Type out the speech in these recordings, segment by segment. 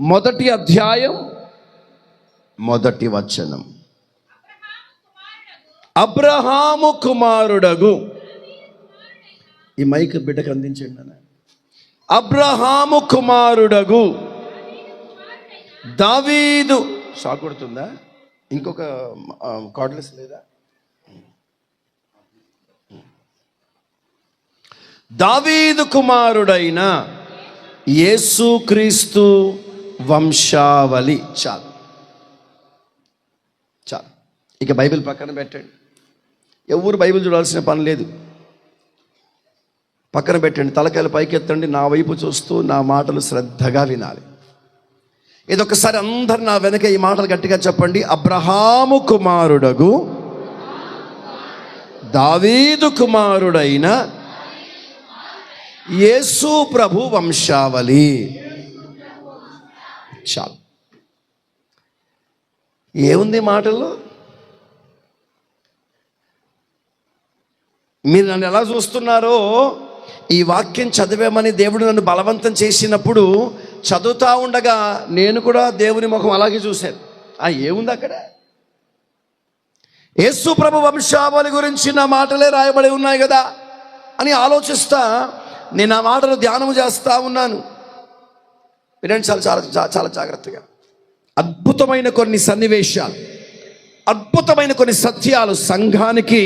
మొదటి అధ్యాయం మొదటి వచనం. అబ్రహాము కుమారుడగు, ఈ మైక్ బిడ్డకు అందించండి అన్న. అబ్రహాము కుమారుడగు దావీదు, షాక్ కొడుతుందా? ఇంకొక కార్డ్లెస్ లేదా? దావీదు కుమారుడైన యేసుక్రీస్తు వంశావళి. చాలు చాలు, ఇక బైబిల్ పక్కన పెట్టండి. ఎవరు బైబిల్ చూడాల్సిన పని లేదు, పక్కన పెట్టండి. తలకాయలు పైకెత్తండి, నా వైపు చూస్తూ నా మాటలు శ్రద్ధగా వినాలి. ఇదొకసారి అందరు నా వెనక ఈ మాటలు గట్టిగా చెప్పండి. అబ్రహాము కుమారుడగు దావీదు కుమారుడైన యేసు ప్రభు వంశావళి. చాలు, ఏముంది మాటల్లో? మీరు నన్ను ఎలా చూస్తున్నారో, ఈ వాక్యం చదివేమని దేవుడు నన్ను బలవంతం చేసినప్పుడు చదువుతా ఉండగా నేను కూడా దేవుని ముఖం అలాగే చూశాను. ఏముంది అక్కడ? యేసు ప్రభు వంశావళి గురించి నా మాటలే రాయబడి ఉన్నాయి కదా అని ఆలోచిస్తా నేను ఆ మాటలు ధ్యానం చేస్తూ ఉన్నాను. వినండి చాలా చాలా చాలా జాగ్రత్తగా. అద్భుతమైన కొన్ని సన్నివేశాలు, అద్భుతమైన కొన్ని సత్యాలు, సంఘానికి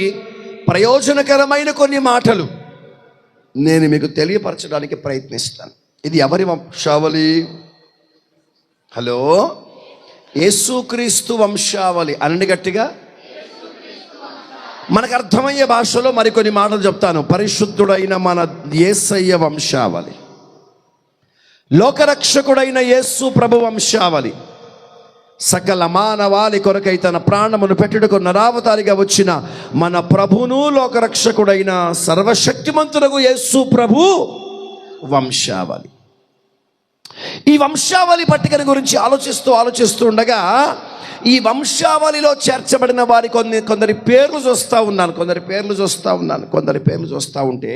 ప్రయోజనకరమైన కొన్ని మాటలు నేను మీకు తెలియపరచడానికి ప్రయత్నిస్తాను. ఇది ఎవరి వంశావళి? హలో, యేసుక్రీస్తు వంశావళి అనండి గట్టిగా. మనకు అర్థమయ్యే భాషలో మరికొన్ని మాటలు చెప్తాను. పరిశుద్ధుడైన మన యేసయ్య వంశావళి, లోకరక్షకుడైన యేసు ప్రభు వంశావళి, సకల మానవాళి కొరకై తన ప్రాణమును పెట్టుటకు నరావతారిగా వచ్చిన మన ప్రభును లోకరక్షకుడైన సర్వశక్తిమంతుడగు యేసు ప్రభు వంశావళి. ఈ వంశావళి పట్టికను గురించి ఆలోచిస్తూ ఉండగా ఈ వంశావళిలో చేర్చబడిన వారి కొందరి పేర్లు చూస్తూ ఉంటే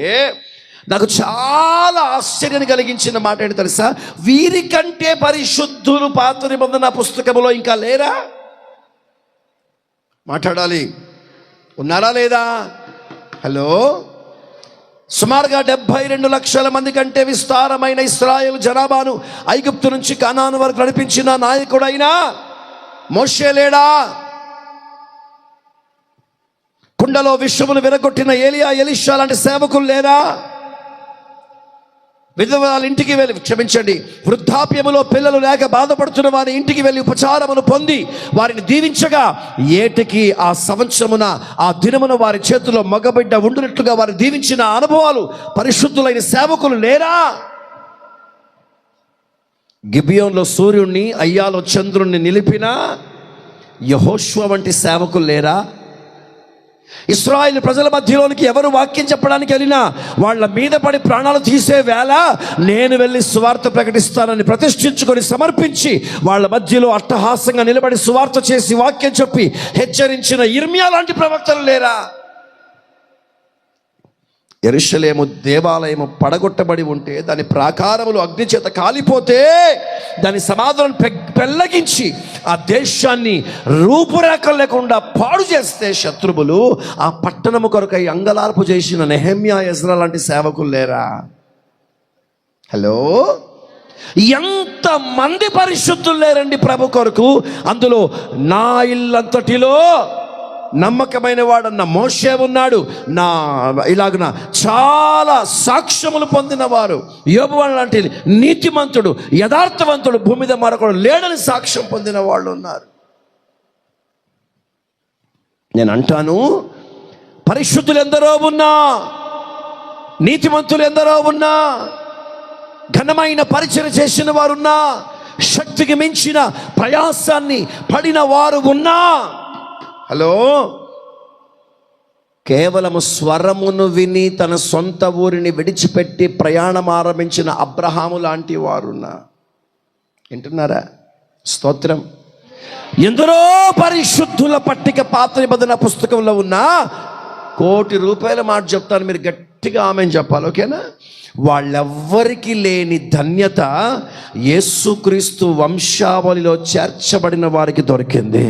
నాకు చాలా ఆశ్చర్యాన్ని కలిగించిన మాట ఏంటి తెలుసా? వీరికంటే పరిశుద్ధులు పాత నిబంధన పుస్తకములో ఇంకా లేరా? మాట్లాడాలి, ఉన్నారా లేదా? హలో, సుమారుగా 72 లక్షల మంది కంటే విస్తారమైన ఇశ్రాయేలు జనాభాను ఐగుప్తు నుంచి కనాను వరకు నడిపించిన నాయకుడైనా మోషే లేడా? కుండలో విశ్వమును విరగొట్టిన ఏలియా, ఎలీషా లాంటి సేవకులు లేరా? విధవరాల ఇంటికి వెళ్ళి, క్షమించండి, వృద్ధాప్యములో పిల్లలు లేక బాధపడుతున్న వారి ఇంటికి వెళ్ళి ఉపచారమును పొంది వారిని దీవించగా ఏటికి ఆ సంవత్సరమున ఆ దినమున వారి చేతిలో మగబిడ్డ ఉండినట్లుగా వారిని దీవించిన అనుభవాలు పరిశుద్ధులైన సేవకులు లేరా? గిబియోన్లో సూర్యుణ్ణి, అయ్యాలో చంద్రుణ్ణి నిలిపిన యెహోషువ వంటి సేవకులు లేరా? ఇశ్రాయేలు ప్రజల మధ్యలోనికి ఎవరు వాక్యం చెప్పడానికి వెళ్ళినా వాళ్ళ మీద పడి ప్రాణాలు తీసే వేళ నేను వెళ్ళి సువార్త ప్రకటిస్తానని ప్రతిష్ఠించుకొని సమర్పించి వాళ్ళ మధ్యలో అట్టహాసంగా నిలబడి సువార్త చేసి వాక్యం చెప్పి హెచ్చరించిన ఇర్మియా లాంటి ప్రవక్తలు లేరా? యెరూషలేము దేవాలయము పడగొట్టబడి ఉంటే దాని ప్రాకారములు అగ్ని చేత కాలిపోతే దాని సమాధులను పెళ్ళగించి ఆ దేశాన్ని రూపురేఖలు లేకుండా పాడు చేస్తే శత్రువులు ఆ పట్టణము కొరకై అంగలార్పు చేసిన నెహెమ్యా, ఎజ్రా లాంటి సేవకులు లేరా? హలో, ఎంతమంది పరిశుద్ధులు లేరండి ప్రభు కొరకు? అందులో నా ఇల్లంతటిలో నమ్మకమైన వాడన్న మోషే ఉన్నాడు. ఇలాగున చాలా సాక్ష్యములు పొందిన వారు, యోబు లాంటి నీతిమంతుడు, యథార్థవంతుడు, భూమి మీద మరొకడు లేడని సాక్ష్యం పొందిన వాళ్ళు ఉన్నారు. నేను అంటాను, పరిశుద్ధులు ఎందరో ఉన్నా, నీతిమంతులు ఎందరో ఉన్నా, ఘనమైన పరిచయం చేసిన వారున్నా, శక్తికి మించిన ప్రయాసాన్ని పడిన వారు ఉన్నా, హలో, కేవలము స్వరమును విని తన సొంత ఊరిని విడిచిపెట్టి ప్రయాణం ఆరంభించిన అబ్రహాము లాంటి వారున్నా, వింటున్నారా? స్తోత్రం. ఎందరో పరిశుద్ధుల పట్టిక పాత నిబంధన పుస్తకంలో ఉన్న ₹1,00,00,000 మాట చెప్తాను, మీరు గట్టిగా ఆమెన్ చెప్పాలి, ఓకేనా? వాళ్ళెవ్వరికి లేని ధన్యత యేసుక్రీస్తు వంశావళిలో చేర్చబడిన వారికి దొరికింది.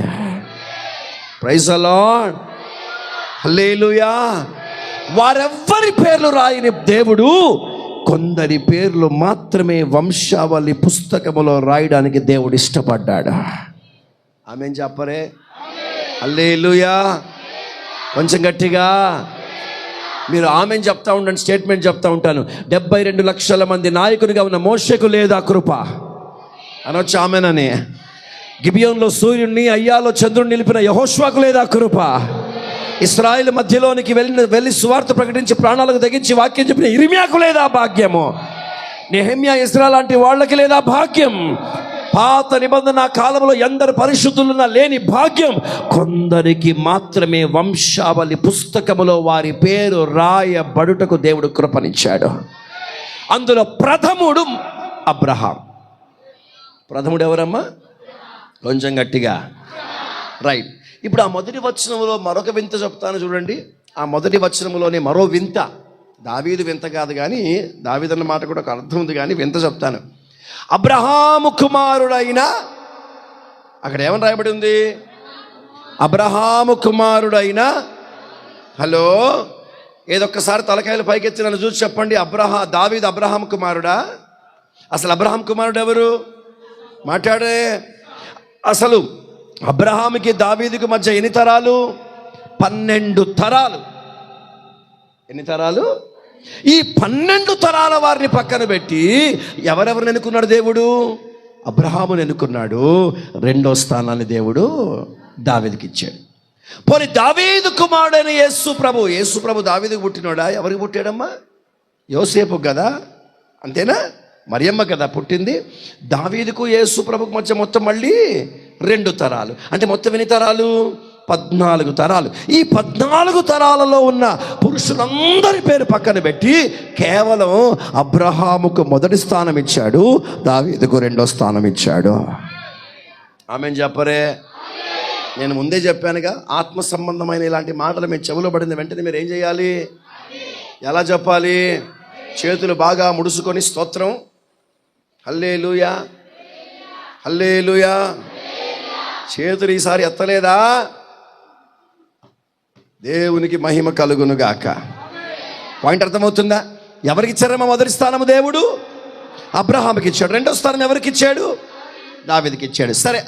ప్రైజ్ ది లార్డ్, హల్లెలూయా. వారెవ్వరి పేర్లు రాయని దేవుడు కొందరి పేర్లు మాత్రమే వంశావళి పుస్తకములో రాయడానికి దేవుడు ఇష్టపడ్డాడు. ఆమేన్ చెప్పరే, హల్లెలూయా. కొంచెం గట్టిగా మీరు ఆమేన్ చెప్తా ఉండండి, స్టేట్మెంట్ చెప్తా ఉంటాను. 72 లక్షల మంది నాయకునిగా ఉన్న మోషేకు లేదా కృప అనొచ్చు ఆమేనని. గిబియోన్లో సూర్యుడిని, అయ్యాలో చంద్రుడిని నిలిపిన యెహోషువకు లేదా కృప. ఇశ్రాయేలు మధ్యలోనికి వెళ్ళి సువార్త ప్రకటించి ప్రాణాలకు తెగించి వాక్యం చెప్పిన ఇర్మియాకు లేదా భాగ్యము. నెహెమ్యా, ఇజ్రా లాంటి వాళ్ళకి లేదా భాగ్యం. పాత నిబంధన కాలంలో ఎందరు పరిశుద్ధులున్నా లేని భాగ్యం కొందరికి మాత్రమే వంశావళి పుస్తకములో వారి పేరు రాయబడుటకు దేవుడు కృపనిచ్చాడు. అందులో ప్రథముడు అబ్రహాం. ప్రథముడు ఎవరమ్మా? కొంచెం గట్టిగా, రైట్. ఇప్పుడు ఆ మొదటి వచనంలో మరొక వింత చెప్తాను చూడండి. ఆ మొదటి వచనంలోనే మరో వింత. దావీదు వింత కాదు, కానీ దావీదు అన్న మాట కూడా ఒక అర్థం ఉంది, కానీ వింత చెప్తాను. అబ్రహాము కుమారుడైన, అక్కడ ఏమని రాయబడి ఉంది? అబ్రహాము కుమారుడైన. హలో, ఏదొక్కసారి తలకాయలు పైకెత్తి నన్ను చూసి చెప్పండి, దావీదు అబ్రహాము కుమారుడా? అసలు అబ్రహాం కుమారుడు ఎవరు? మాట్లాడే. అసలు అబ్రహాముకి దావీదుకి మధ్య ఎన్ని తరాలు? 12 తరాలు. ఎన్ని తరాలు? ఈ 12 తరాల వారిని పక్కన పెట్టి ఎవరెవరిని ఎన్నుకున్నాడు దేవుడు? అబ్రహాముని ఎన్నుకున్నాడు. 2వ స్థానాన్ని దేవుడు దావీదుకి ఇచ్చాడు. పోనీ దావీదు కుమారుడైన యేసు ప్రభు దావీదుకు పుట్టినోడా? ఎవరికి పుట్టాడమ్మా? యోసేపు కదా, అంతేనా? మరియమ్మ కదా పుట్టింది. దావీదుకు యేసు ప్రభుకు మధ్య మొత్తం మళ్ళీ 2 తరాలు. అంటే మొత్తం ఎన్ని తరాలు? 14 తరాలు. ఈ 14 తరాలలో ఉన్న పురుషులందరి పేరు పక్కన పెట్టి కేవలం అబ్రహాముకు మొదటి స్థానం ఇచ్చాడు, దావీదుకు 2వ స్థానం ఇచ్చాడు. ఆమేన్ చెప్పరే. నేను ముందే చెప్పానుగా, ఆత్మ సంబంధమైన ఇలాంటి మాటలు మీ చెవులో పడిన వెంటనే మీరు ఏం చేయాలి? ఎలా చెప్పాలి? చేతులు బాగా ముడుచుకొని స్తోత్రం, హల్లెలూయా, హల్లెలూయా. చేతులు ఈసారి ఎత్తలేదా? దేవునికి మహిమ కలుగునుగాక. పాయింట్ అర్థమవుతుందా? ఎవరికి ఇచ్చారమ్మా మొదటి స్థానము? దేవుడు అబ్రహాముకి ఇచ్చాడు. 2వ స్థానం ఎవరికి ఇచ్చాడు? దావీదుకి ఇచ్చాడు. సరే,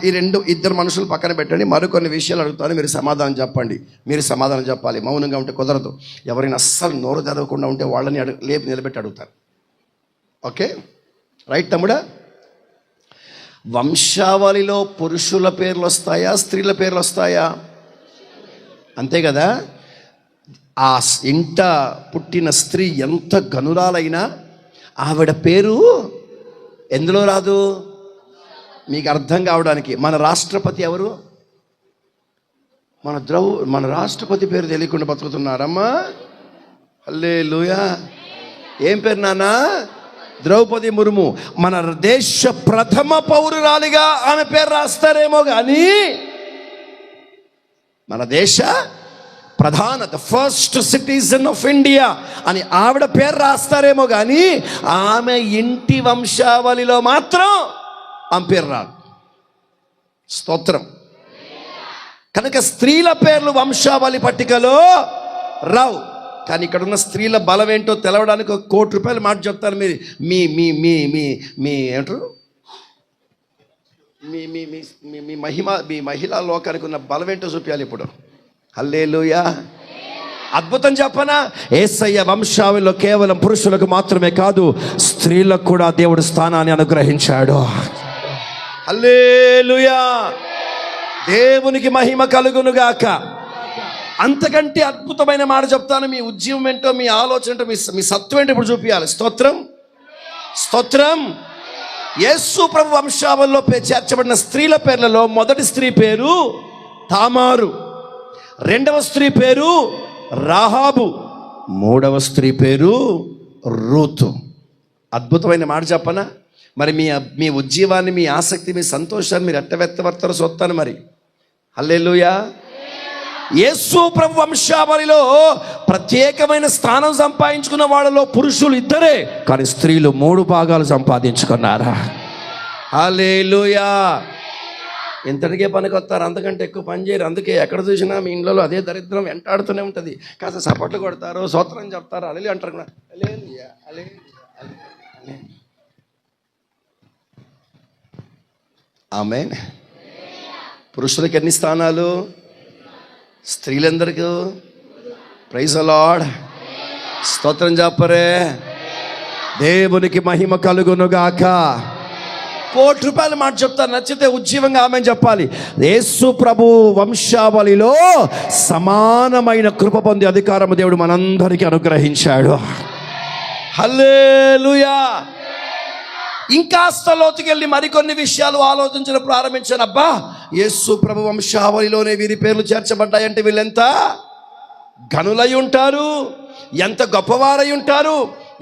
ఈ ఇద్దరు మనుషులు పక్కన పెట్టండి. మరికొన్ని విషయాలు అడుగుతాను, మీరు సమాధానం చెప్పండి. మీరు సమాధానం చెప్పాలి, మౌనంగా ఉంటే కుదరదు. ఎవరైనా అస్సలు నోరు తెరవకుండా ఉంటే వాళ్ళని లేపి నిలబెట్టి అడుగుతారు. ఓకే, రైట్ తమ్ముడా? వంశావళిలో పురుషుల పేర్లు వస్తాయా, స్త్రీల పేర్లు వస్తాయా? అంతే కదా. ఆ ఇంట పుట్టిన స్త్రీ ఎంత గనురాలైనా ఆవిడ పేరు ఎందులో రాదు? మీకు అర్థం కావడానికి, మన రాష్ట్రపతి ఎవరు? మన రాష్ట్రపతి పేరు తెలియకుండా బతుకుతున్నారమ్మా. హల్లెలూయా. ఏం పేరు నాన్న? ద్రౌపది ముర్ము. మన దేశ ప్రథమ పౌరురాలిగా ఆమె పేరు రాస్తారేమో కానీ, మన దేశ the first citizen of India అని ఆవిడ పేరు రాస్తారేమో కానీ ఆమె ఇంటి వంశావళిలో మాత్రం ఆమె పేరు రాదు. స్తోత్రం. కనుక స్త్రీల పేర్లు వంశావళి పట్టికలో రావు. కానీ ఇక్కడ ఉన్న స్త్రీల బలం ఏంటో తెలవడానికి ₹1,00,00,000 మాట చెప్తాను. మీరు మీ మీ మీ మీ మీ ఏమంటారు మీ మీ మీ మీ మీ మహిళా లోకానికి ఉన్న బలం ఏంటో చూపించాలి ఇప్పుడు. హల్లెలూయా. అద్భుతం చెప్పనా? యేసయ్య వంశావళిలో కేవలం పురుషులకు మాత్రమే కాదు, స్త్రీలకు కూడా దేవుడు స్థానాన్ని అనుగ్రహించాడు. హల్లెలూయా. దేవునికి మహిమ కలుగునుగాక. అంతకంటే అద్భుతమైన మాట చెప్తాను. మీ ఉద్యమం ఏంటో, మీ ఆలోచన ఏంటో, మీ సత్వం ఏంటో ఇప్పుడు చూపించాలి. స్తోత్రం, స్తోత్రం. యేసు ప్రభు వంశావళిలో చేర్చబడిన స్త్రీల పేర్లలో మొదటి స్త్రీ పేరు తామారు, 2వ స్త్రీ పేరు రాహాబు, 3వ స్త్రీ పేరు రూతు. అద్భుతమైన మాట చెప్పనా? మరి మీ ఉజ్జీవాన్ని, మీ ఆసక్తి, మీ సంతోషాన్ని మీరు ఎట్ట వ్యక్తపడతారో చూస్తాను మరి. హల్లెలూయా. యేసు ప్రభు వంశావళిలో ప్రత్యేకమైన స్థానం సంపాదించుకున్న వాళ్ళలో పురుషులు ఇద్దరే, కానీ స్త్రీలు 3 భాగాలు సంపాదించుకున్నారా? హల్లెలూయా. ఇంతటికే పనికొస్తారు, అంతకంటే ఎక్కువ పని చేయరు. అందుకే ఎక్కడ చూసినా మీ ఇంట్లో అదే దరిద్రం వెంటాడుతూనే ఉంటుంది. కాస్త సపట్లు కొడతారు, స్తోత్రం చెప్తారు, అలెలు అంటారు కూడా. హల్లెలూయా, హల్లెలూయా, హల్లెలూయా. ఆమేన్. పురుషులకు ఎన్ని స్థానాలు? స్త్రీలందరికీ ప్రైజ్ ది లార్డ్. స్తోత్రం చెప్పరే. దేవునికి మహిమ కలుగునుగాక. ₹1,00,00,000 మాట చెప్తాను, నచ్చితే ఉజ్జీవంగా ఆమేన్ చెప్పాలి. యేసు ప్రభు వంశావళిలో సమానమైన కృప పొందే అధికారం దేవుడు మనందరికీ అనుగ్రహించాడు. హల్లెలూయా. ఇంకాస్త లోతుకెళ్ళి మరికొన్ని విషయాలు ఆలోచించడం ప్రారంభించాను. అబ్బా, యేసు ప్రభు వంశావళిలోనే వీరి పేర్లు చేర్చబడ్డాయంటే వీళ్ళెంత ఘనులై ఉంటారు, ఎంత గొప్పవారై ఉంటారు.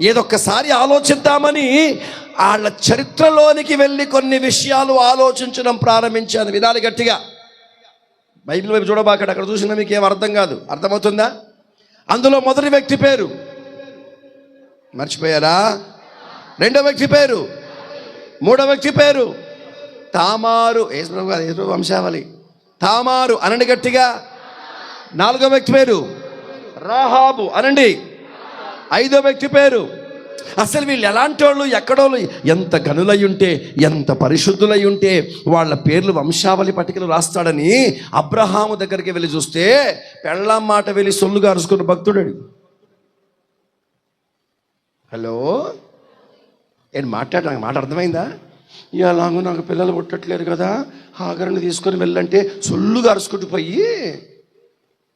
ఏదొక్కసారి ఆలోచిద్దామని వాళ్ళ చరిత్రలోనికి వెళ్ళి కొన్ని విషయాలు ఆలోచించడం ప్రారంభించాను. వినాలి గట్టిగా. బైబిల్ వైపు చూడబాకండి, అక్కడ చూసినా మీకు ఏం అర్థం కాదు. అర్థమవుతుందా? అందులో మొదటి వ్యక్తి పేరు మర్చిపోయారా? రెండో వ్యక్తి పేరు, మూడో వ్యక్తి పేరు తామారు. యేసు వంశావళి తామారు అనండి గట్టిగా. నాలుగో వ్యక్తి పేరు రాహాబు అనండి. ఐదో వ్యక్తి పేరు. అసలు వీళ్ళు ఎలాంటి వాళ్ళు, ఎక్కడోళ్ళు, ఎంత గనులై ఉంటే, ఎంత పరిశుద్ధులై ఉంటే వాళ్ళ పేర్లు వంశావళి పట్టికలు రాస్తాడని అబ్రహాము దగ్గరికి వెళ్ళి చూస్తే పెళ్ళాం మాట వెళ్ళి సొల్లుగా అరుచుకున్న భక్తుడు. హలో, ఏంటి మాట్లాడ మాట అర్థమైందా? ఇలాగూ నాకు పిల్లలు పుట్టట్లేరు కదా, హాగర్ని తీసుకొని వెళ్ళంటే సొల్లుగా అరుచుకుంటూ పోయి,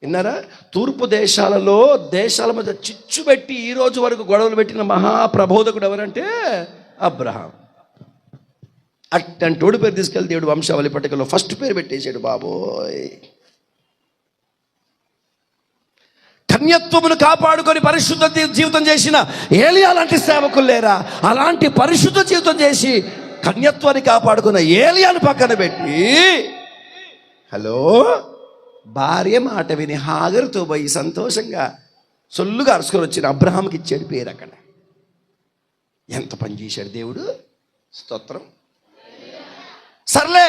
విన్నారా? తూర్పు దేశాల మధ్య చిచ్చు పెట్టి ఈ రోజు వరకు గొడవలు పెట్టిన మహాప్రబోధకుడు ఎవరంటే అబ్రహాం. అట్టంటోడు పేరు తీసుకెళ్ళి దేవుడు వంశావళి పట్టికలో ఫస్ట్ పేరు పెట్టేశాడు. బాబోయ్, కన్యత్వమును కాపాడుకొని పరిశుద్ధ జీవితం చేసిన ఏలియా లాంటి సేవకులు లేరా? అలాంటి పరిశుద్ధ జీవితం చేసి కన్యత్వాన్ని కాపాడుకున్న ఏలియాను పక్కన పెట్టి, హలో, భార్య మాట విని హాగరుతో పోయి సంతోషంగా సొల్లుగా అరుచుకొని వచ్చిన అబ్రహాంకి ఇచ్చాడు పేరు. అక్కడ ఎంత పని చేశాడు దేవుడు. స్తోత్రం. సర్లే,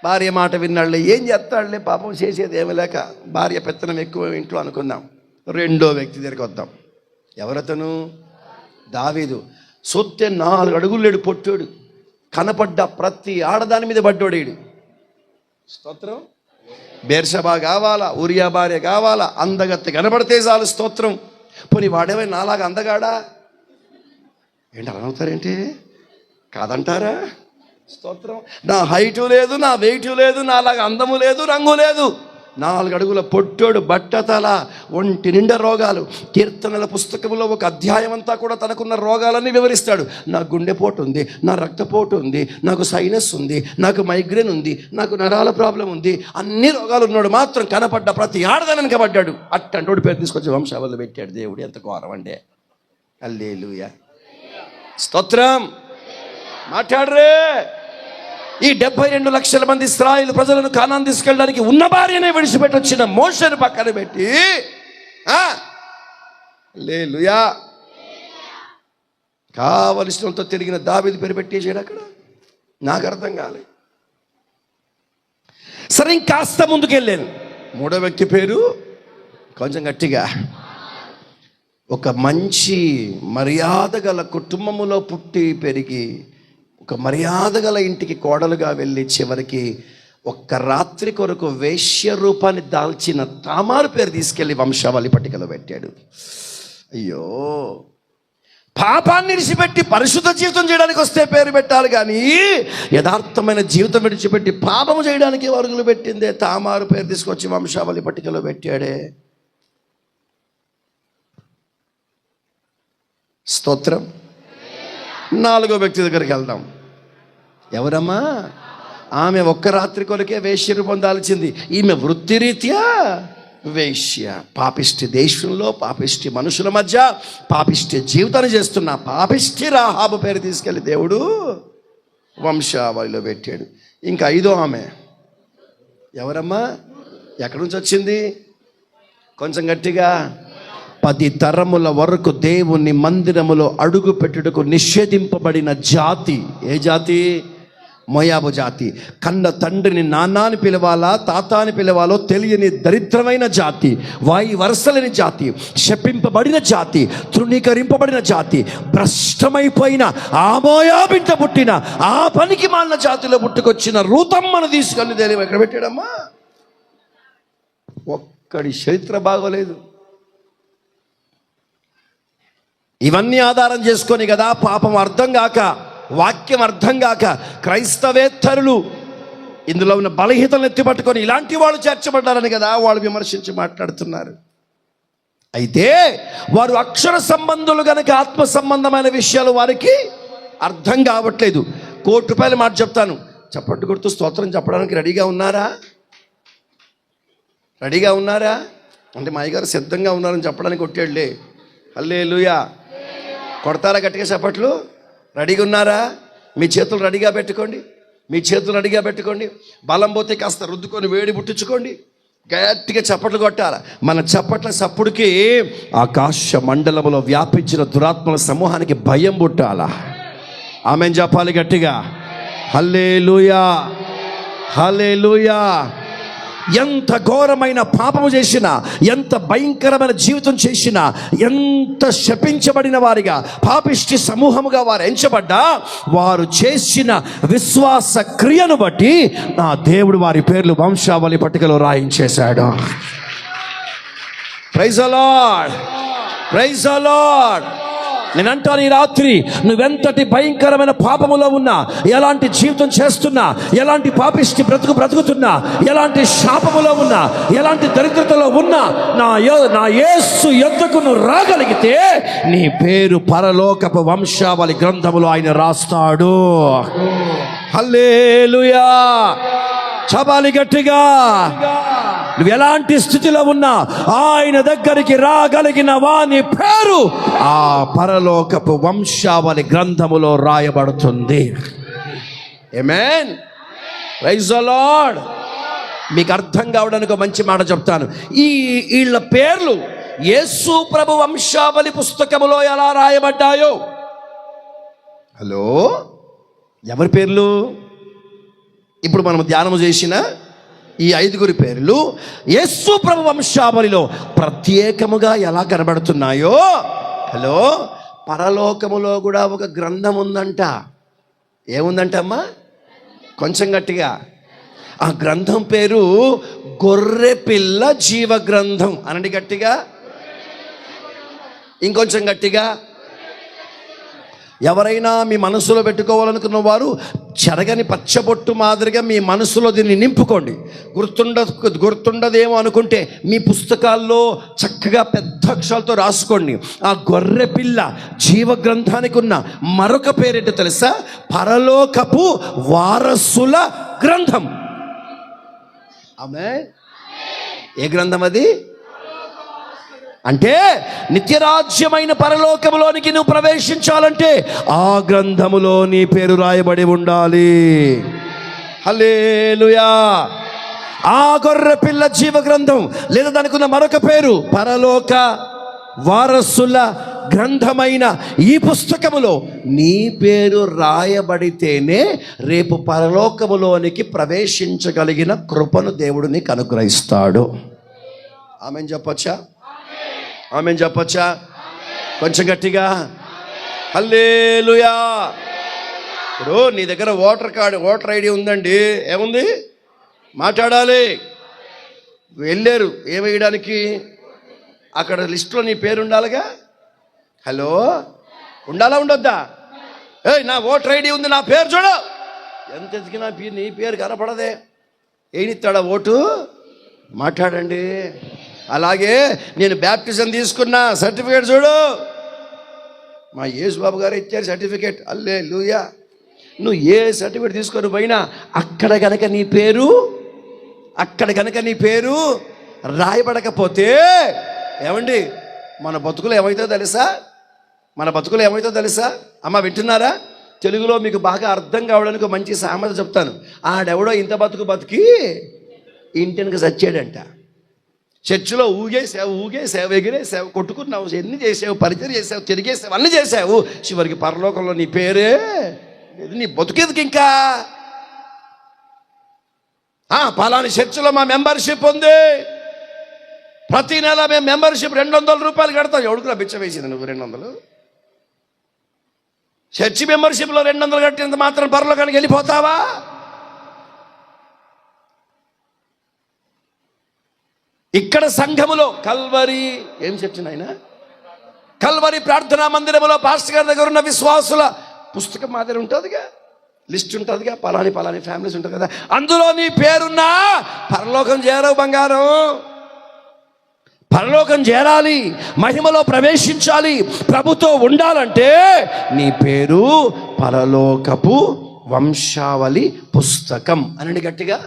భార్య మాట విన్నాడులే, ఏం చేస్తాడులే, పాపం చేసేది ఏమి లేక భార్య పెత్తనం ఎక్కువ ఇంట్లో అనుకుందాం. రెండో వ్యక్తి దగ్గరికి వద్దాం. ఎవరతను? దావీదు. సొత్తె 4 అడుగులు పొట్టాడు, కనపడ్డ ప్రతి ఆడదాని మీద పడ్డాడు. స్తోత్రం. బేర్షబా కావాలా, ఊరియా భార్య కావాలా, అందగత్తె కనబడితే చాలు. స్తోత్రం. పోనీ వాడేవై నాలాగా అందగాడా? ఏంటి అలా అవుతారేంటి? కాదంటారా? స్తోత్రం. నా హైటు లేదు, నా వెయిట్ లేదు, నాలాగా అందము లేదు, రంగు లేదు, 4 అడుగుల పొట్టోడు, బట్టతల, ఒంటి నిండా రోగాలు. కీర్తనల పుస్తకంలో ఒక అధ్యాయం అంతా కూడా తనకున్న రోగాలన్నీ వివరిస్తాడు. నాకు గుండెపోటు ఉంది, నా రక్తపోటు ఉంది, నాకు సైనస్ ఉంది, నాకు మైగ్రేన్ ఉంది, నాకు నరాల ప్రాబ్లం ఉంది, అన్ని రోగాలు ఉన్నాడు. మాత్రం కనపడ్డ ప్రతి ఆడదానికి పడ్డాడు. అట్టంటోడు పేరు తీసుకొచ్చి వంశావళిలో పెట్టాడు దేవుడు. ఎంత ఘోరం అంటే. హల్లెలూయా. స్తోత్రం. మాట్లాడరే. ఈ 72 లక్షల మంది ఇశ్రాయేలు ప్రజలను కానాను తీసుకెళ్ళడానికి ఉన్న భార్యనే విడిచిపెట్టి వచ్చిన మోషేను పక్కన పెట్టి, హల్లెలూయా, కావలసినంత తిరిగిన దావీదు పేరు పెట్టేసాడు అక్కడ. నాకు అర్థం కాలేదు. సరే, ఇంకాస్త ముందుకెళ్ళాను. మూడో వ్యక్తి పేరు కొంచెం గట్టిగా. ఒక మంచి మర్యాద గల కుటుంబములో పుట్టి పెరిగి ఒక మర్యాద గల ఇంటికి కోడలుగా వెళ్ళి చివరికి ఒక్క రాత్రి కొరకు వేశ్య రూపాన్ని దాల్చిన తామారు పేరు తీసుకెళ్ళి వంశావళి పట్టికలో పెట్టాడు. అయ్యో, పాపాన్ని విడిచిపెట్టి పరిశుద్ధ జీవితం చేయడానికి వస్తే పేరు పెట్టాలి, కానీ యథార్థమైన జీవితం విడిచిపెట్టి పాపము చేయడానికి వరుగులు పెట్టిందే తామారు పేరు తీసుకొచ్చి వంశావళి పట్టికలో పెట్టాడే. స్తోత్రం. 4వ వ్యక్తి దగ్గరికి వెళ్దాం. ఎవరమ్మా? ఆమె ఒక్క రాత్రి కొరకే వేశ్య రూపం దాల్చింది. ఈమె వృత్తిరీత్యా వేశ్య. పాపిష్టి దేశంలో, పాపిష్టి మనుషుల మధ్య పాపిష్టి జీవితాన్ని చేస్తున్న పాపిష్టి రాహాబు పేరు తీసుకెళ్ళి దేవుడు వంశావళిలో పెట్టాడు. ఇంకా 5వ ఆమె ఎవరమ్మా? ఎక్కడి నుంచి వచ్చింది? కొంచెం గట్టిగా. 10 తరముల వరకు దేవుని మందిరములో అడుగు పెట్టుటకు నిషేధింపబడిన జాతి. ఏ జాతి? మోయాబు జాతి. కన్న తండ్రిని నాన్న అని పిలవాలా, తాత అని పిలవాలో తెలియని దరిద్రమైన జాతి, వాయి వరసలేని జాతి, శపింపబడిన జాతి, తృణీకరింపబడిన జాతి, భ్రష్టమైపోయిన ఆ మోయాబింట పుట్టిన ఆ పనికి మాలిన జాతిలో పుట్టుకొచ్చిన రూతమ్మను తీసుకొని దేవుడు ఎక్కడ పెట్టాడమ్మా? ఒక్కడి చరిత్ర బాగోలేదు. ఇవన్నీ ఆధారం చేసుకొని కదా పాపం అర్థం కాక, వాక్యం అర్థం కాక క్రైస్తవేత్తరులు ఇందులో ఉన్న బలహీనతలను ఎత్తిపట్టుకొని ఇలాంటి వాళ్ళు చేర్చబడ్డారని కదా వాళ్ళు విమర్శించి మాట్లాడుతున్నారు. అయితే వారు అక్షర సంబంధులు గనక ఆత్మ సంబంధమైన విషయాలు వారికి అర్థం కావట్లేదు. ₹1,00,00,000 మాట చెప్తాను, చప్పట్టు కొడుతూ స్తోత్రం చెప్పడానికి రెడీగా ఉన్నారా? రెడీగా ఉన్నారా? అంటే మా అయ్యగారు సిద్ధంగా ఉన్నారని చెప్పడానికి కొట్టాడులే. హల్లెలూయా. కొడతారా గట్టిగా చప్పట్లు? రెడీగా ఉన్నారా? మీ చేతులు రెడీగా పెట్టుకోండి. మీ చేతులు రెడీగా పెట్టుకోండి. బలం పోతే కాస్త రుద్దుకొని వేడి పుట్టించుకోండి. గట్టిగా చప్పట్లు కొట్టాలి. మన చప్పట్ల సప్పుడుకి ఆకాశ మండలంలో వ్యాపించిన దురాత్మల సమూహానికి భయం పుట్టాలా? ఆమేన్ చెప్పాలి గట్టిగా. హల్లెలూయా, హల్లెలూయా. ఎంత ఘోరమైన పాపము చేసినా, ఎంత భయంకరమైన జీవితం చేసినా, ఎంత శపించబడిన వారిగా పాపిష్టి సమూహముగా వారు ఎంచబడ్డా, వారు చేసిన విశ్వాస క్రియను బట్టి నా దేవుడు వారి పేర్లు వంశావళి పట్టికలో రాయించేశాడు. Praise the lord, praise the lord. నేను అంటాను ఈ రాత్రి, నువ్వెంతటి భయంకరమైన పాపములో ఉన్నా, ఎలాంటి జీవితం చేస్తున్నా, ఎలాంటి పాపిష్టి బ్రతుకుతున్నా, ఎలాంటి శాపములో ఉన్నా, ఎలాంటి దరిద్రతలో ఉన్నా, నా యేసు యొద్దకు నువ్వు రాగలిగితే నీ పేరు పరలోకపు వంశావళి గ్రంథములో ఆయన రాస్తాడు. హల్లెలూయా. చపాలి గట్టిగా. నువ్వు ఎలాంటి స్థితిలో ఉన్నా ఆయన దగ్గరికి రాగలిగిన వాని పేరు ఆ పరలోకపు వంశావళి గ్రంథములో రాయబడుతుంది. ఆమేన్. Praise the lord. మీకు అర్థం కావడానికి ఒక మంచి మాట చెప్తాను. వీళ్ళ పేర్లు యేసు ప్రభు వంశావళి పుస్తకములో ఎలా రాయబడ్డాయో. హలో, ఎవరి పేర్లు? ఇప్పుడు మనం ధ్యానము చేసిన ఈ 5 పేర్లు యేసు ప్రభు వంశావళిలో ప్రత్యేకముగా ఎలా కనబడుతున్నాయో. హలో, పరలోకములో కూడా ఒక గ్రంథం ఉందంట. ఏముందంటమ్మా? కొంచెం గట్టిగా. ఆ గ్రంథం పేరు గొర్రెపిల్ల జీవ గ్రంథం. అనండి గట్టిగా, ఇంకొంచెం గట్టిగా. ఎవరైనా మీ మనసులో పెట్టుకోవాలనుకున్న వారు చెరగని పచ్చబొట్టు మాదిరిగా మీ మనసులో దీన్ని నింపుకోండి. గుర్తుండదేమో అనుకుంటే మీ పుస్తకాల్లో చక్కగా పెద్ద అక్షరాలతో రాసుకోండి. ఆ గొర్రె పిల్ల జీవ గ్రంథానికి ఉన్న మరొక పేరేంటో తెలుసా? పరలోకపు వారసుల గ్రంథం. ఆమేన్. ఏ గ్రంథం అది? అంటే నిత్యరాజ్యమైన పరలోకములోనికి నువ్వు ప్రవేశించాలంటే ఆ గ్రంథములో నీ పేరు రాయబడి ఉండాలి. హల్లెలూయా. ఆ గొర్రె పిల్ల జీవ గ్రంథం, లేదా దానికి ఉన్న మరొక పేరు పరలోక వారసుల గ్రంథమైన ఈ పుస్తకములో నీ పేరు రాయబడితేనే రేపు పరలోకములోనికి ప్రవేశించగలిగిన కృపను దేవుడు నీకు అనుగ్రహిస్తాడు. ఆమేన్ చెప్పొచ్చా? ఆమేన్ చెప్పొచ్చా? కొంచెం గట్టిగా. హల్లెలూయా. ఇప్పుడు నీ దగ్గర ఓటర్ ఐడి ఉందండి. ఏముంది? మాట్లాడాలి. వెళ్ళారు ఏం వేయడానికి? అక్కడ లిస్టులో నీ పేరు ఉండాలిగా. హలో, ఉండాలా ఉండొద్దా? నా ఓటర్ ఐడి ఉంది, నా పేరు చూడు. ఎంత ఎదిగినా నీ పేరు కనపడదే. ఏనిస్తాడా ఓటు? మాట్లాడండి. అలాగే నేను బ్యాప్టిజం తీసుకున్నా, సర్టిఫికేట్ చూడు. మా యేసుబాబు గారు ఇచ్చారు సర్టిఫికేట్. హల్లెలూయా. నువ్వు ఏ సర్టిఫికేట్ తీసుకొని పోయినా అక్కడ కనుక నీ పేరు రాయబడకపోతే ఏమండి మన బతుకులు ఏమవుతుందో తెలుసా? అమ్మ వింటున్నారా? తెలుగులో మీకు బాగా అర్థం కావడానికి మంచి సామెత చెప్తాను. ఆడెవడో ఇంత బతుకి ఇంటికి చచ్చాడంట. చర్చిలో ఊగేసావు ఎగిరేసావు, కొట్టుకున్నావు, ఎన్ని చేసావు, పరిచయం చేసావు, తిరిగేసావు, అన్నీ చేసావు. చివరికి పరలోకంలో నీ పేరే నీ బతుకేదికి ఇంకా. పలాని చర్చిలో మా మెంబర్షిప్ ఉంది, ప్రతి నెల మేము మెంబర్షిప్ 200 రూపాయలు కడతాం. ఎవడుకురా బిచ్చ వేసింది నువ్వు 200? చర్చి మెంబర్షిప్లో 200 కట్టినంత మాత్రం పరలోకానికి వెళ్ళిపోతావా? ఇక్కడ సంఘములో కల్వరి ఏం చర్చి నాయనా? కల్వరి ప్రార్థనా మందిరములో పాస్టర్ గారి దగ్గర ఉన్న విశ్వాసుల పుస్తకం మాదిరి ఉంటుందిగా, లిస్ట్ ఉంటుందిగా, పలాని ఫ్యామిలీస్ ఉంటుంది కదా, అందులో నీ పేరున్నా పరలోకం చేరవు బంగారం. పరలోకం చేరాలి, మహిమలో ప్రవేశించాలి, ప్రభుతో ఉండాలంటే నీ పేరు పరలోకపు వంశావళి పుస్తకం అనండి గట్టిగా.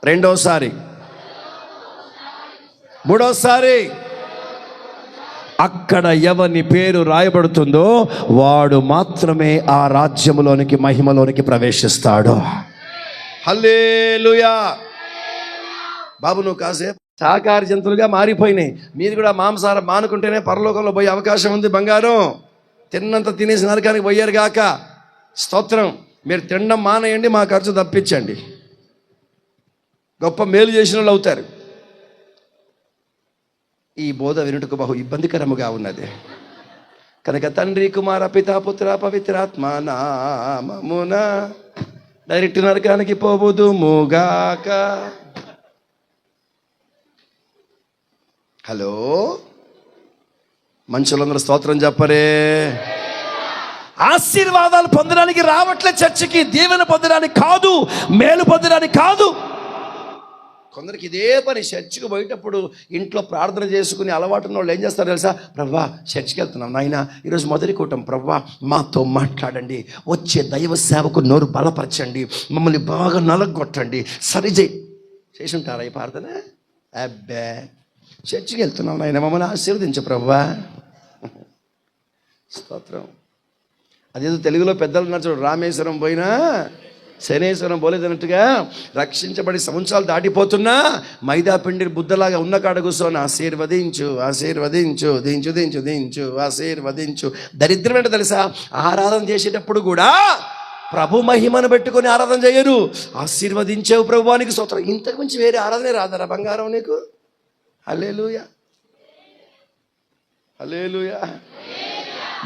రెండోసారి, మూడోసారి. అక్కడ ఎవని పేరు రాయబడుతుందో వాడు మాత్రమే ఆ రాజ్యములోనికి మహిమలోనికి ప్రవేశిస్తాడు. హల్లెలూయా. బాబు నువ్వు కాసేపు శాకాహార జంతువులుగా మారిపోయినాయి. మీరు కూడా మాంసాహారం మానుకుంటేనే పరలోకంలో పోయే అవకాశం ఉంది బంగారం. తిన్నంత తినేసి నరకానికి పోయారు గాక. స్తోత్రం. మీరు తినడం మానేయండి, మా ఖర్చు తప్పించండి, గొప్ప మేలు చేసిన వాళ్ళు అవుతారు. ఈ బోధ వినుటకు బహు ఇబ్బందికరముగా ఉన్నది కనుక తండ్రి కుమార పితా పుత్ర పవిత్రాత్మ నామమున డైరెక్ట్ నరకానికి పోవుదుముగాక. హలో, మనుషులందరూ స్తోత్రం చెప్పరే. ఆశీర్వాదాలు పొందడానికి రావట్లే చర్చికి, దీవెన పొందడానికి కాదు, మేలు పొందడానికి కాదు. కొందరికి ఇదే పని. చర్చికి పోయేటప్పుడు ఇంట్లో ప్రార్థన చేసుకుని అలవాటున్న వాళ్ళు ఏం చేస్తారు తెలుసా? ప్రవ్వా చర్చికి వెళ్తున్నాం నాయన, ఈరోజు మొదటి కూటం, ప్రవ్వా మాతో మాట్లాడండి, వచ్చే దైవ సేవకు నోరు బలపరచండి, మమ్మల్ని బాగా నలగొట్టండి, చేసి ఉంటారా ఈ ప్రార్థన? అబ్బే, చర్చికి వెళ్తున్నాం నాయన, మమ్మల్ని ఆశీర్వదించు ప్రవ్వా. స్తోత్రం. అదేదో తెలుగులో పెద్దలు ఉన్నారు చూడు, రామేశ్వరం పోయినా శనేశ్వరం పోలేదన్నట్టుగా రక్షించబడి సంవత్సరాలు దాటిపోతున్నా మైదా పిండి బుద్ధలాగా ఉన్న కాడ కూర్చొని ఆశీర్వదించు ఆశీర్వదించు దించు దించు దించు ఆశీర్వదించు. దరిద్రం ఏంటో తెలుసా? ఆరాధన చేసేటప్పుడు కూడా ప్రభు మహిమను పెట్టుకొని ఆరాధన చేయరు. ఆశీర్వదించావు ప్రభువానికి స్తోత్రం. ఇంతకు మించి వేరే ఆరాధనే రాదరా బంగారం నీకు? హల్లెలూయా, హల్లెలూయా.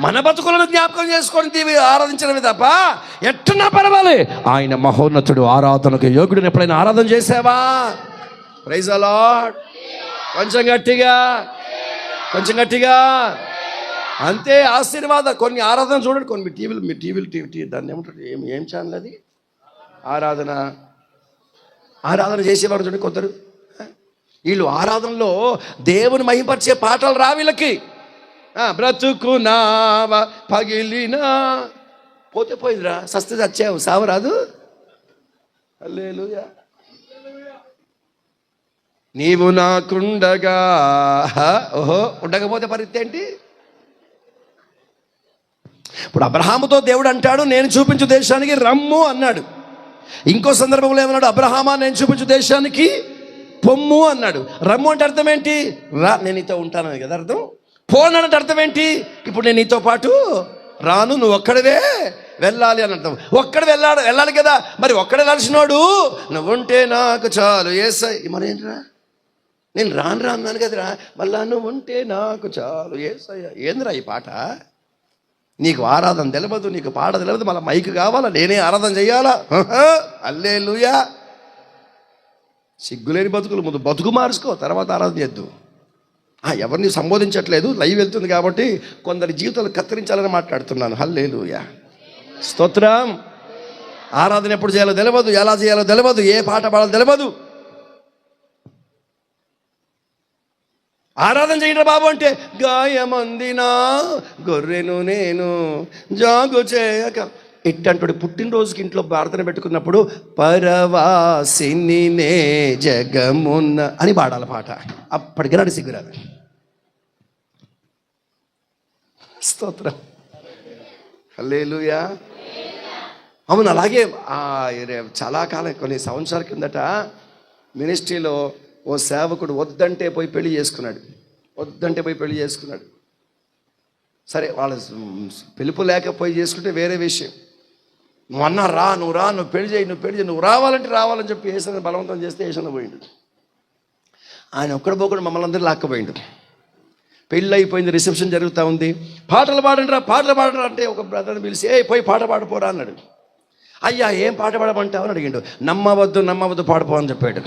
మన బతుకులను జ్ఞాపకం చేసుకొని ఆరాధించడమే తప్ప ఎట్టున్నా పర్వాలి. ఆయన మహోన్నతుడు, ఆరాధనకు యోగ్యుడిని ఎప్పుడైనా ఆరాధన చేసావా? Praise the Lord. కొంచెం గట్టిగా, కొంచెం గట్టిగా. అంతే ఆశీర్వాదం. కొన్ని ఆరాధన చూడండి, కొన్ని మీ టీవీలు దాన్ని ఏమంటారు, ఏం ఛానల్ అది? ఆరాధన చేసేవారు చూడండి కొందరు. వీళ్ళు ఆరాధనలో దేవుని మహిమపరిచే పాటలు రా వీళ్ళకి. బ్రతుకునావా పగిలినా పోతే పోయిందిరా, సస్తే చచ్చావు, సావు రాదు. హల్లెలూయా. నీవు నాకుండగా, ఓహో ఉండకపోతే పరిస్థితి ఏంటి? ఇప్పుడు అబ్రహాముతో దేవుడు అంటాడు, నేను చూపించు దేశానికి రమ్ము అన్నాడు. ఇంకో సందర్భంలో ఏమన్నాడు? అబ్రహామా నేను చూపించు దేశానికి పొమ్ము అన్నాడు. రమ్ము అంటే అర్థం ఏంటి? రా, నేను నీతో ఉంటానని కదా అర్థం. పోనంటే అర్థం ఏంటి? ఇప్పుడు నేను నీతో పాటు రాను, నువ్వు ఒక్కడవే వెళ్ళాలి అని అర్థం. ఒక్కడ వెళ్ళాలి కదా. మరి ఒక్కడ వెళ్ళాల్సినోడు నువ్వుంటే నాకు చాలు యేసయ్య. మరేంట్రా, నేను రాను అన్నాను కదరా, మళ్ళా నువ్వు ఉంటే నాకు చాలు యేసయ్య. ఏందిరా ఈ పాట? నీకు ఆరాధన తెలియదు, నీకు పాట తెలియదు, మళ్ళీ మైక్ కావాలా, నేనే ఆరాధన చెయ్యాలా? హల్లెలూయా. సిగ్గులేని బతుకులు ముందు బతుకు మార్చుకో, తర్వాత ఆరాధన చేద్దు. ఎవరిని సంబోధించట్లేదు, లైవ్ వెళ్తుంది కాబట్టి కొందరి జీవితాలు కత్తిరించాలని మాట్లాడుతున్నాను. హల్లెలూయా, స్తోత్రం. ఆరాధన ఎప్పుడు చేయాలో తెలియదు, ఎలా చేయాలో తెలియదు, ఏ పాట పాడాలో తెలియదు. ఆరాధన చేయండి బాబు అంటే, గాయమందినా గొర్రెను నేను జాగు చేయక ఇట్టంటుడు. పుట్టినరోజుకి ఇంట్లో ప్రార్థన పెట్టుకున్నప్పుడు పరవాసిని నే జగమున్న అని పాడాలి పాట. అప్పటికి నాడు సిగ్గురాదు. స్తోత్రం. హల్లెలూయా. అవును, అలాగే చాలా కాలం, కొన్ని సంవత్సరాల కిందట మినిస్ట్రీలో ఓ సేవకుడు వద్దంటే పోయి పెళ్లి చేసుకున్నాడు. సరే, వాళ్ళ పిలుపు లేకపోయి చేసుకుంటే వేరే విషయం. నువ్వు అన్నా రా, నువ్వు పెళ్లి చేయి, నువ్వు రావాలని చెప్పి ఏసన్న బలవంతం చేస్తే ఏసన్న పోయిండు. ఆయన ఒక్కడు మమ్మల్ని అందరూ లాక్కపోయిండు. పెళ్ళి అయిపోయింది, రిసెప్షన్ జరుగుతూ ఉంది. పాటలు పాడండి రా అంటే ఒక బ్రదర్ని పిలిచి పోయి పాట పాడిపోరా అన్నాడు. అయ్యా ఏం పాట పాడమంటావు అని అడిగిండు. నమ్మవద్దు పాడిపో అని చెప్పాడు.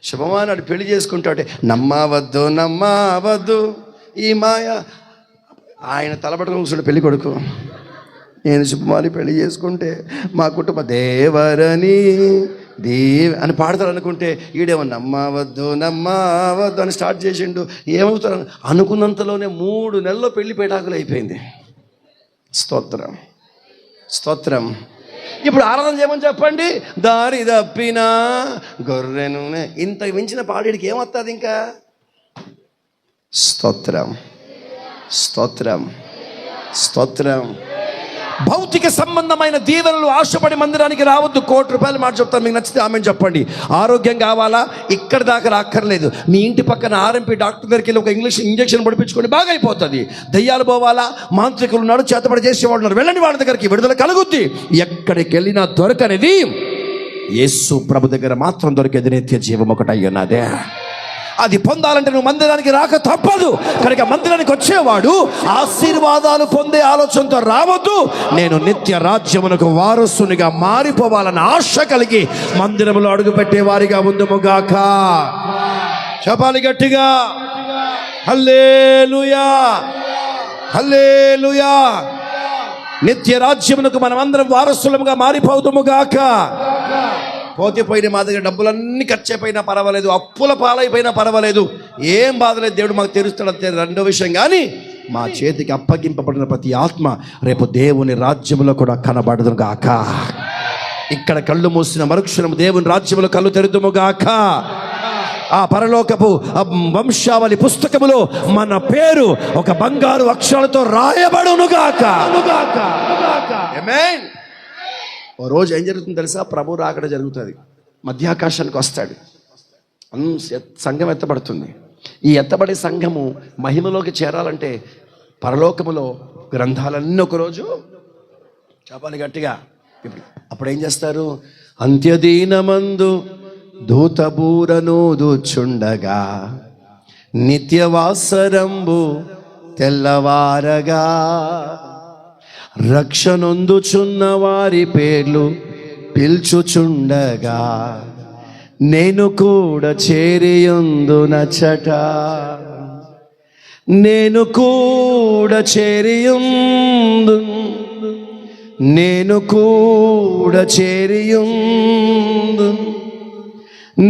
శుభమానాడు పెళ్లి చేసుకుంటాడే, నమ్మవద్దు ఈ మాయ. ఆయన తలపట్టుకుని కూర్చుంటే పెళ్లి కొడుకు, నేను శుభమాని పెళ్లి చేసుకుంటే మా కుటుంబ దేవరని అని పాడతారు అనుకుంటే ఈడేమో నమ్మవద్దు అని స్టార్ట్ చేసిండు. ఏమవుతారు అనుకున్నంతలోనే 3 నెలల్లో పెళ్లి పేటాకులు అయిపోయింది. స్తోత్రం. ఇప్పుడు ఆరాధన చేయమని చెప్పండి. దారి తప్పిన గొర్రెను, ఇంత మించిన పాడికి ఏమవుతుంది ఇంకా? స్తోత్రం. భౌతిక సంబంధమైన దీవెనలు ఆశపడి మందిరానికి రావద్దు. ₹1,00,00,000 మాట చెప్తాను, మీకు నచ్చితే ఆమెను చెప్పండి. ఆరోగ్యం కావాలా? ఇక్కడ దాకా రాక్కర్లేదు. మీ ఇంటి పక్కన ఆర్ఎంపీ డాక్టర్ దగ్గరికి వెళ్ళి ఒక ఇంగ్లీష్ ఇంజెక్షన్ పడిపించుకొని బాగా అయిపోతుంది. దయ్యాలు పోవాలా? మాంత్రికులు ఉన్నారు, చేతబడి చేసేవాళ్ళు ఉన్నారు, వెళ్ళండి వాళ్ళ దగ్గరికి, విడుదల కలుగుద్ది. ఎక్కడికి వెళ్ళినా దొరకనిది యేసు ప్రభు దగ్గర మాత్రం దొరికేది నిత్య జీవం ఒకటి అయ్యున్నదే. అది పొందాలంటే నువ్వు మందిరానికి రాక తప్పదు. కనుక మందిరానికి వచ్చేవాడు ఆశీర్వాదాలు పొందే ఆలోచనతో రావద్దు. నేను నిత్య రాజ్యమునకు వారసునిగా మారిపోవాలన్న ఆశ కలిగి మందిరంలో అడుగు పెట్టే వారిగా ఉందుముగాక. చెప్పాలి గట్టిగా, హల్లెలూయా, హల్లెలూయా. నిత్య రాజ్యమునకు మనమందరం వారసులముగా మారిపోదుముగాక. పోయిన మా దగ్గర డబ్బులన్నీ ఖర్చు అయిపోయినా పర్వాలేదు, అప్పుల పాలైపోయినా పర్వాలేదు, ఏం బాధలేదు, దేవుడు మాకు తెరుస్తాడంతే రెండో విషయం. కానీ మా చేతికి అప్పగింపబడిన ప్రతి ఆత్మ రేపు దేవుని రాజ్యంలో కూడా కనబడదును గాక. ఇక్కడ కళ్ళు మూసిన మరుక్షణం దేవుని రాజ్యంలో కళ్ళు తెరుదుము గాక. ఆ పరలోకపు వంశావళి పుస్తకములో మన పేరు ఒక బంగారు అక్షరాలతో రాయబడును గాక. ఆమేన్. ఓ రోజు ఏం జరుగుతుంది తెలుసా? ప్రభు రాకడ జరుగుతుంది. మధ్యాకాశానికి వస్తాడు, సంఘం ఎత్తబడుతుంది. ఈ ఎత్తబడే సంఘము మహిమలోకి చేరాలంటే పరలోకములో గ్రంథాలన్నీ ఒకరోజు చెప్పాలి గట్టిగా. అప్పుడు ఏం చేస్తారు? అంత్యదీనమందు దూతబూరను దూచుండగా నిత్యవాసరంబు తెల్లవారగా రక్షణొందుచున్న వారి పేర్లు పిల్చుచుండగా నేను కూడా చేరియుందునచట. నేను కూడా చేరియుందు, నేను కూడా చేరియుందు,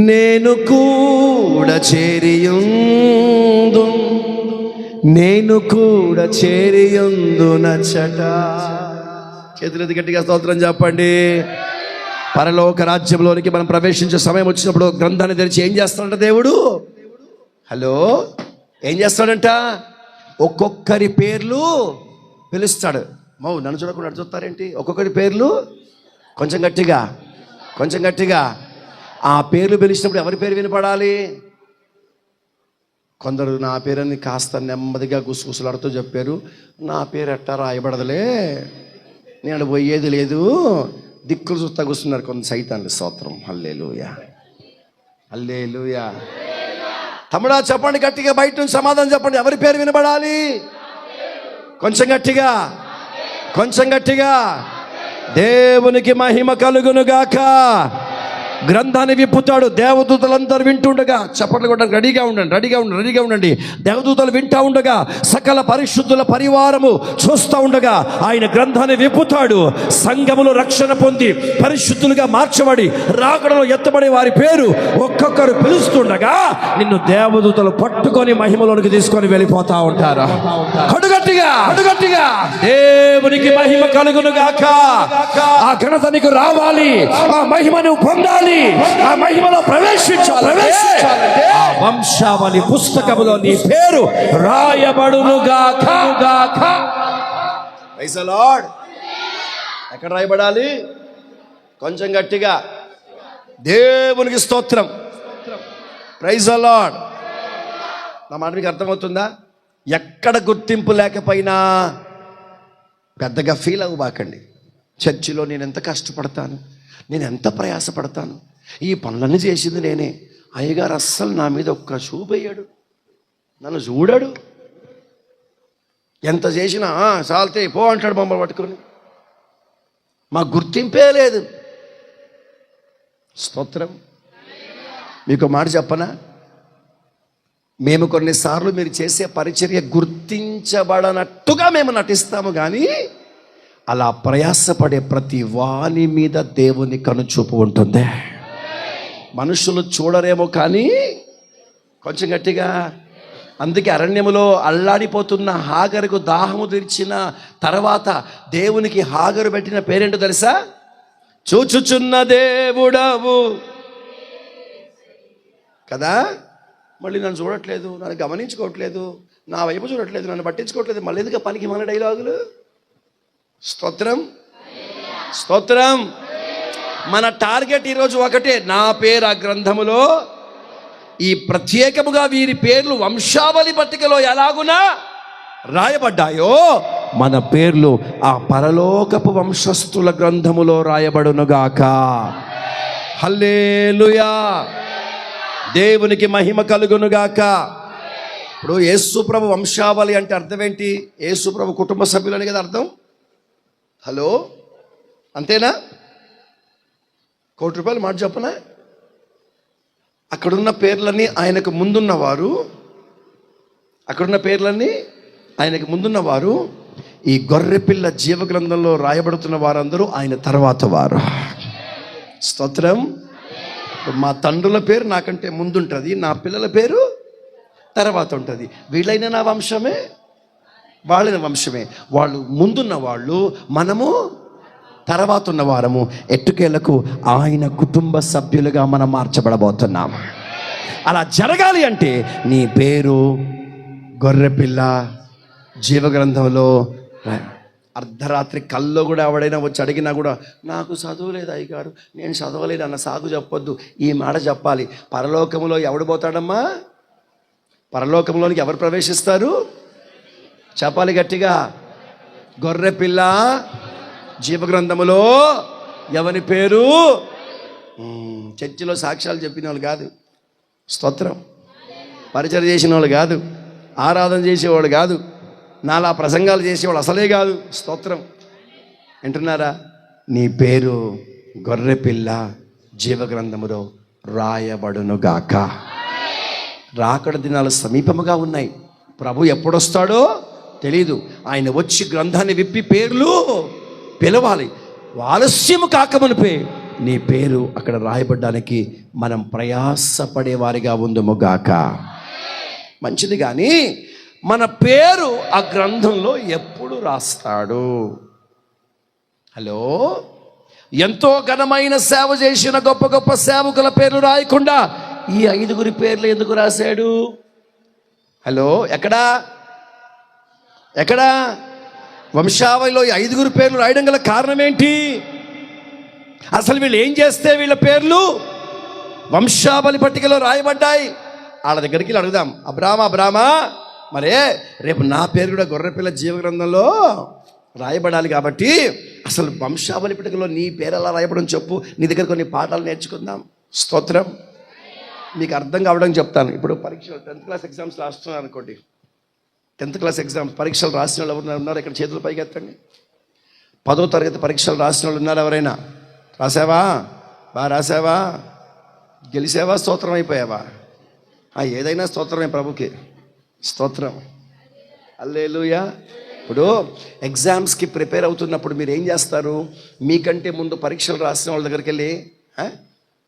నేను కూడా చేరియుందు, నేను కూడా చేరియుందునచట. చేతులెత్తి గట్టిగా స్తోత్రం చెప్పండి. పరలోక రాజ్యంలోనికి మనం ప్రవేశించే సమయం వచ్చినప్పుడు గ్రంథాన్ని తెరిచి ఏం చేస్తాడంట దేవుడు? హలో, ఏం చేస్తాడంట? ఒక్కొక్కరి పేర్లు పిలుస్తాడు. నన్ను చూడకుండా చూస్తారేంటి? ఒక్కొక్కరి పేర్లు కొంచెం గట్టిగా. ఆ పేర్లు పిలిచినప్పుడు ఎవరి పేరు వినపడాలి? కొందరు నా పేరుని కాస్త నెమ్మదిగా గుసగుసలాడుతూ చెప్పారు. నా పేరు ఎట్టా రాయబడదులే, నేను పోయేది లేదు, దిక్కులు చూస్తా కూర్చున్నారు కొంత సైతాన్లు. స్తోత్రం. హల్లెలూయా, హల్లెలూయా. తమ్ముడా చెప్పండి గట్టిగా, బయట నుంచి సమాధానం చెప్పండి. ఎవరి పేరు వినబడాలి? కొంచెం గట్టిగా. దేవునికి మహిమ కలుగునుగాక. గ్రంథాన్ని విప్పుతాడు. దేవదూతలందరూ వింటుండగా, చప్పట్లు కూడా రెడీగా ఉండండి. దేవదూతలు వింటా ఉండగా, సకల పరిశుద్ధుల పరివారము చూస్తూ ఉండగా ఆయన గ్రంథాన్ని విప్పుతాడు. సంఘములు రక్షణ పొంది పరిశుద్ధులుగా మార్చబడి రాకడలో ఎత్తబడే వారి పేరు ఒక్కొక్కరు పిలుస్తుండగా నిన్ను దేవదూతలు పట్టుకొని మహిమలోనికి తీసుకొని వెళ్ళిపోతా ఉంటారు. అడుగట్టిగా దేవునికి మహిమ కలుగును గాక. ఆ ఘనత నీకు రావాలి, ఆ మహిమను పొందాలి, ఆ మహిమలో ప్రవేశించాలంటే ఆ వంశావళి పుస్తకములో నీ పేరు రాయబడును గాక. Praise the Lord. ఎక్కడ రాయబడాలి? కొంచెం గట్టిగా. దేవునికి స్తోత్రం. Praise the Lord. నా మాట మీకు అర్థమవుతుందా? ఎక్కడ గుర్తింపు లేకపోయినా పెద్దగా ఫీల్ అవ్వబాకండి. చర్చిలో నేను ఎంత కష్టపడతాను, నేను ఎంత ప్రయాసపడతాను, ఈ పనులన్నీ చేసింది నేనే. అయ్యగారు అస్సలు నా మీద ఒక్క చూపయ్యాడు, నన్ను చూడాడు. ఎంత చేసినా చాలితే పో అంటాడు మమ్మల్ని పట్టుకొని. మా గుర్తింపే లేదు. స్తోత్రం. మీకు మాట చెప్పనా? మేము కొన్నిసార్లు మీరు చేసే పరిచర్య గుర్తించబడనట్టుగా మేము నటిస్తాము, కానీ అలా ప్రయాసపడే ప్రతి వాని మీద దేవుని కనుచూపు ఉంటుంది. మనుషులు చూడరేమో కానీ కొంచెం గట్టిగా. అందుకే అరణ్యములో అల్లాడిపోతున్న హాగరుకు దాహము తీర్చిన తర్వాత దేవునికి హాగరు పెట్టిన పేరేంటో తెలుసా? చూచుచున్న దేవుడవు కదా. మళ్ళీ నన్ను చూడట్లేదు, నన్ను గమనించుకోవట్లేదు, నా వైపు చూడట్లేదు, నన్ను పట్టించుకోవట్లేదు. మళ్ళీ ఎందుకు పనికి మన డైలాగులు? స్తోత్రం, స్తోత్రం. మన టార్గెట్ ఈరోజు ఒకటే. నా పేరు ఆ గ్రంథములో, ఈ ప్రత్యేకముగా వీరి పేర్లు వంశావళి పట్టికలో ఎలాగునా రాయబడ్డాయో మన పేర్లు ఆ పరలోకపు వంశస్థుల గ్రంథములో రాయబడునుగాక. హల్లెలూయా. దేవునికి మహిమ కలుగునుగాక. ఇప్పుడు యేసుప్రభు వంశావళి అంటే అర్థం ఏంటి? యేసుప్రభు కుటుంబ సభ్యులని కదా అర్థం. హలో, అంతేనా? ₹1 మాట చెప్పనా? అక్కడున్న పేర్లన్నీ ఆయనకు ముందున్నవారు, అక్కడున్న పేర్లన్నీ ఆయనకు ముందున్నవారు. ఈ గొర్రెపిల్ల జీవ గ్రంథంలో రాయబడుతున్న వారందరూ ఆయన తర్వాత వారు. స్తోత్రం. మా తండ్రుల పేరు నాకంటే ముందుంటుంది, నా పిల్లల పేరు తర్వాత ఉంటుంది. వీళ్ళైనా నా వంశమే, వాళ్ళైన వంశమే. వాళ్ళు ముందున్న వాళ్ళు, మనము తర్వాత ఉన్న వారము. ఎట్టుకేలకు ఆయన కుటుంబ సభ్యులుగా మనం మార్చబడబోతున్నాం. అలా జరగాలి అంటే నీ పేరు గొర్రెపిల్ల జీవగ్రంథంలో. అర్ధరాత్రి కల్లో కూడా ఎవడైనా వచ్చి అడిగినా కూడా నాకు చదువులేదు అయ్యగారు, నేను చదవలేదు అన్న సాగు చెప్పొద్దు. ఈ మాట చెప్పాలి. పరలోకంలో ఎవడు పోతాడమ్మా? పరలోకంలోనికి ఎవరు ప్రవేశిస్తారు? చెప్పాలి గట్టిగా. గొర్రెపిల్ల జీవగ్రంథములో ఎవరి పేరు? చర్చిలో సాక్ష్యాలు చెప్పిన వాళ్ళు కాదు, స్తోత్రం. పరిచయం చేసిన వాళ్ళు కాదు, ఆరాధన చేసేవాడు కాదు, నాలా ప్రసంగాలు చేసేవాడు అసలే కాదు. స్తోత్రం. వింటున్నారా? నీ పేరు గొర్రెపిల్ల జీవగ్రంథములో రాయబడునుగాక. రాకడ దినాలు సమీపముగా ఉన్నాయి. ప్రభు ఎప్పుడొస్తాడో తెలీదు. ఆయన వచ్చి గ్రంథాన్ని విప్పి పేర్లు పిలవాలి. ఆలస్యము కాకమునిపే నీ పేరు అక్కడ రాయబడ్డానికి మనం ప్రయాసపడే వారిగా ఉందుముగాక. మంచిది. కానీ మన పేరు ఆ గ్రంథంలో ఎప్పుడు రాస్తాడు? హలో, ఎంతో ఘనమైన సేవ చేసిన గొప్ప గొప్ప సేవకుల పేర్లు రాయకుండా ఈ 5 పేర్లు ఎందుకు రాశాడు? హలో, ఎక్కడా వంశావళిలో ఈ 5 పేర్లు రాయడం గల కారణం ఏంటి? అసలు వీళ్ళు ఏం చేస్తే వీళ్ళ పేర్లు వంశావళి పట్టికలో రాయబడ్డాయి? వాళ్ళ దగ్గరికి వెళ్ళి అడుగుదాం. అబ్రామా, మరే రేపు నా పేరు కూడా గొర్రెపిల్ల జీవగ్రంథంలో రాయబడాలి కాబట్టి అసలు వంశావళి పట్టికలో నీ పేరు ఎలా రాయబడని చెప్పు. నీ దగ్గర కొన్ని పాఠాలు నేర్చుకుందాం. స్తోత్రం. మీకు అర్థం కావడం చెప్తాను. ఇప్పుడు పరీక్షలు 10th క్లాస్ ఎగ్జామ్స్ రాస్తున్నాను అనుకోండి. 10th క్లాస్ ఎగ్జామ్స్ పరీక్షలు రాసిన వాళ్ళు ఎవరు ఉన్నారు? ఇక్కడ చేతులు పైకి ఎత్తండి. 10వ తరగతి పరీక్షలు రాసిన వాళ్ళు ఉన్నారు ఎవరైనా? రాసావా? బాగా రాసావా? గెలిసావా? స్తోత్రం అయిపోయావా? ఏదైనా స్తోత్రమే ప్రభుకి. స్తోత్రం. హల్లెలూయా. ఇప్పుడు ఎగ్జామ్స్కి ప్రిపేర్ అవుతున్నప్పుడు మీరు ఏం చేస్తారు? మీకంటే ముందు పరీక్షలు రాసిన వాళ్ళ దగ్గరికి వెళ్ళి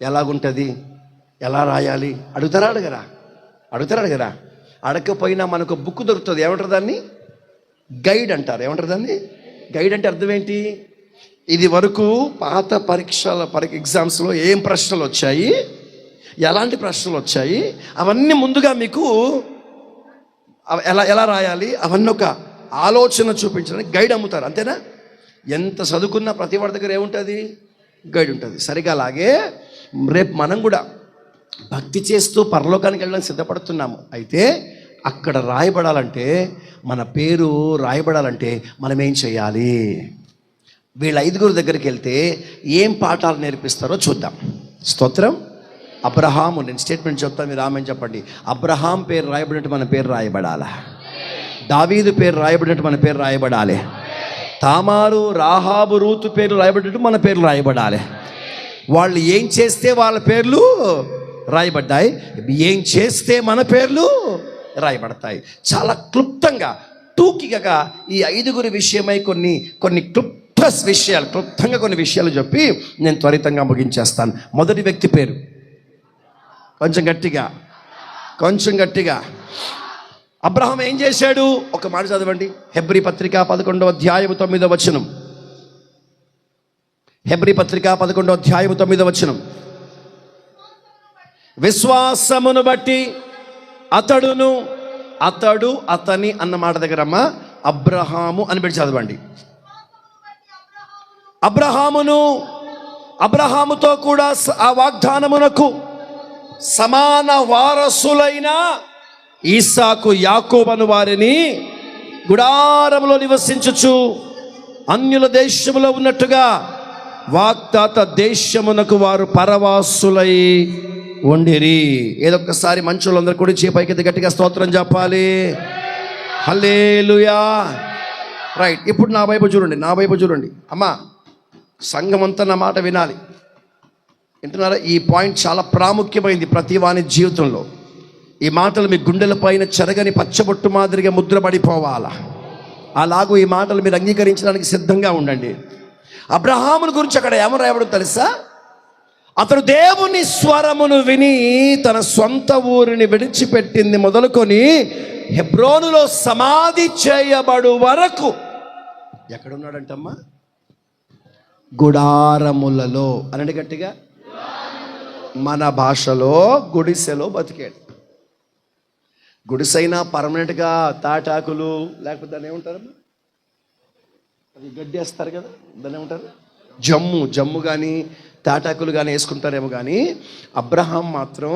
ఎలాగుంటుంది, ఎలా రాయాలి అడుగుతారా? అడగరా? అడగకపోయినా మనకు బుక్ దొరుకుతుంది. ఏమంటారు దాన్ని? గైడ్ అంటారు. ఏమంటారు దాన్ని? గైడ్ అంటే అర్థం ఏంటి? ఇది వరకు పాత ఎగ్జామ్స్లో ఏం ప్రశ్నలు వచ్చాయి, ఎలాంటి ప్రశ్నలు వచ్చాయి, అవన్నీ ముందుగా మీకు ఎలా రాయాలి అవన్నీ ఒక ఆలోచన చూపించడానికి గైడ్ అమ్ముతారు. అంతేనా? ఎంత చదువుకున్నా ప్రతి వాడి దగ్గర ఏముంటుంది? గైడ్ ఉంటుంది. సరిగా అలాగే రేపు మనం కూడా భక్తి చేస్తూ పరలోకానికి వెళ్ళడానికి సిద్ధపడుతున్నాము. అయితే అక్కడ రాయబడాలంటే, మన పేరు రాయబడాలంటే మనం ఏం చేయాలి? వీళ్ళ 5 దగ్గరికి వెళ్తే ఏం పాఠాలు నేర్పిస్తారో చూద్దాం. స్తోత్రం. అబ్రహాము, నేను స్టేట్మెంట్ చెప్తాను, మీరు ఆమెన్ చెప్పండి. అబ్రహాం పేరు రాయబడినట్టు మన పేరు రాయబడాలి. దావీదు పేరు రాయబడినట్టు మన పేరు రాయబడాలి. తామారు, రాహాబు, రూతు పేర్లు రాయబడినట్టు మన పేర్లు రాయబడాలి. వాళ్ళు ఏం చేస్తే వాళ్ళ పేర్లు రాయబడ్డాయి, ఏం చేస్తే మన పేర్లు రాయబడతాయి. చాలా క్లుప్తంగా టూకిగా ఈ 5 విషయమై కొన్ని క్లుప్తంగా కొన్ని విషయాలు చెప్పి నేను త్వరితంగా ముగించేస్తాను. మొదటి వ్యక్తి పేరు కొంచెం గట్టిగా అబ్రహాం ఏం చేశాడు? ఒక మాట చదవండి. హెబ్రీ పత్రిక 11వ అధ్యాయము 9వ వచనం. హెబ్రీ పత్రిక 11వ అధ్యాయము 9వ వచనం. విశ్వాసమును బట్టి అతడు అతని అన్న మాట దగ్గరమ్మ అబ్రహాము అని పెట్టి చదవండి. అబ్రహాముతో కూడా ఆ వాగ్దానమునకు సమాన వారసులైన ఈసాకు, యాకోబను వారిని గుడారములో నివసించుచు అన్యుల దేశములో ఉన్నట్టుగా వాగ్దాత దేశమునకు వారు పరవాసులై ఉండిరి. ఏదొక్కసారి మనుషులందరూ కూడా పైకి గట్టిగా స్తోత్రం చెప్పాలి. హల్లెలూయా. రైట్. ఇప్పుడు నా వైపు చూడండి. అమ్మా, సంఘమంతా నా మాట వినాలి. వింటున్నారా? ఈ పాయింట్ చాలా ప్రాముఖ్యమైంది ప్రతి వాని జీవితంలో. ఈ మాటలు మీ గుండెల పైన చెరగని పచ్చబొట్టు మాదిరిగా ముద్రపడిపోవాలా. అలాగూ ఈ మాటలు మీరు అంగీకరించడానికి సిద్ధంగా ఉండండి. అబ్రహాముని గురించి అక్కడ ఏమో రాయబడో తెలుసా? అతడు దేవుని స్వరమును విని తన సొంత ఊరిని విడిచిపెట్టింది మొదలుకొని హెబ్రోనులో సమాధి చేయబడు వరకు ఎక్కడున్నాడంటమ్మా? గుడారములలో. అనండి గట్టిగా. మన భాషలో గుడిసెలో బతికాడు. గుడిసైనా పర్మనెంట్గా తాటాకులు లేకపోతే దాన్ని ఏమంటారమ్మా? అది గడ్డి వేస్తారు కదా, దాన్ని ఏమంటారు? జమ్ము కానీ తాటాకులు కానీ వేసుకుంటారేమో. కానీ అబ్రహాం మాత్రం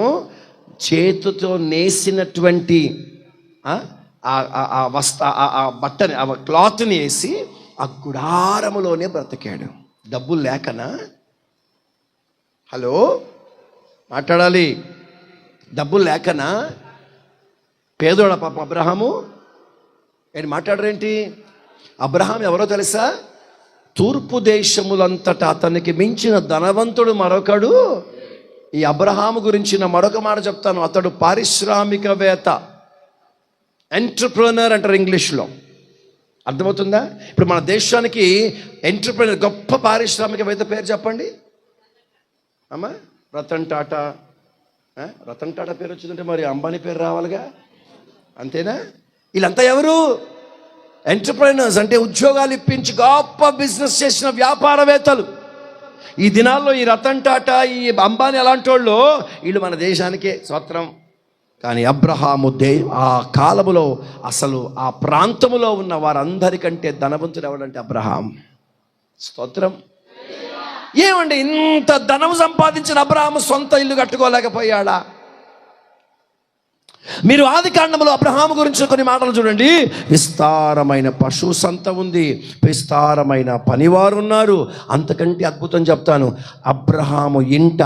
చేతితో నేసినటువంటి బట్టని, ఆ క్లాత్ని వేసి ఆ గుడారములోనే బ్రతికాడు. డబ్బులు లేకనా? హలో, మాట్లాడాలి. డబ్బులు లేకనా? పేదోడ పాపం అబ్రహాము. ఏంటి మాట్లాడరేంటి? అబ్రహాం ఎవరో తెలుసా? తూర్పు దేశములంతటా అతనికి మించిన ధనవంతుడు మరొకడు. ఈ అబ్రహాము గురించిన మరొక మాట చెప్తాను. అతడు పారిశ్రామికవేత్త, ఎంటర్ప్రెనర్ అంటారు ఇంగ్లీష్లో. అర్థమవుతుందా? ఇప్పుడు మన దేశానికి ఎంటర్ప్రెనర్, గొప్ప పారిశ్రామికవేత్త పేరు చెప్పండి అమ్మా. రతన్ టాటా. రతన్ టాటా పేరు వచ్చిందంటే మరి అంబానీ పేరు రావాలిగా, అంతేనా? వీళ్ళంతా ఎవరు? ఎంటర్ప్రెనర్స్, అంటే ఉద్యోగాలు ఇప్పించి గొప్ప బిజినెస్ చేసిన వ్యాపారవేత్తలు. ఈ దినాల్లో ఈ రతన్ టాటా, ఈ అంబానీ అలాంటి వాళ్ళు, వీళ్ళు మన దేశానికే స్వత్రం. కానీ అబ్రహాము ఆ కాలములో అసలు ఆ ప్రాంతములో ఉన్న వారందరికంటే ధనవంతుడు ఎవడంటే అబ్రహాం. స్తోత్రం. ఏమండి, ఇంత ధనం సంపాదించిన అబ్రహాము సొంత ఇల్లు కట్టుకోలేకపోయాడా? మీరు ఆది కాండములో అబ్రహాము గురించి కొన్ని మాటలు చూడండి. విస్తారమైన పశు సంత ఉంది, విస్తారమైన పనివారు ఉన్నారు. అంతకంటే అద్భుతం చెప్తాను. అబ్రహాము ఇంట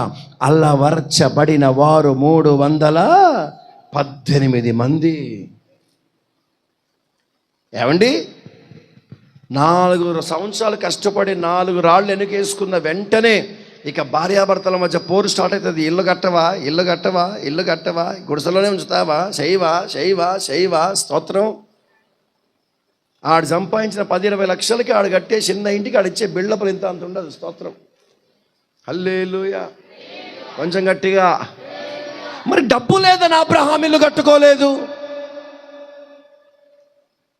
అల్లవర్చబడిన వారు 318 మంది. ఏమండి, 4 సంవత్సరాలు కష్టపడి 4 రాళ్ళు వెనుకేసుకున్న వెంటనే ఇక భార్యాభర్తల మధ్య పోరు స్టార్ట్ అవుతుంది. ఇల్లు కట్టవా, గుడిసెలోనే ఉంచుతావా, శైవా. స్తోత్రం. ఆడు సంపాదించిన 10-20 లక్షలకి ఆడు కట్టే చిన్న ఇంటికి ఆడిచ్చే బిల్డప్లు ఇంత అంత ఉండదు. స్తోత్రం. హల్లెలూయా. కొంచెం గట్టిగా. మరి డబ్బు లేదని అబ్రహాం ఇల్లు కట్టుకోలేదు.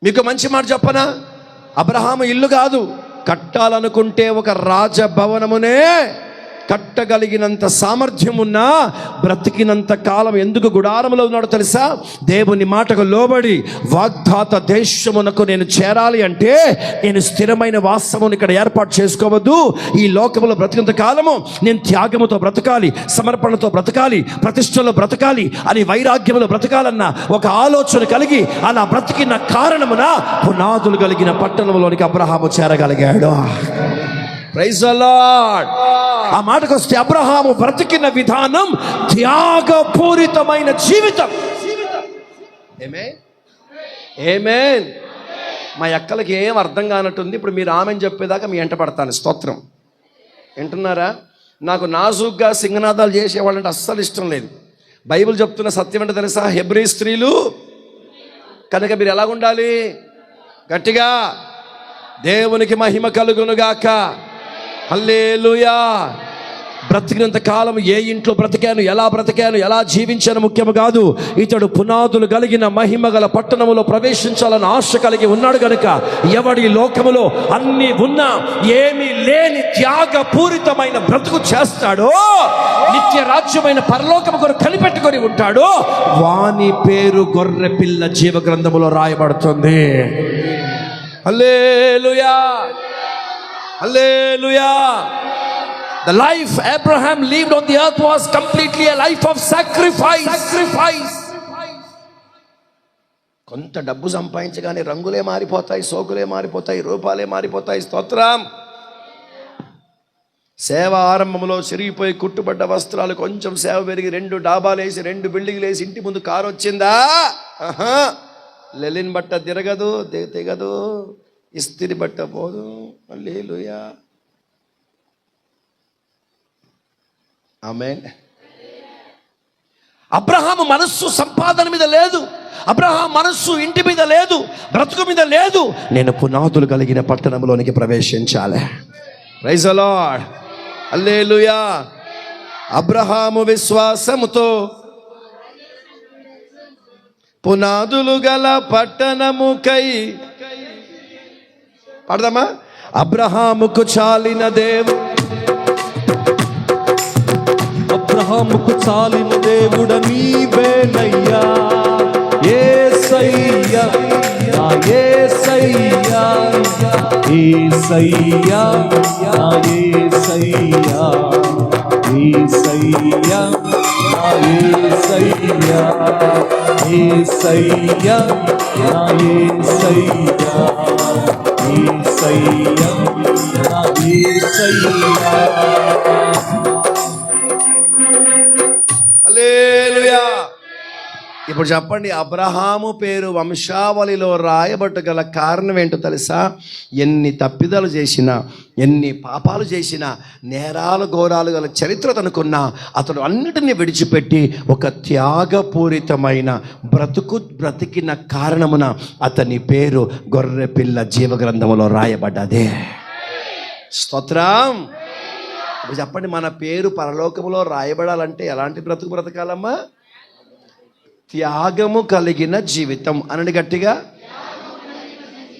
మీకు మంచి మాట చెప్పనా? అబ్రహాము ఇల్లు కాదు కట్టాలనుకుంటే ఒక రాజభవనమునే కట్టగలిగినంత సామర్థ్యం ఉన్నా బ్రతికినంత కాలం ఎందుకు గుడారంలో ఉన్నాడో తెలుసా? దేవుని మాటకు లోబడి వాగ్దాత దేశమునకు నేను చేరాలి అంటే నేను స్థిరమైన వాసమును ఇక్కడ ఏర్పాటు చేసుకోవద్దు. ఈ లోకములో బ్రతికినంత కాలము నేను త్యాగముతో బ్రతకాలి, సమర్పణతో బ్రతకాలి, ప్రతిష్టలో బ్రతకాలి అని వైరాగ్యములో బ్రతకాలన్న ఒక ఆలోచన కలిగి అలా బ్రతికిన కారణమున పునాదులు కలిగిన పట్టణంలోనికి అబ్రహాము చేరగలిగాడు. Praise the lord. ఆ మాటకు వస్తే అబ్రహాము బ్రతికిన విధానం త్యాగపూరితమైన జీవితం. ఆమేన్, ఆమేన్. మా అక్కలకి ఏం అర్థం కానట్టుంది. ఇప్పుడు మీరు ఆమెను చెప్పేదాకా మీ ఎంట పడతాను. స్తోత్రం. వింటున్నారా? నాకు నాజూగ్గా సింగనాదాలు చేసేవాళ్ళంటే అస్సలు ఇష్టం లేదు. బైబిల్ చెప్తున్న సత్యం ఏంటో తెలుసా? హెబ్రీ స్త్రీలు కనుక మీరు ఎలా ఉండాలి? గట్టిగా దేవునికి మహిమ కలుగునుగాక. హల్లెలూయా. బ్రతికినంత కాలం ఏ ఇంట్లో బ్రతికాను, ఎలా జీవించాను ముఖ్యము కాదు. ఇతడు పునాదులు కలిగిన మహిమ గల పట్టణములో ప్రవేశించాలని ఆశ కలిగి ఉన్నాడు గనుక ఎవడి లోకములో అన్ని ఉన్నా ఏమీ లేని త్యాగపూరితమైన బ్రతుకు చేస్తాడో, నిత్య రాజ్యమైన పరలోకము కొరకు కనిపెట్టుకొని ఉంటాడో, వాని పేరు గొర్రె పిల్ల జీవ గ్రంథములో రాయబడుతుంది. హల్లెలూయా, హల్లెలూయా. The life Abraham lived on the earth was completely a life of sacrifice. కొంత డబ్బు సంపాదించగానే రంగులే మారిపోతాయి, సోకులే మారిపోతాయి, రూపాలే మారిపోతాయి. స్తోత్రం. సేవ ఆరంభంలో చిరిగిపోయి కుట్టుబడ్డ వస్త్రాలు, కొంచెం సేవ పెరిగి 2 డాబాలు వేసి 2 బిల్డింగ్లు వేసి ఇంటి ముందు కారు వచ్చిందా? లెలిన్ బట్ట తిరగదు, తెగదు, ఇస్తిరి బట్ట పోదు. హల్లెలూయా, ఆమేన్. అబ్రహాము మనస్సు సంపాదన మీద లేదు, అబ్రహాం మనస్సు ఇంటి మీద లేదు, బ్రతుకు మీద లేదు. నేను పునాదులు కలిగిన పట్టణంలోనికి ప్రవేశించాలి. ప్రైజ్ ది లార్డ్, హల్లెలూయా. అబ్రహాము విశ్వాసముతో పునాదులు గల పట్టణముకై, పాడదామా? అబ్రహాముకు చాలిన దేవుడు, అబ్రహాముకు చాలిన దేవుడ నీవేనయ్యా. యేసయ్యా, నా యేసయ్యా, యేసయ్యా, నా యేసయ్యా, యేసయ్యా, నా యేసయ్యా, యేసయ్యా, నా యేసయ్యా, యేసయ్యా, నా యేసయ్యా. హల్లెలూయా. ఇప్పుడు చెప్పండి, అబ్రహాము పేరు వంశావళిలో రాయబట్టగల కారణం ఏంటో తెలుసా? ఎన్ని తప్పిదాలు చేసినా, ఎన్ని పాపాలు చేసినా, నేరాలు ఘోరాలు గల చరిత్ర తనకున్నా అతడు అన్నిటినీ విడిచిపెట్టి ఒక త్యాగపూరితమైన బ్రతికిన కారణమున అతని పేరు గొర్రెపిల్ల జీవగ్రంథములో రాయబడ్డదే. స్తోత్రం. ఇప్పుడు చెప్పండి, మన పేరు పరలోకములో రాయబడాలంటే ఎలాంటి బ్రతుకు బ్రతకాలమ్మా? త్యాగము కలిగిన జీవితం అనండి గట్టిగా.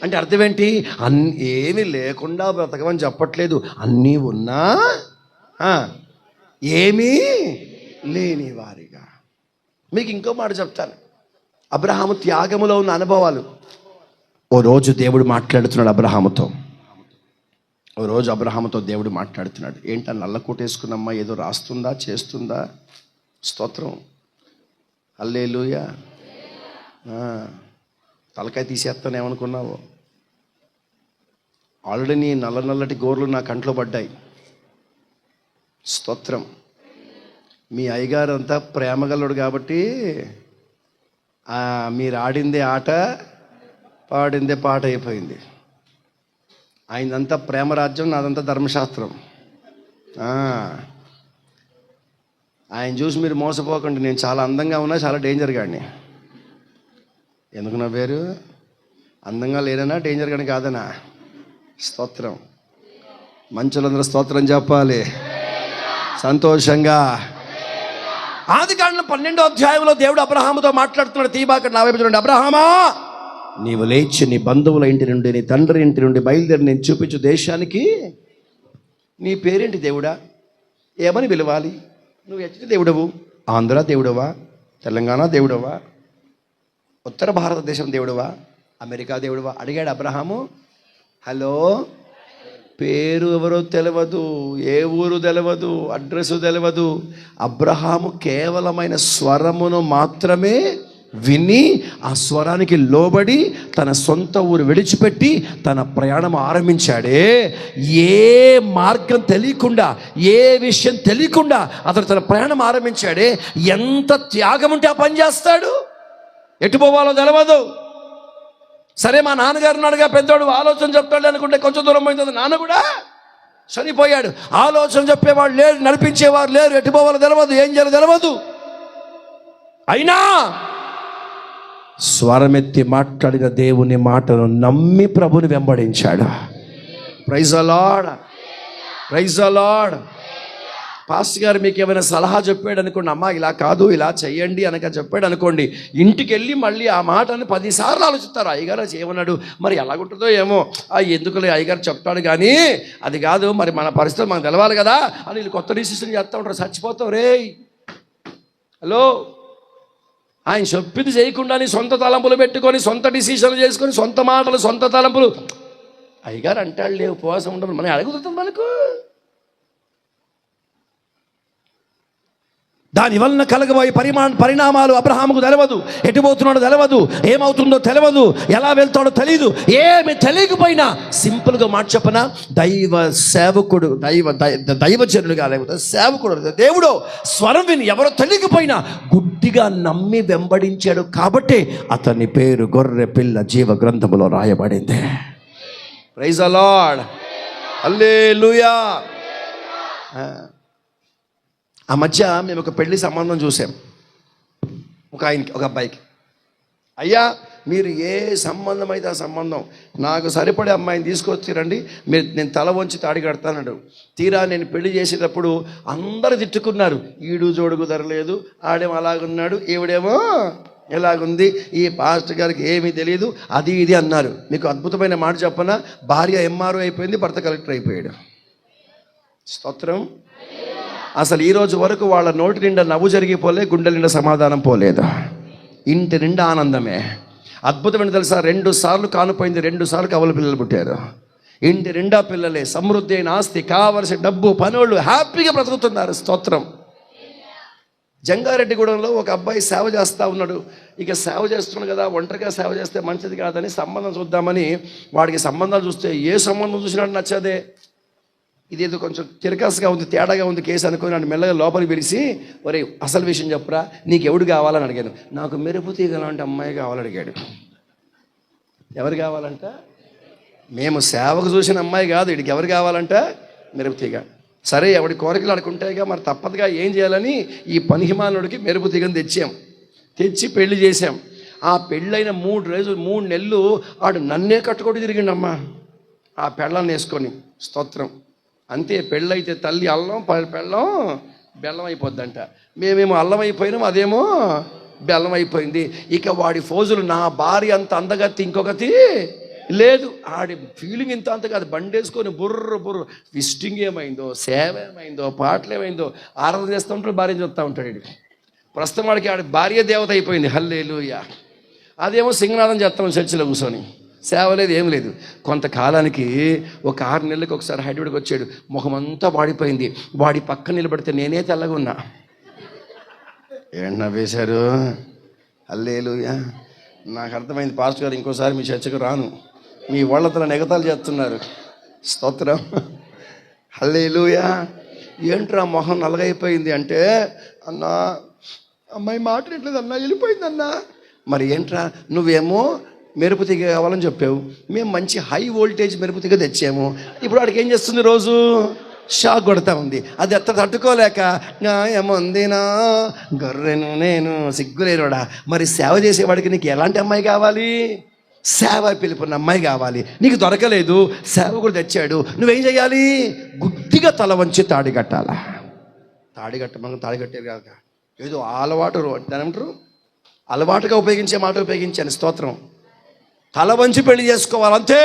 అంటే అర్థం ఏంటి? ఏమీ లేకుండా బ్రతకమని చెప్పట్లేదు. అన్నీ ఉన్నా ఏమీ లేని వారిగా. మీకు ఇంకో మాట చెప్తాను. అబ్రహాము త్యాగములో ఉన్న అనుభవాలు. ఓ రోజు దేవుడు మాట్లాడుతున్నాడు అబ్రహాముతో. దేవుడు మాట్లాడుతున్నాడు. ఏంటా నల్ల కోటేసుకున్నమ్మా, ఏదో రాస్తుందా, చేస్తుందా? స్తోత్రం, హల్లెలూయా. తలకాయ తీసేస్తాను ఏమనుకున్నావు? ఆల్రెడీ నీ నల్లటి గోర్లు నా కంట్లో పడ్డాయి. స్తోత్రం. మీ అయ్యగారు అంతా ప్రేమగలడు కాబట్టి మీరు ఆడిందే ఆట, పాడిందే పాట అయిపోయింది. ఆయనంతా ప్రేమరాజ్యం, నాదంతా ధర్మశాస్త్రం. ఆయన చూసి మీరు మోసపోకండి. నేను చాలా అందంగా ఉన్నా, చాలా డేంజర్ గాడిని. ఎందుకు నా పేరు? అందంగా లేదనా, డేంజర్ గాని కాదనా? స్తోత్రం. మంచులందరూ స్తోత్రం చెప్పాలి సంతోషంగా. ఆదికాండం 12వ అధ్యాయంలో దేవుడు అబ్రహాముతో మాట్లాడుతున్నాడు. తీబాక నా వైపు చూడండి. అబ్రహామా, నీవు లేచి నీ బంధువుల ఇంటి నుండి, నీ తండ్రి ఇంటి నుండి బయలుదేరి నేను చూపించు దేశానికి. నీ పేరేంటి దేవుడా? ఏమని పిలవాలి? నువ్వు హెచ్డి దేవుడవు, ఆంధ్ర దేవుడవా, తెలంగాణ దేవుడవా, ఉత్తర భారతదేశం దేవుడవా, అమెరికా దేవుడవా అడిగాడు అబ్రహాము. హలో, పేరు ఎవరో తెలియదు, ఏ ఊరు తెలియదు, అడ్రస్ తెలియదు. అబ్రహాము కేవలమైన స్వరమును మాత్రమే విని ఆ స్వరానికి లోబడి తన సొంత ఊరు విడిచిపెట్టి తన ప్రయాణం ఆరంభించాడే. ఏ మార్గం తెలియకుండా, ఏ విషయం తెలియకుండా అతను తన ప్రయాణం ఆరంభించాడే. ఎంత త్యాగం ఉంటే ఆ పని చేస్తాడు. ఎటు పోవాలో తెలియదు. సరే, మా నాన్నగారు ఉన్నాడుగా పెద్దోడు, ఆలోచన చెప్తాడు అనుకుంటే కొంచెం దూరం పోయింది. నాన్న కూడా చనిపోయాడు, ఆలోచన చెప్పేవాడు లేరు, నడిపించేవారు లేరు, ఎటు పోవాలో తెలియదు, ఏం చేయాలో తెలియదు. అయినా స్వరమెత్తి మాట్లాడిన దేవుని మాటను నమ్మి ప్రభుని వెంబడించాడు. Praise the lord, praise the lord. Pastor గారు మీకు ఏమైనా సలహా చెప్పాడు అనుకోండి, అమ్మా ఇలా కాదు ఇలా చెయ్యండి అనక చెప్పాడు అనుకోండి, ఇంటికి వెళ్ళి మళ్ళీ ఆ మాటని 10 సార్లు ఆలోచిస్తారు. అయ్యగారు చేయమన్నాడు, మరి ఎలాగుంటుందో ఏమో, ఎందుకులే అయ్యగారు చెప్తాడు కానీ అది కాదు, మరి మన పరిస్థితులు మనకు తెలవాలి కదా అని వీళ్ళు కొత్త డిసిషన్ చేస్తూ ఉంటారు. చచ్చిపోతావు రే. హలో, ఆయన చెప్పింది చేయకుండా సొంత తలంపులు పెట్టుకొని, సొంత డిసిషన్లు చేసుకొని, సొంత మాటలు, సొంత తలంపులు. అయ్యగారు అంటాడు లేవు, ఉపవాసం ఉండదు, మనం అడుగుతుంది మనకు. దానివలన కలగబోయే పరిణామాలు అబ్రహాముకు తెలియదు. ఎటుపోతున్నాడో తెలియదు, ఏమవుతుందో తెలియదు, ఎలా వెళ్తాడో తెలియదు. ఏమి తెలియకపోయినా సింపుల్గా మాట చెప్పన, దైవ సేవకుడు, దైవజనుడుగా, లేకపోతే సేవకుడు, దేవుడు స్వరం విని ఎవరో తెలియకపోయినా గుడ్డిగా నమ్మి వెంబడించాడు. కాబట్టి అతని పేరు గొర్రె పిల్ల జీవ గ్రంథములో రాయబడింది. ప్రైజ్ ది లార్డ్, హల్లెలూయా. ఆ మధ్య మేము ఒక పెళ్లి సంబంధం చూసాం. ఒక అబ్బాయికి, అయ్యా మీరు ఏ సంబంధం అయితే ఆ సంబంధం, నాకు సరిపడే అమ్మాయిని తీసుకొచ్చిరండి, నేను తల వంచి తాడి కడతానడు. తీరా నేను పెళ్లి చేసేటప్పుడు అందరు తిట్టుకున్నారు, ఈడు జోడు కుదరలేదు, ఆడేమో అలాగున్నాడు, ఈవిడేమో ఎలాగుంది, ఈ పాస్టర్ గారికి ఏమీ తెలియదు, అది ఇది అన్నారు. మీకు అద్భుతమైన మాట చెప్పనా, భార్య ఎంఆర్ఓ అయిపోయింది, భర్త కలెక్టర్ అయిపోయాడు. స్తోత్రం. అసలు ఈరోజు వరకు వాళ్ళ నోటి నిండా నవ్వు జరిగిపోలే, గుండె నిండా సమాధానం పోలేదు, ఇంటి నిండా ఆనందమే. అద్భుతమైన తెలుసా, 2 సార్లు కానుపోయింది, 2 సార్లు కవల పిల్లలు పుట్టారు. ఇంటి నిండా పిల్లలే, సమృద్ధి అయిన ఆస్తి, కావలసిన డబ్బు, పనులు, హ్యాపీగా బ్రతుకుతున్నారు. స్తోత్రం. జంగారెడ్డిగూడెంలో ఒక అబ్బాయి సేవ చేస్తూ ఉన్నాడు. ఇక సేవ చేస్తున్నాడు కదా, ఒంటరిగా సేవ చేస్తే మంచిది కాదని సంబంధం చూద్దామని వాడికి సంబంధాలు చూస్తే ఏ సంబంధం చూసినాడు నచ్చదే. ఇదేదో కొంచెం తిరకాసుగా ఉంది, తేడాగా ఉంది కేసు అనుకుని నన్ను మెల్లగా లోపలికి పిలిచి, ఒరే అసలు విషయం చెప్పురా, నీకు ఎవడు కావాలని అడిగాను. నాకు మెరుపు తీగ లాంటి అమ్మాయి కావాలని అడిగాడు. ఎవరు కావాలంట? మేము సేవకు చూసిన అమ్మాయి కాదు, వీడికి ఎవరు కావాలంట? మెరుపు తీగ. సరే, ఎవడి కోరికలు అడుకుంటాయిగా, మరి తప్పదుగా ఏం చేయాలని ఈ పనిహిమానుడికి మెరుపు తీగని తెచ్చి పెళ్లి చేశాం. ఆ పెళ్ళైన 3 నెలలు ఆడు నన్నే కట్టుకోటి తిరిగిండమ్మా, ఆ పెళ్ళాన్ని వేసుకొని. స్తోత్రం. అంతే, పెళ్ళైతే తల్లి అల్లం, పెళ్ళం బెల్లం అయిపోద్దంట. మేమేమో అల్లం అయిపోయినాం, అదేమో బెల్లం అయిపోయింది. ఇక వాడి ఫోజులు, నా భార్య అంత అందగతి ఇంకొకటి లేదు. ఆడి ఫీలింగ్ ఇంత అంత కాదు, బండేసుకొని బుర్ర విస్టింగ్ ఏమైందో, సేవ ఏమైందో, పాటలు ఏమైందో ఆరాధన చేస్తూ ఉంటాడు, భార్య చూస్తూ ఉంటాడు. ప్రస్తుతం వాడికి ఆడి భార్య దేవత అయిపోయింది. హల్లెలూయా. అదేమో సింగనాదం చేస్తాం చర్చిలో కూర్చొని, సేవ లేదు, ఏం లేదు. కొంతకాలానికి ఒక 6 నెలలకు ఒకసారి హైదరాబాద్కి వచ్చాడు. ముఖం అంతా వాడిపోయింది. వాడి పక్కన నిలబడితే నేనే తెల్లగా ఉన్నా. ఏంటన్నా వేశారు? హల్లెలూయా. నాకు అర్థమైంది, పాస్టర్ గారు ఇంకోసారి మీ చర్చకు రాను, మీ వాళ్ళతో ఎగతాలు చేస్తున్నారు. స్తోత్రం. హల్లెలూయా. ఏంట్రా మొహం నల్లగైపోయింది అంటే, అన్నా అమ్మాయి మాట్లాడట్లేదు అన్నా, వెళ్ళిపోయింది అన్నా. మరి ఏంట్రా, నువ్వేమో మెరుపు తీగ కావాలని చెప్పావు, మేము మంచి హై వోల్టేజ్ మెరుపు తీగ తెచ్చాము. ఇప్పుడు వాడికి ఏం చేస్తుంది, రోజు షాక్ కొడతా ఉంది. అది ఎత్త తట్టుకోలేక ఏముందినా గొర్రెను నేను సిగ్గులేనుడా. మరి సేవ చేసేవాడికి నీకు ఎలాంటి అమ్మాయి కావాలి? సేవ పిలుపున్న అమ్మాయి కావాలి. నీకు దొరకలేదు, సేవకుడు తెచ్చాడు, నువ్వేం చేయాలి? గుడ్డిగా తల వంచి తాడి కట్టాలా. మనం తాడి కట్టేది కాక ఏదో అలవాటు ఏమంటారు, అలవాటుగా ఉపయోగించే మాట ఉపయోగించాను. స్తోత్రం. తల వంచి పెళ్లి చేసుకోవాలంతే.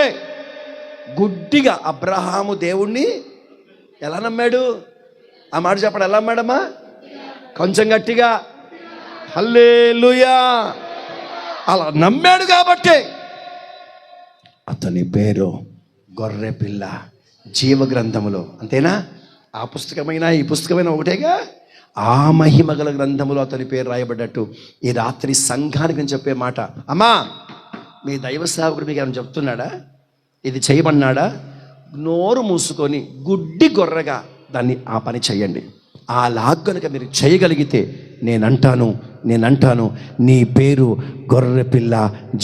గుడ్డిగా అబ్రహాము దేవుణ్ణి ఎలా నమ్మాడు? ఆ మాట చెప్పడం ఎలా అమ్మాడమ్మా? కొంచెం గట్టిగా హల్లెలూయా. అలా నమ్మాడు కాబట్టి అతని పేరు గొర్రెపిల్ల జీవ గ్రంథములో. అంతేనా? ఆ పుస్తకమైన ఈ పుస్తకమైన ఒకటేగా. ఆ మహిమగల గ్రంథములో అతని పేరు రాయబడ్డట్టు ఈ రాత్రి సంఘానికి నేను చెప్పే మాట, అమ్మా మీ దైవ సేవకుడు మీకు ఏమైనా చెప్తున్నాడా? ఇది చేయమన్నాడా? నోరు మూసుకొని గుడ్డి గొర్రెగా దాన్ని ఆ పని చేయండి. అలా కనుక మీరు చేయగలిగితే నేనంటాను నీ పేరు గొర్రెపిల్ల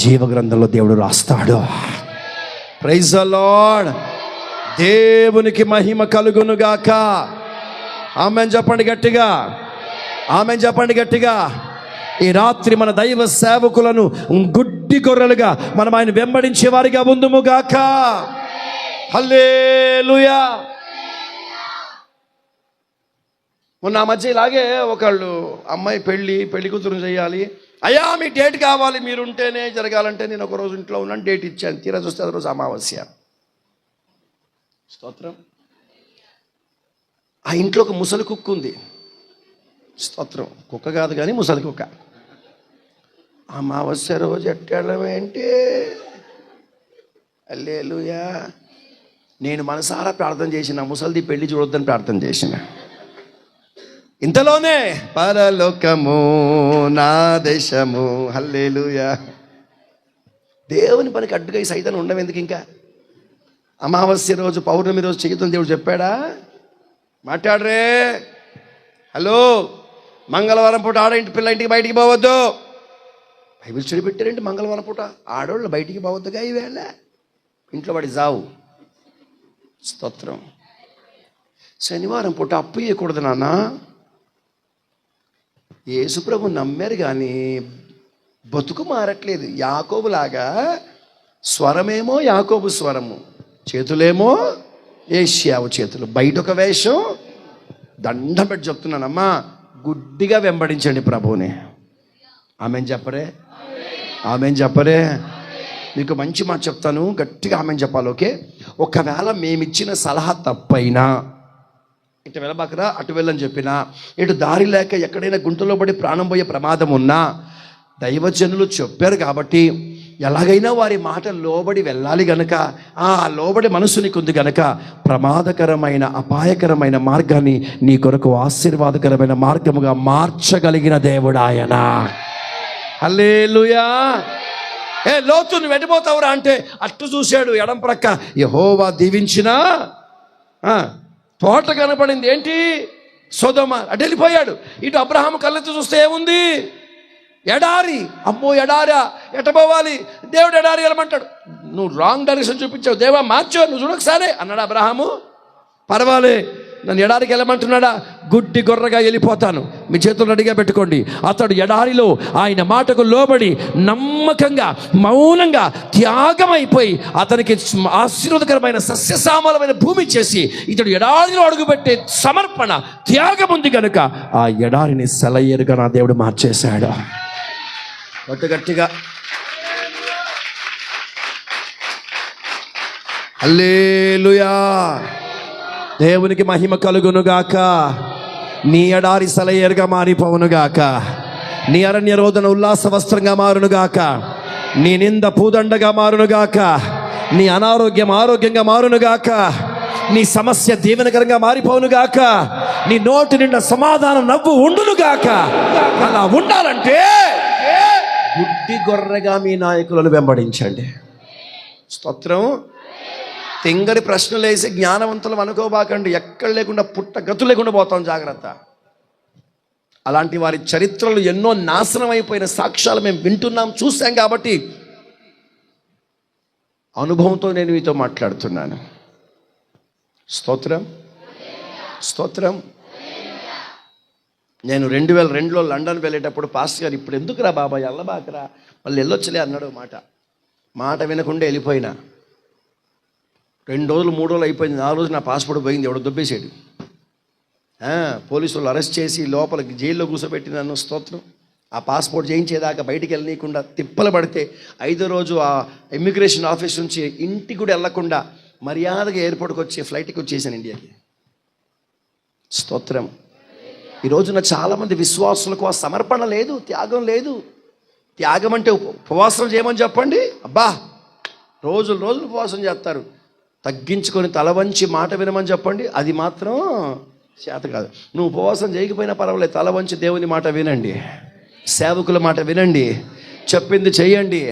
జీవగ్రంథంలో దేవుడు రాస్తాడు. Praise the Lord. దేవునికి మహిమ కలుగునుగాక. ఆమేన్ చెప్పండి గట్టిగా. ఆమేన్ చెప్పండి గట్టిగా. ఈ రాత్రి మన దైవ సేవకులను గుడ్డి గొర్రెలుగా మనం ఆయన వెంబడించే వారిగా ఉందుముగాక. హల్లెలూయా. మొన్న ఆ మధ్య ఇలాగే ఒకళ్ళు అమ్మాయి పెళ్లి కూతురు చేయాలి. అయ్యా మీ డేట్ కావాలి, మీరుంటేనే జరగాలంటే నేను ఒకరోజు ఇంట్లో ఉన్నాను, డేట్ ఇచ్చాను. తీరా చూస్తే అది రోజు అమావాస్య. స్తోత్రం. ఆ ఇంట్లో ఒక ముసలి కుక్క ఉంది. స్తోత్రం. కుక్క కాదు కానీ ముసలి కుక్క. అమావాస్య రోజు ఎట్టడం ఏంటి? హల్లెలూయా. నేను మనసారా ప్రార్థన చేసిన, ముసలిది పెళ్లి చూడొద్దని ప్రార్థన చేసిన. ఇంతలోనే పరలోకము నా దేశము. హల్లెలూయా. దేవుని పనికి అడ్డుగా ఈ సైతాన్ని ఉండవు ఎందుకు? ఇంకా అమావాస్య రోజు పౌర్ణమి రోజు చెయ్యొద్దని దేవుడు చెప్పాడా? మాట్లాడరే. హలో, మంగళవారం పూట ఇంటి పిల్ల ఇంటికి బయటికి పోవద్దు. బైబిల్ చెడిపెట్టారేంటి? మంగళవారం పూట ఆడవాళ్ళు బయటికి పోవద్దుగా ఈవేళ, ఇంట్లో పడి జావు. స్తోత్రం. శనివారం పూట అప్పు ఇవ్వకూడదు నాన్న. యేసుప్రభు నమ్మారు కానీ బతుకు మారట్లేదు. యాకోబులాగా స్వరమేమో యాకోబు స్వరము, చేతులేమో ఏషియావు చేతులు. బయట ఒక వేషం. దండం పెట్టి చెప్తున్నానమ్మా, గుడ్డిగా వెంబడించండి ప్రభువుని. ఆమెన్ చెప్పరే? ఆమెన్ చెప్పరే? మీకు మంచి మాట చెప్తాను, గట్టిగా ఆమెన్ చెప్పాలి. ఓకే, ఒకవేళ మేమిచ్చిన సలహా తప్పైనా, ఇటు వెళ్ళబాకరా అటు వెళ్ళని చెప్పినా, ఇటు దారి లేక ఎక్కడైనా గుంటలో పడి ప్రాణం పోయే ప్రమాదం ఉన్నా, దైవజనులు చెప్పారు కాబట్టి ఎలాగైనా వారి మాట లోబడి వెళ్ళాలి గనక, ఆ లోబడి మనసు నీకుంది గనక ప్రమాదకరమైన అపాయకరమైన మార్గాన్ని నీ కొరకు ఆశీర్వాదకరమైన మార్గముగా మార్చగలిగిన దేవుడు ఆయన. హల్లెలూయా. లోతు నువ్వు వెళ్ళిపోతావురా అంటే అట్టు చూశాడు ఎడం ప్రక్క. యెహోవా దీవించినా తోట కనపడింది. ఏంటి? సొదొమ. అటు వెళ్ళిపోయాడు. ఇటు అబ్రహాము కళ్ళెత్తి చూస్తే ఏముంది? ఎడారి. అమ్మో ఎడారా, ఎటపోవాలి? దేవుడు ఎడారి వెళ్ళమంటాడు. నువ్వు రాంగ్ డైరెక్షన్ చూపించావు, దేవా మార్చావు, నువ్వు చూడొకసారి అన్నాడు అబ్రహాము. పర్వాలే, నన్ను ఎడారికి వెళ్ళమంటున్నాడా? గుడ్డి గొర్రెగా వెళ్ళిపోతాను. మీ చేతులు రెడీగా పెట్టుకోండి. అతడు ఎడారిలో ఆయన మాటకు లోబడి నమ్మకంగా మౌనంగా త్యాగమైపోయి అతనికి ఆశీర్వాదకరమైన సస్యశ్యామలమైన భూమి చేసి ఇతడు ఎడారిలో అడుగుపెట్టే సమర్పణ త్యాగం ఉంది కనుక ఆ ఎడారిని సెలయేరుగా నా దేవుడు మార్చేశాడు. గట్టిగా హల్లెలూయా. దేవునికి మహిమ కలుగునుగాక. నీ ఎడారి సెలయేరుగా మారిపోవునుగాక. నీ అరణ్య రోదన ఉల్లాస వస్త్రంగా మారునుగాక. నీ నింద పూదండగా మారునుగాక. నీ అనారోగ్యం ఆరోగ్యంగా మారునుగాక. నీ సమస్య దీవెనకరంగా మారిపోవునుగాక. నీ నోటి నిండా సమాధానం నవ్వు ఉండునుగాక. అలా ఉండాలంటే గుడ్డి గొర్రెగా మీ నాయకులను వెంబడించండి. స్తోత్రం. తెంగరి ప్రశ్నలు వేసి జ్ఞానవంతులం అనుకోబాకండి. ఎక్కడ లేకుండా గతులు లేకుండా పోతాం, జాగ్రత్త. అలాంటి వారి చరిత్రలు ఎన్నో నాశనం అయిపోయిన సాక్ష్యాలు మేము వింటున్నాం, చూసాం. కాబట్టి అనుభవంతో నేను మీతో మాట్లాడుతున్నాను. స్తోత్రం. స్తోత్రం. నేను 2002లో లండన్ వెళ్ళేటప్పుడు పాస్టర్ గారు, ఇప్పుడు ఎందుకురా బాబాయ్ వెళ్ళబాకరా, మళ్ళీ వెళ్ళొచ్చులే అన్నాడు. మాట వినకుండా వెళ్ళిపోయినా 2 రోజులు 3 రోజులు అయిపోయింది. 4 రోజులు నా పాస్పోర్ట్ పోయింది. ఎవడో దొబ్బేసాడు. పోలీసులు అరెస్ట్ చేసి లోపలికి జైల్లో కూర్చోబెట్టి నన్ను. స్తోత్రం. ఆ పాస్పోర్ట్ చేయించేదాకా బయటికి వెళ్ళనీయకుండా తిప్పలు పడితే 5వ రోజు ఆ ఇమ్మిగ్రేషన్ ఆఫీస్ నుంచి ఇంటికి కూడా వెళ్ళకుండా మర్యాదగా ఎయిర్పోర్ట్కి వచ్చి ఫ్లైట్కి వచ్చేసాను ఇండియాకి. స్తోత్రం. ఈ రోజున చాలామంది విశ్వాసులకు ఆ సమర్పణ లేదు, త్యాగం లేదు. త్యాగం అంటే ఉపవాసం చేయమని చెప్పండి, అబ్బా రోజులు రోజులు ఉపవాసం చేస్తారు. తగ్గించుకొని తల వంచి మాట వినమని చెప్పండి, అది మాత్రం చేత కాదు. నువ్వు ఉపవాసం చేయకపోయినా పర్వాలేదు, తల వంచి దేవుని మాట వినండి, సేవకుల మాట వినండి, చెప్పింది చెయ్యండి,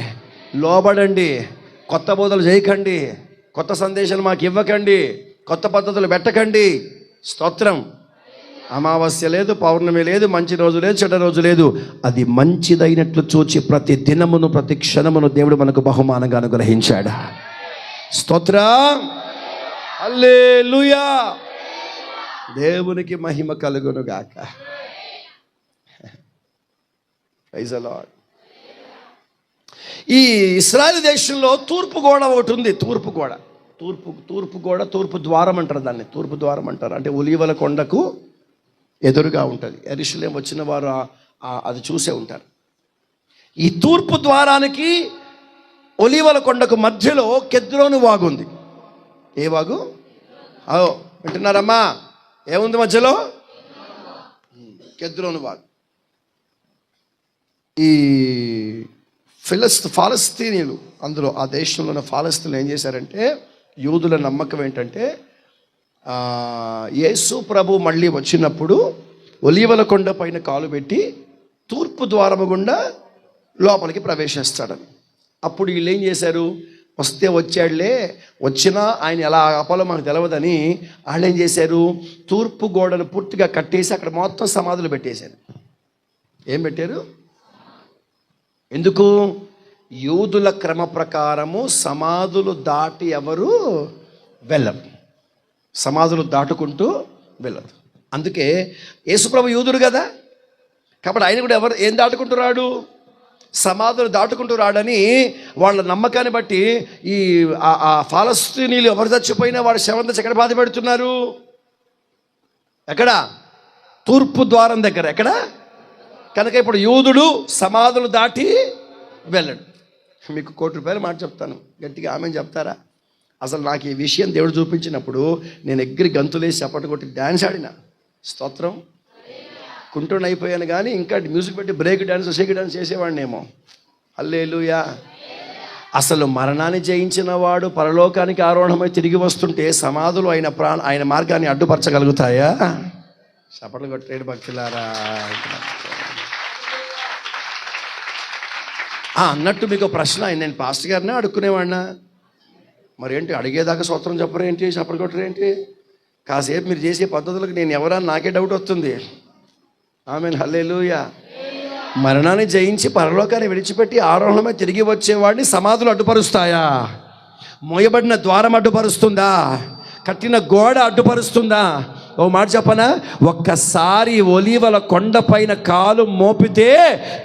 లోబడండి. కొత్త బోధలు చేయకండి, కొత్త సందేశాలు మాకు ఇవ్వకండి, కొత్త పద్ధతులు పెట్టకండి. స్తోత్రం. అమావాస్య లేదు, పౌర్ణమి లేదు, మంచి రోజు లేదు, చెడ్డ రోజు లేదు. అది మంచిదైనట్లు చూచి ప్రతి దినమును ప్రతి క్షణమును దేవుడు మనకు బహుమానంగా అనుగ్రహించాడు. స్తోత్రం. హల్లెలూయా. దేవునికి మహిమ కలుగును గాక. Praise the Lord. ఈ ఇశ్రాయేలు దేశంలో తూర్పు గోడ ఒకటి ఉంది. తూర్పు గోడ, తూర్పు ద్వారం అంటారు దాన్ని. తూర్పు ద్వారం అంటారు. అంటే ఒలీవల కొండకు ఎదురుగా ఉంటుంది. యెరూషలేం వచ్చిన వారు అది చూసే ఉంటారు. ఈ తూర్పు ద్వారానికి ఒలీవల కొండకు మధ్యలో కెద్రోను వాగు ఉంది. ఏ వాగు? వింటున్నారమ్మా? ఏముంది మధ్యలో? కెద్రోను వాగు. ఈ ఫలస్తీనీయులు, అందులో ఆ దేశంలో ఉన్న ఫలస్తీన్లు ఏం చేశారంటే, యూదుల నమ్మకం ఏంటంటే యేసు ప్రభు మళ్ళీ వచ్చినప్పుడు ఒలీవల కొండ పైన కాలు పెట్టి తూర్పు ద్వారము గుండా లోపలికి ప్రవేశిస్తాడని. అప్పుడు వీళ్ళు ఏం చేశారు, వస్తే వచ్చాడులే, వచ్చినా ఆయన ఎలా ఆపాలో మనకు తెలియదని వాళ్ళు ఏం చేశారు, తూర్పు గోడను పూర్తిగా కట్టేసి అక్కడ మొత్తం సమాధులు పెట్టేశారు. ఏం పెట్టారు? ఎందుకు? యూదుల క్రమ ప్రకారము సమాధులు దాటి ఎవరు వెళ్ళరు, సమాధులు దాటుకుంటూ వెళ్ళదు. అందుకే యేసుప్రభు యూదుడు కదా, కాబట్టి ఆయన కూడా ఏం దాటుకుంటూ రాడు, సమాధులు దాటుకుంటూ రాడని వాళ్ళ నమ్మకాన్ని బట్టి ఈ ఫలస్తీనీయులు ఎవరు చచ్చిపోయినా వాడు శవం ఎక్కడ బాధ పెడుతున్నారు? ఎక్కడ? తూర్పు ద్వారం దగ్గర. ఎక్కడ? కనుక ఇప్పుడు యూదుడు సమాధులు దాటి వెళ్ళడు. మీకు ₹1,00,000 మాట చెప్తాను, గట్టిగా ఆమెను చెప్తారా? అసలు నాకు ఈ విషయం దేవుడు చూపించినప్పుడు నేను ఎగ్గిరి గంతులేసి చప్పటి కొట్టి డ్యాన్స్ ఆడిన. స్తోత్రం. కుంటూని అయిపోయాను కానీ ఇంకా మ్యూజిక్ పెట్టి బ్రేక్ డ్యాన్స్, షేక్ డ్యాన్స్ చేసేవాడినేమో. హల్లెలూయా. అసలు మరణాన్ని జయించిన వాడు పరలోకానికి ఆరోహణమై తిరిగి వస్తుంటే సమాధులు ఆయన మార్గాన్ని అడ్డుపరచగలుగుతాయా? చప్పట్లు కొట్టేడు భక్తులారా. అన్నట్టు మీకు ప్రశ్న, నేను పాస్టర్ గారినే అడుక్కునేవాడినా, మరేంటి అడిగేదాకా స్తోత్రం చెప్పరేంటి, చప్పట్లు కొట్టరేంటి? కాసేపు మీరు చేసే పద్ధతులకు నేను ఎవరన్నా నాకే డౌట్ వస్తుంది. ఆమేన్. హల్లెలూయా. మరణాన్ని జయించి పరలోకాన్ని విడిచిపెట్టి ఆరోహణమై తిరిగి వచ్చేవాడిని సమాధులు అడ్డుపరుస్తాయా? మోయబడిన ద్వారం అడ్డుపరుస్తుందా? కట్టిన గోడ అడ్డుపరుస్తుందా? ఓ మాట చెప్పనా, ఒక్కసారి ఒలీవల కొండపైన కాలు మోపితే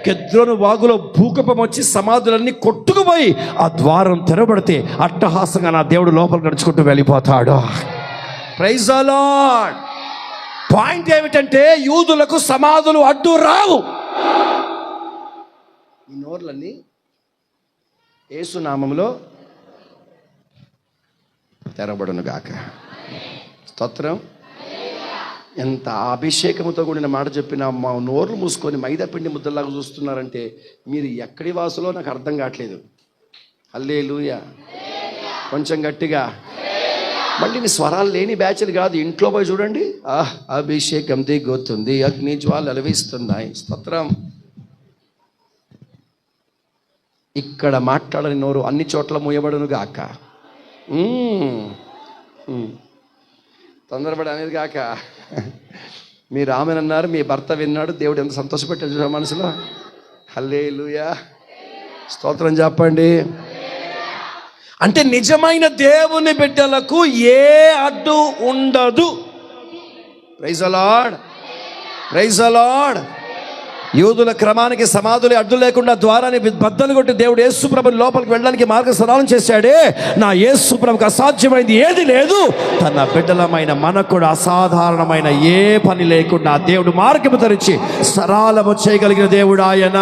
కెద్రోను వాగులో భూకంపం వచ్చి సమాధులన్నీ కొట్టుకుపోయి ఆ ద్వారం తెరబడితే అట్టహాసంగా నా దేవుడు లోపల నడుచుకుంటూ వెళ్ళిపోతాడు. Praise the lord. పాయింట్ ఏమిటంటే యూదులకు సమాధులు అడ్డు రావు. ఈ నోర్లన్నీ యేసు నామములో తెరబడును గాక. స్తోత్రం. ఎంత అభిషేకముతో కూడిన మాట చెప్పినా మా నోర్లు మూసుకొని మైదా పిండి ముద్దలాగా చూస్తున్నారంటే మీరు ఎక్కడి వాసులో నాకు అర్థం కావట్లేదు. హల్లెలూయా. కొంచెం గట్టిగా. మళ్ళీ మీ స్వరాలు లేని బ్యాచ్లు కాదు, ఇంట్లో పోయి చూడండి. అభిషేకం దిగుతుంది, అగ్ని జ్వాలలు అలవిస్తున్నాయి. స్తోత్రం. ఇక్కడ మాట్లాడని నోరు అన్ని చోట్ల మూయబడును గాక. తొందరపడి అనేది కాక. మీరు ఆమెనన్నారు, మీ భర్త విన్నాడు, దేవుడు ఎంత సంతోషపెట్టాడు చూసా మనసులో. హల్లెలూయా. స్తోత్రం చెప్పండి. అంటే నిజమైన దేవుని బిడ్డలకు ఏ అడ్డు ఉండదు. Praise the lord. Praise the Lord. యూదుల క్రమానికి సమాధులు అడ్డు లేకుండా ద్వారాన్ని బద్దలు కొట్టి దేవుడు యేసు ప్రభుని లోపలికి వెళ్ళడానికి మార్గ సరళం చేశాడే. నా యేసు ప్రభుకి అసాధ్యమైంది ఏది లేదు. తన బిడ్డలమైన మనకు కూడా అసాధారణమైన ఏ పని లేకుండా దేవుడు మార్గము తెరిచి సరళము చేయగలిగిన దేవుడు ఆయన.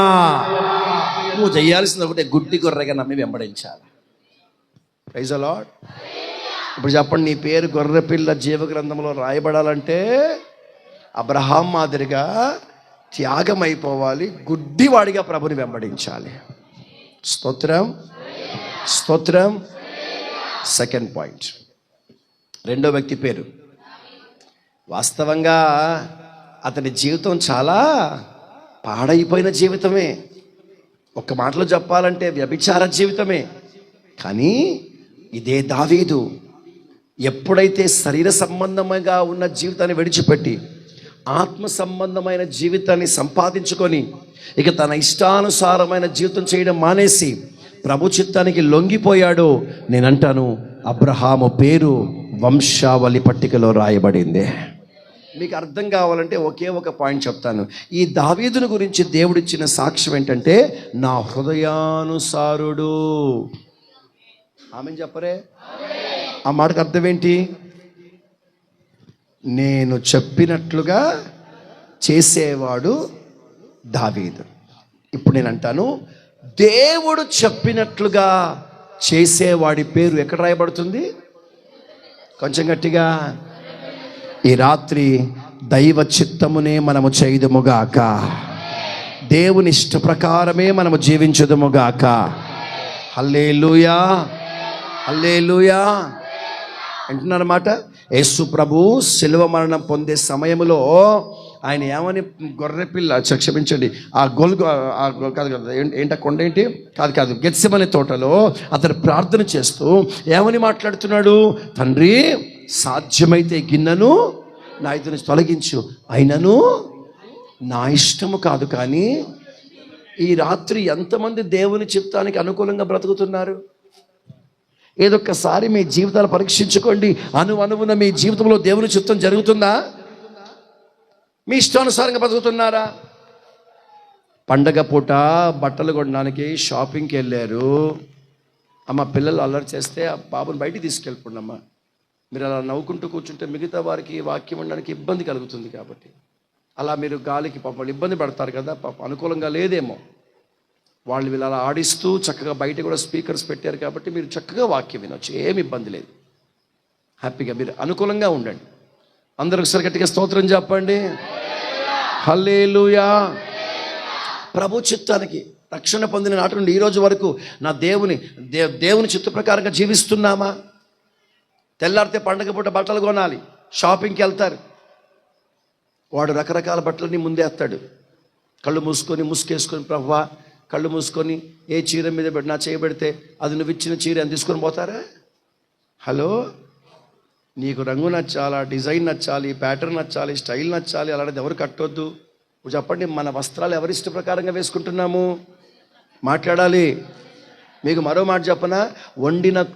నువ్వు చేయాల్సింది ఒకటే, గుడ్డి గొర్రెగా నమ్మి వెంబడించాలి. Praise the lord. ఇప్పుడు చెప్పండి, నీ పేరు గొర్రెపిల్ల జీవ గ్రంథంలో రాయబడాలంటే అబ్రహాం మాదిరిగా త్యాగమైపోవాలి, గుడ్డివాడిగా ప్రభుని వెంబడించాలి. స్తోత్రం, స్తోత్రం. సెకండ్ పాయింట్, రెండో వ్యక్తి పేరు. వాస్తవంగా అతని జీవితం చాలా పాడైపోయిన జీవితమే, ఒక్క మాటలో చెప్పాలంటే వ్యభిచార జీవితమే. కానీ ఇదే దావీదు ఎప్పుడైతే శరీర సంబంధంగా ఉన్న జీవితాన్ని విడిచిపెట్టి ఆత్మ సంబంధమైన జీవితాన్ని సంపాదించుకొని ఇక తన ఇష్టానుసారమైన జీవితం చేయడం మానేసి ప్రభు చిత్తానికి లొంగిపోయాడో, నేనంటాను అబ్రహాము పేరు వంశావళి పట్టికలో రాయబడింది. మీకు అర్థం కావాలంటే ఒకే ఒక పాయింట్ చెప్తాను. ఈ దావీదుని గురించి దేవుడిచ్చిన సాక్ష్యం ఏంటంటే, నా హృదయానుసారుడు. ఆమెను చెప్పరే, ఆ మాటకు అర్థం ఏంటి? నేను చెప్పినట్లుగా చేసేవాడు దావీదు. ఇప్పుడు నేను అంటాను, దేవుడు చెప్పినట్లుగా చేసేవాడి పేరు ఎక్కడ రాయబడుతుంది? కొంచెం గట్టిగా. ఈ రాత్రి దైవ చిత్తమునే మనము చేయుదుముగాక, దేవుని ఇష్ట ప్రకారమే మనము జీవించుదుముగాక. హల్లెలూయా, హల్లెలూయా అంటున్నారన్నమాట. యేసు ప్రభు శిలువ మరణం పొందే సమయంలో ఆయన ఏమని గొర్రెపిల్ల, క్షమించండి, కాదు ఏంట కొండ ఏంటి కాదు గెత్సెమనే తోటలో అతను ప్రార్థన చేస్తూ ఏమని మాట్లాడుతున్నాడు? తండ్రి, సాధ్యమైతే గిన్నెను నా ఎదుట నుంచి తొలగించు, అయినను నా ఇష్టము కాదు. కానీ ఈ రాత్రి ఎంతమంది దేవుని చిత్తానికి అనుకూలంగా బ్రతుకుతున్నారు? ఏదొక్కసారి మీ జీవితాలు పరీక్షించుకోండి. అనువున మీ జీవితంలో దేవుని చిత్తం జరుగుతుందా? మీ ఇష్టానుసారంగా బ్రతుకుతున్నారా? పండగ పూట బట్టలు కొనడానికి షాపింగ్కి వెళ్ళారు. అమ్మ, పిల్లలు అల్లరి చేస్తే ఆ బాబుని బయటికి తీసుకెళ్ళిపోండమ్మా. మీరు అలా నవ్వుకుంటూ కూర్చుంటే మిగతా వారికి వాక్యం ఉండడానికి ఇబ్బంది కలుగుతుంది. కాబట్టి అలా మీరు గాలికి పాపం ఇబ్బంది పడతారు కదా, పాపం అనుకూలంగా లేదేమో. వాళ్ళు వీళ్ళు అలా ఆడిస్తూ చక్కగా బయట కూడా స్పీకర్స్ పెట్టారు కాబట్టి మీరు చక్కగా వాక్యం వినొచ్చు, ఏమి ఇబ్బంది లేదు. హ్యాపీగా మీరు అనుకూలంగా ఉండండి. అందరూ ఒకసారి గట్టిగా స్తోత్రం చెప్పండి. హల్లెలూయా. ప్రభు చిత్తానికి రక్షణ పొందిన నాటి నుండి ఈ రోజు వరకు నా దేవుని చిత్త ప్రకారంగా జీవిస్తున్నామా? తెల్లారితే పండగ పూట బట్టలు కొనాలి, షాపింగ్కి వెళ్తారు. వాడు రకరకాల బట్టలని ముందేస్తాడు. కళ్ళు మూసుకొని ముసుకేసుకొని, ప్రభువా కళ్ళు మూసుకొని ఏ చీర మీద నా చేయబెడితే అది నువ్వు ఇచ్చిన చీర అని తీసుకొని పోతారా? హలో, నీకు రంగు నచ్చాలా, డిజైన్ నచ్చాలి, ప్యాటర్న్ నచ్చాలి, స్టైల్ నచ్చాలి, అలాంటిది ఎవరు కట్టొద్దు. ఇప్పుడు చెప్పండి, మన వస్త్రాలు ఎవరి ఇష్ట ప్రకారంగా వేసుకుంటున్నాము? మాట్లాడాలి. మీకు మరో మాట చెప్పనా?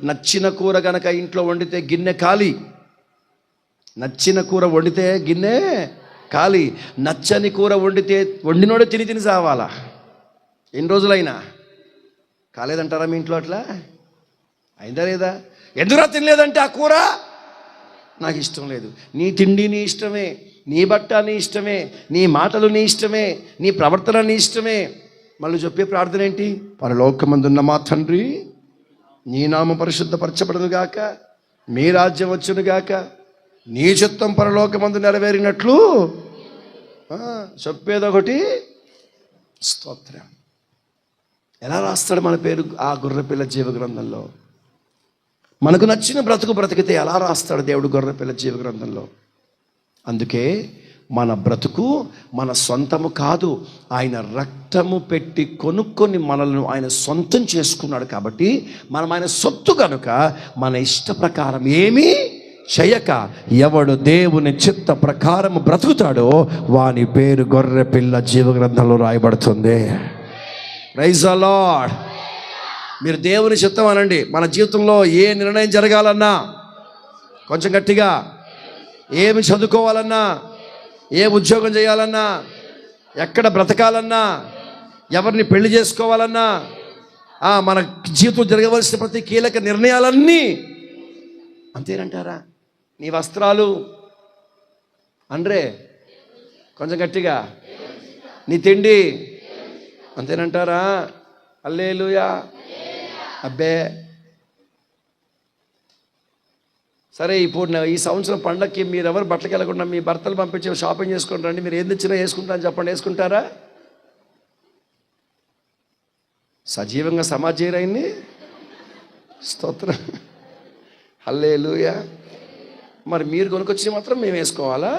నచ్చిన కూర గనక ఇంట్లో వండితే గిన్నె ఖాళీ. నచ్చిన కూర వండితే గిన్నె ఖాళీ. నచ్చని కూర వండితే వండినోడే తిని సావాలా. ఎన్ని రోజులైనా కాలేదంటారా మీ ఇంట్లో? అట్లా అయిందా లేదా? ఎందుకు తినలేదంటే ఆ కూర నాకు ఇష్టం లేదు. నీ తిండి నీ ఇష్టమే, నీ బట్ట నీ ఇష్టమే, నీ మాటలు నీ ఇష్టమే, నీ ప్రవర్తన నీ ఇష్టమే. మళ్ళీ చెప్పే ప్రార్థన ఏంటి? పరలోకమందున్న మా తండ్రి, నీ నామం పరిశుద్ధపరచబడును గాక, మీ రాజ్యం వచ్చును గాక, నీ చిత్తం పరలోకమందు నెరవేరినట్లు. చెప్పేదొకటి. స్తోత్రం. ఎలా రాస్తాడు మన పేరు ఆ గొర్రెపిల్ల జీవ గ్రంథంలో? మనకు నచ్చిన బ్రతికితే ఎలా రాస్తాడు దేవుడు గొర్రెపిల్ల జీవ గ్రంథంలో? అందుకే మన బ్రతుకు మన సొంతము కాదు, ఆయన రక్తము పెట్టి కొనుక్కొని మనల్ని ఆయన సొంతం చేసుకున్నాడు. కాబట్టి మనం ఆయన సొత్తు కనుక మన ఇష్ట ప్రకారం ఏమీ చేయక ఎవడు దేవుని చిత్త ప్రకారం బ్రతుకుతాడో వాని పేరు గొర్రెపిల్ల జీవ గ్రంథంలో రాయబడుతుంది. Praise the lord. మీరు దేవుని చిత్తం అనండి. మన జీవితంలో ఏ నిర్ణయం జరగాలన్నా, కొంచెం గట్టిగా, ఏమి చదువుకోవాలన్నా, ఏ ఉద్యోగం చేయాలన్నా, ఎక్కడ బ్రతకాలన్నా, ఎవరిని పెళ్లి చేసుకోవాలన్నా, మన జీవితం జరగవలసిన ప్రతి కీలక నిర్ణయాలన్నీ అంతేనంటారా? నీ వస్త్రాలు అండ్రే, కొంచెం గట్టిగా, నీ తిండి అంతేనంటారా? హల్లెలూయా. అబ్బే, సరే ఇప్పుడు ఈ సంవత్సరం పండగకి మీరు ఎవరు బట్టలకు వెళ్ళకుండా మీ భర్తలు పంపించి షాపింగ్ చేసుకుని రండి, మీరు ఏం తెచ్చినా వేసుకుంటారని చెప్పండి, వేసుకుంటారా? సజీవంగా సమాజీరాయిని స్తోత్రం, హల్లెలూయా. మరి మీరు కొనుక్కొచ్చి మాత్రం మేము వేసుకోవాలా?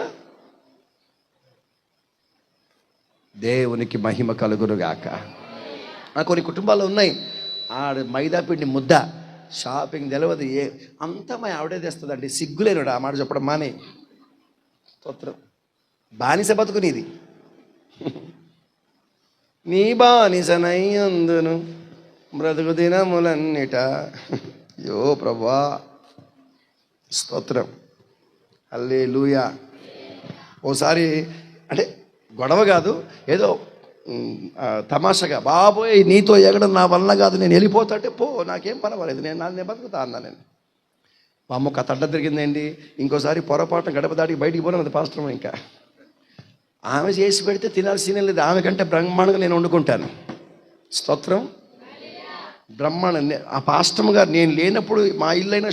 దేవునికి మహిమ కలుగునుగాక. కొన్ని కుటుంబాలు ఉన్నాయి, మైదా పిండి ముద్ద షాపింగ్ తెలియదు, అంతా మా ఆవిడే తెస్తుందండి. సిగ్గులేనుడు ఆ మాట చెప్పడం మానే. స్తోత్రం. బానిస బతుకునిది. నీ బానిసనయ్యందును బ్రతుకు దినములన్నిట. యో ప్రభా, స్తోత్రం, హల్లెలూయా. ఓసారి అంటే గొడవ కాదు, ఏదో తమాషగా, బాబోయ్ నీతో ఎగడం నా వల్ల కాదు, నేను వెళ్ళిపోతాంటే పో, నాకేం పర్వాలేదు, నేను బతుకుతా అన్నా. నేను మా అమ్మ ఒక తడ్డ తిరిగిందండి. ఇంకోసారి పొరపాటున గడప దాటికి బయటికి పోయినా అది పాస్టర్. ఇంకా ఆమె చేసి పెడితే తినాల్సిన లేదు, ఆమె కంటే బ్రహ్మాండంగా నేను వండుకుంటాను. స్తోత్రం, బ్రహ్మాండం. ఆ పాస్టమ్ గారు నేను లేనప్పుడు మా ఇల్లు అయినా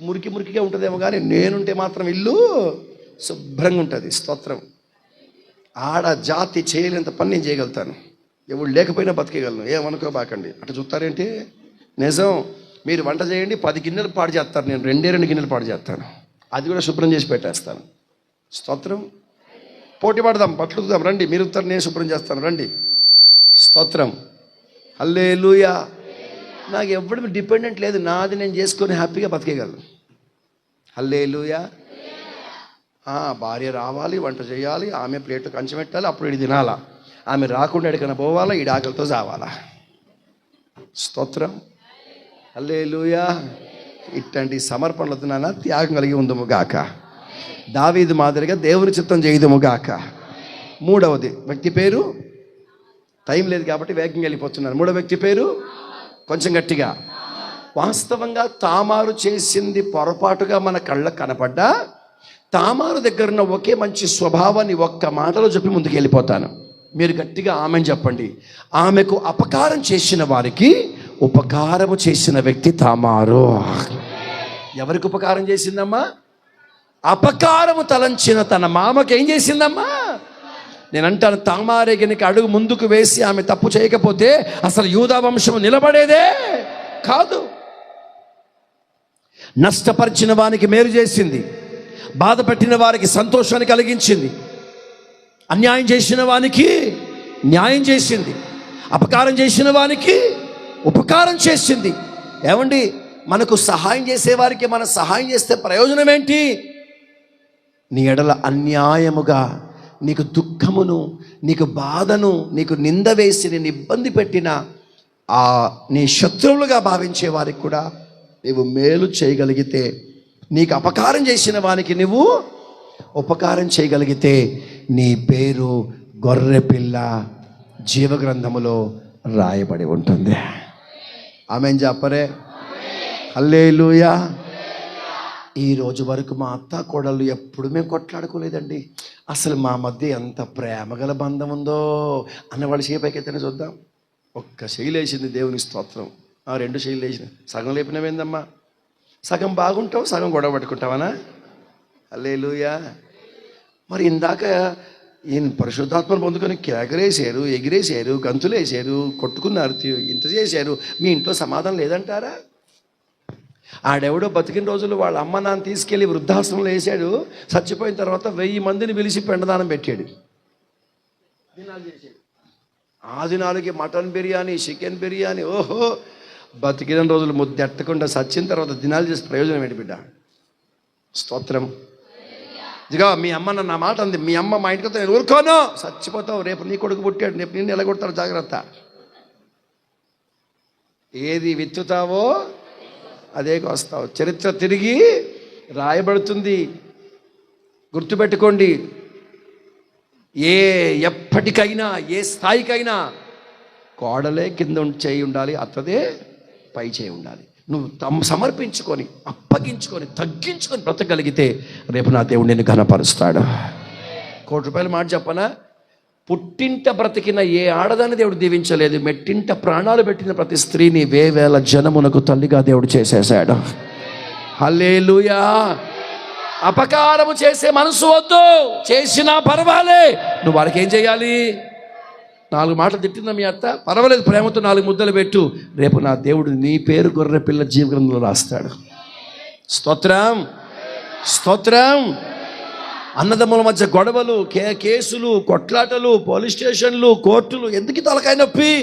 మురికి మురికిగా ఉంటుందేమో, కానీ నేనుంటే మాత్రం ఇల్లు శుభ్రంగా ఉంటుంది. స్తోత్రం. ఆడ జాతి చేయలేంత పని నేను చేయగలుగుతాను, ఎవరు లేకపోయినా బతికేయగలను. ఏమనుకోబాకండి, అట్లా చూస్తారేంటి? నిజం. మీరు వంట చేయండి, 10 గిన్నెలు పాడు చేస్తారు, నేను 2 గిన్నెలు పాడు చేస్తాను, అది కూడా శుభ్రం చేసి పెట్టేస్తాను. స్తోత్రం. పోటీ పడదాం, బట్టలు ఉతుకుదాం రండి, మీరు ఉత్తరం నేను శుభ్రం చేస్తాను రండి. స్తోత్రం, హల్లెలూయా. నాకు ఎవరి డిపెండెంట్ లేదు, నాది నేను చేసుకొని హ్యాపీగా బతికేయగలను. హల్లెలూయా. భార్య రావాలి, వంట చేయాలి, ఆమె ప్లేట్లు కంచె పెట్టాలి, అప్పుడు ఇది తినాలా. ఆమె రాకుండా ఎక్కడికైనా పోవాలా, ఈ ఆకలితో చావాలా. స్తోత్రం, హల్లెలూయా. ఇట్లాంటి సమర్పణలతో నాన్న త్యాగం కలిగి ఉందము గాక. దావీదు మాదిరిగా దేవుని చిత్తం చేయదుము గాక. 3వది వ్యక్తి పేరు, టైం లేదు కాబట్టి వేగంగా వెళ్ళిపోతున్నాను. 3వ వ్యక్తి పేరు కొంచెం గట్టిగా. వాస్తవంగా తామారు చేసింది పొరపాటుగా మన కళ్ళకు కనపడ్డా, తామారు దగ్గర ఉన్న ఒకే మంచి స్వభావాన్ని ఒక్క మాటలో చెప్పి ముందుకు వెళ్ళిపోతాను. మీరు గట్టిగా ఆమెను చెప్పండి. ఆమెకు అపకారం చేసిన వారికి ఉపకారము చేసిన వ్యక్తి తామారు. ఎవరికి ఉపకారం చేసిందమ్మా? అపకారము తలంచిన తన మామకి ఏం చేసిందమ్మా? నేను అంటాను, తామారే గనుక అడుగు ముందుకు వేసి ఆమె తప్పు చేయకపోతే అసలు యూదా వంశం నిలబడేదే కాదు. నష్టపరిచిన వానికి మేలు చేసింది, బాధ పెట్టిన వారికి సంతోషాన్ని కలిగించింది, అన్యాయం చేసిన వానికి న్యాయం చేసింది, అపకారం చేసిన వానికి ఉపకారం చేసింది. ఏమండి, మనకు సహాయం చేసేవారికి మనం సహాయం చేస్తే ప్రయోజనం ఏంటి? నీ ఎడల అన్యాయముగా నీకు దుఃఖమును, నీకు బాధను, నీకు నింద వేసి నేను ఇబ్బంది పెట్టిన నీ శత్రువులుగా భావించే వారికి కూడా నీవు మేలు చేయగలిగితే, నీకు అపకారం చేసిన వానికి నువ్వు ఉపకారం చేయగలిగితే, నీ పేరు గొర్రెపిల్ల జీవగ్రంథములో రాయబడి ఉంటుంది. ఆమేన్ చెప్పరే? హల్లెలూయా. ఈ రోజు వరకు మా అత్త కోడళ్ళు ఎప్పుడు మేము కొట్లాడుకోలేదండి. అసలు మా మధ్య ఎంత ప్రేమగల బంధం ఉందో అన్నవాళ్ళు చేపైకైతేనే చూద్దాం. ఒక్క శైలి వేసింది, దేవుని స్తోత్రం. 2 శైలి వేసిన, సగం లేపినవేందమ్మా? సగం బాగుంటావు, సగం గొడవ పట్టుకుంటావనా? హల్లెలూయా. మరి ఇందాక ఈయన పరిశుద్ధాత్మను పొందుకొని కేకరేసారు, ఎగిరేసారు, గంతులేసారు, కొట్టుకున్నారు, ఇంత చేశారు, మీ ఇంట్లో సమాధానం లేదంటారా? ఆడెవడో బతికిన రోజులు వాళ్ళ అమ్మ నాన్న తీసుకెళ్ళి వృద్ధాశ్రమంలో వేసాడు, చచ్చిపోయిన తర్వాత 1000 మందిని పిలిచి పెండదానం పెట్టాడు, దినాలు చేశాడు. ఆ దినాలకి మటన్ బిర్యానీ, చికెన్ బిర్యానీ, ఓహో. బతికిన రోజులు ముద్దెట్టకుండా చచ్చిన తర్వాత దినాలు చేసే ప్రయోజనం ఏంటి బిడ్డ? స్తోత్రం. ఇదిగా మీ అమ్మ నా మాట అంది, మీ అమ్మ మా ఇంటికి నేను ఊరుకోను, చచ్చిపోతావు, రేపు నీ కొడుకు పుట్టాడు, రేపు నిన్ను ఎలగొడతారు, జాగ్రత్త. ఏది విత్తుతావో అదే కోస్తావు. చరిత్ర తిరిగి రాయబడుతుంది, గుర్తుపెట్టుకోండి. ఎప్పటికైనా ఏ స్థాయికైనా కోడలే కింద చేయి ఉండాలి, అత్తదే పై చేయి ఉండాలి. నువ్వు సమర్పించుకొని, అప్పగించుకొని, తగ్గించుకొని బ్రతకగలిగితే రేపు నా దేవుడు నిన్ను ఘనపరుస్తాడు. ₹1,00,000 మాట చెప్పనా? పుట్టింట బ్రతికిన ఏ ఆడదాన్ని దేవుడు దీవించలేదు, మెట్టింట ప్రాణాలు పెట్టిన ప్రతి స్త్రీని 1000 జనమునకు తల్లిగా దేవుడు చేసేసాడు. హల్లెలూయా. అపకారము చేసే మనసు వద్దు. చేసినా పర్వాలే, నువ్వు వారికి ఏం చేయాలి? 4 మాటలు తిట్టిందా మీ అత్త? పర్వాలేదు, ప్రేమతో 4 ముద్దలు పెట్టు. రేపు నా దేవుడు నీ పేరు గొర్రె పిల్ల జీవగ్రంథంలో రాస్తాడు. స్తోత్రం, స్తోత్రం. అన్నదమ్ముల మధ్య గొడవలు, కేసులు, కొట్లాటలు, పోలీస్ స్టేషన్లు, కోర్టులు, ఎందుకు తలకాయ నొప్పి?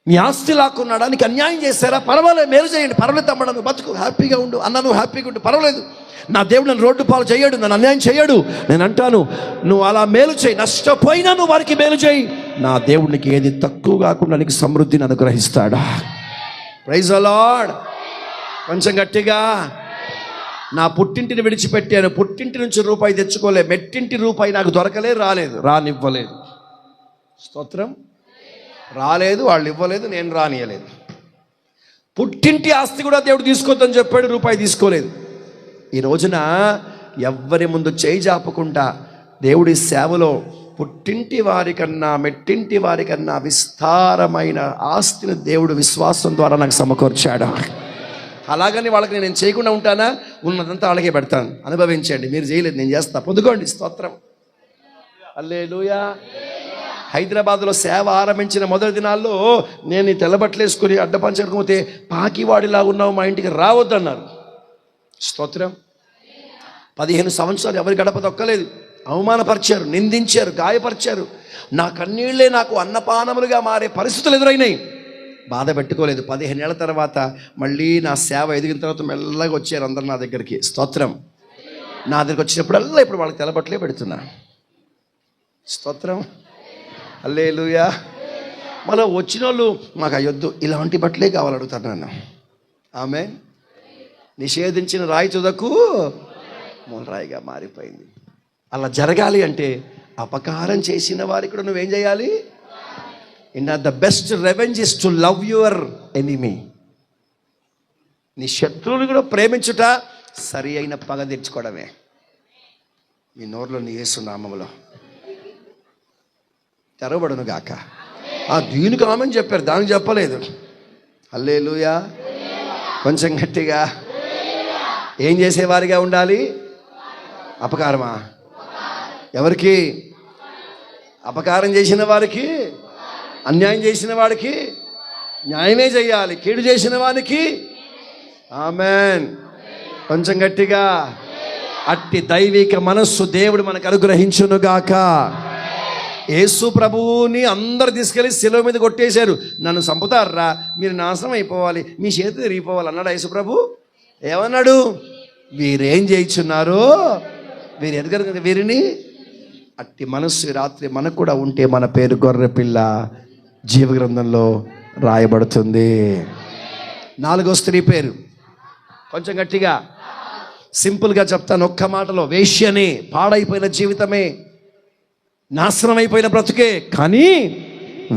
నీ ఆస్తి లాక్కున్నాడా? నీకు అన్యాయం చేశారా? పర్వాలేదు, మేలు చేయండి. పర్వాలేదు తమ్ముడు, నువ్వు బతుకు, హ్యాపీగా ఉండు. అన్న నువ్వు హ్యాపీగా ఉండు, పర్వాలేదు. నా దేవుడు నన్ను రోడ్డు పాలు చేయడు, నన్ను అన్యాయం చేయడు. నేను అంటాను, నువ్వు అలా మేలు చేయి. నష్టపోయినా నువ్వు వారికి మేలు చేయి. నా దేవుడికి ఏది తక్కువ కాకుండా నీకు సమృద్ధిని అనుగ్రహిస్తాడా? Praise the Lord. కొంచెం గట్టిగా. నా పుట్టింటిని విడిచిపెట్టాను, పుట్టింటి నుంచి రూపాయి తెచ్చుకోలే, మెట్టింటి రూపాయి నాకు దొరకలే, రానివ్వలేదు. స్తోత్రం. రాలేదు, వాళ్ళు ఇవ్వలేదు, నేను రానియలేదు. పుట్టింటి ఆస్తి కూడా దేవుడు తీసుకోవద్దని చెప్పాడు, రూపాయి తీసుకోలేదు. ఈ రోజున ఎవ్వరి ముందు చేయి జాపకుండా దేవుడి సేవలో పుట్టింటి వారికన్నా మెట్టింటి వారికన్నా విస్తారమైన ఆస్తిని దేవుడు విశ్వాసం ద్వారా నాకు సమకూర్చాడు. అలాగని వాళ్ళకి నేను చేయకుండా ఉంటానా? ఉన్నదంతా వాళ్ళకే పెడతాను, అనుభవించండి. మీరు చేయలేదు, నేను చేస్తా, పొందుకోండి. స్తోత్రం, హల్లెలూయా. హైదరాబాద్లో సేవ ఆరంభించిన మొదటి దినాల్లో నేను ఈ తెల్లబట్టలు వేసుకుని అడ్డపంచకపోతే పాకివాడిలా ఉన్నావు, మా ఇంటికి రావద్దన్నారు. స్తోత్రం. 15 సంవత్సరాలు ఎవరి గడప దొక్కలేదు. అవమానపరిచారు, నిందించారు, గాయపరిచారు. నా కన్నీళ్లే నాకు అన్నపానములుగా మారే పరిస్థితులు ఎదురైనాయి. బాధ పెట్టుకోలేదు. 15 ఏళ్ల తర్వాత మళ్ళీ నా సేవ ఎదిగిన తర్వాత మెల్లగా వచ్చారు అందరు నా దగ్గరికి. స్తోత్రం. నా దగ్గరికి వచ్చినప్పుడల్లా ఇప్పుడు వాళ్ళకి తెల్లబట్టలే పెడుతున్నా. స్తోత్రం, హల్లెలూయా. మళ్ళీ వచ్చిన వాళ్ళు మాకు అయ్యొద్దు, ఇలాంటి బట్టలే కావాలి అడుగుతాను నన్ను. ఆమేన్. నిషేధించిన రాయి తుదకు మూలరాయిగా మారిపోయింది. అలా జరగాలి అంటే అపకారం చేసిన వారికి కూడా నువ్వేం చేయాలి? The best revenge is to love your enemy. నీ శత్రువుని కూడా ప్రేమించుట సరి అయిన పగ తెచ్చుకోవడమే. మీ నోరులో నీ యేసు నామములో తెరవబడును గాక. దీనికి ఆమెను చెప్పారు, దానికి చెప్పలేదు. హల్లెలూయా. కొంచెం గట్టిగా. ఏం చేసేవారిగా ఉండాలి? అపకారమా? ఎవరికి? అపకారం చేసిన వారికి, అన్యాయం చేసిన వాడికి న్యాయమే చేయాలి. కీడు చేసిన వానికి ఆమేన్. కొంచెం గట్టిగా. అట్టి దైవిక మనస్సు దేవుడు మనకు అనుగ్రహించునుగాక. యేసు ప్రభువుని అందరు తీసుకెళ్ళి శిలువ మీద కొట్టేశారు. నన్ను చంపుతారా, మీరు నాశనం అయిపోవాలి, మీ చేతి తిరిగిపోవాలి అన్నాడు యేసు ప్రభు. ఏమన్నాడు? వీరేం చేయించున్నారో వీరు ఎదగరు కదా వీరిని. అట్టి మనస్సు రాత్రి మనకు కూడా ఉంటే మన పేరు గొర్రె పిల్ల జీవగ్రంథంలో రాయబడుతుంది. 4వ స్త్రీ పేరు కొంచెం గట్టిగా సింపుల్గా చెప్తాను ఒక్క మాటలో. వేశ్యనే, పాడైపోయిన జీవితమే, నాశనం అయిపోయిన బ్రతుకే. కానీ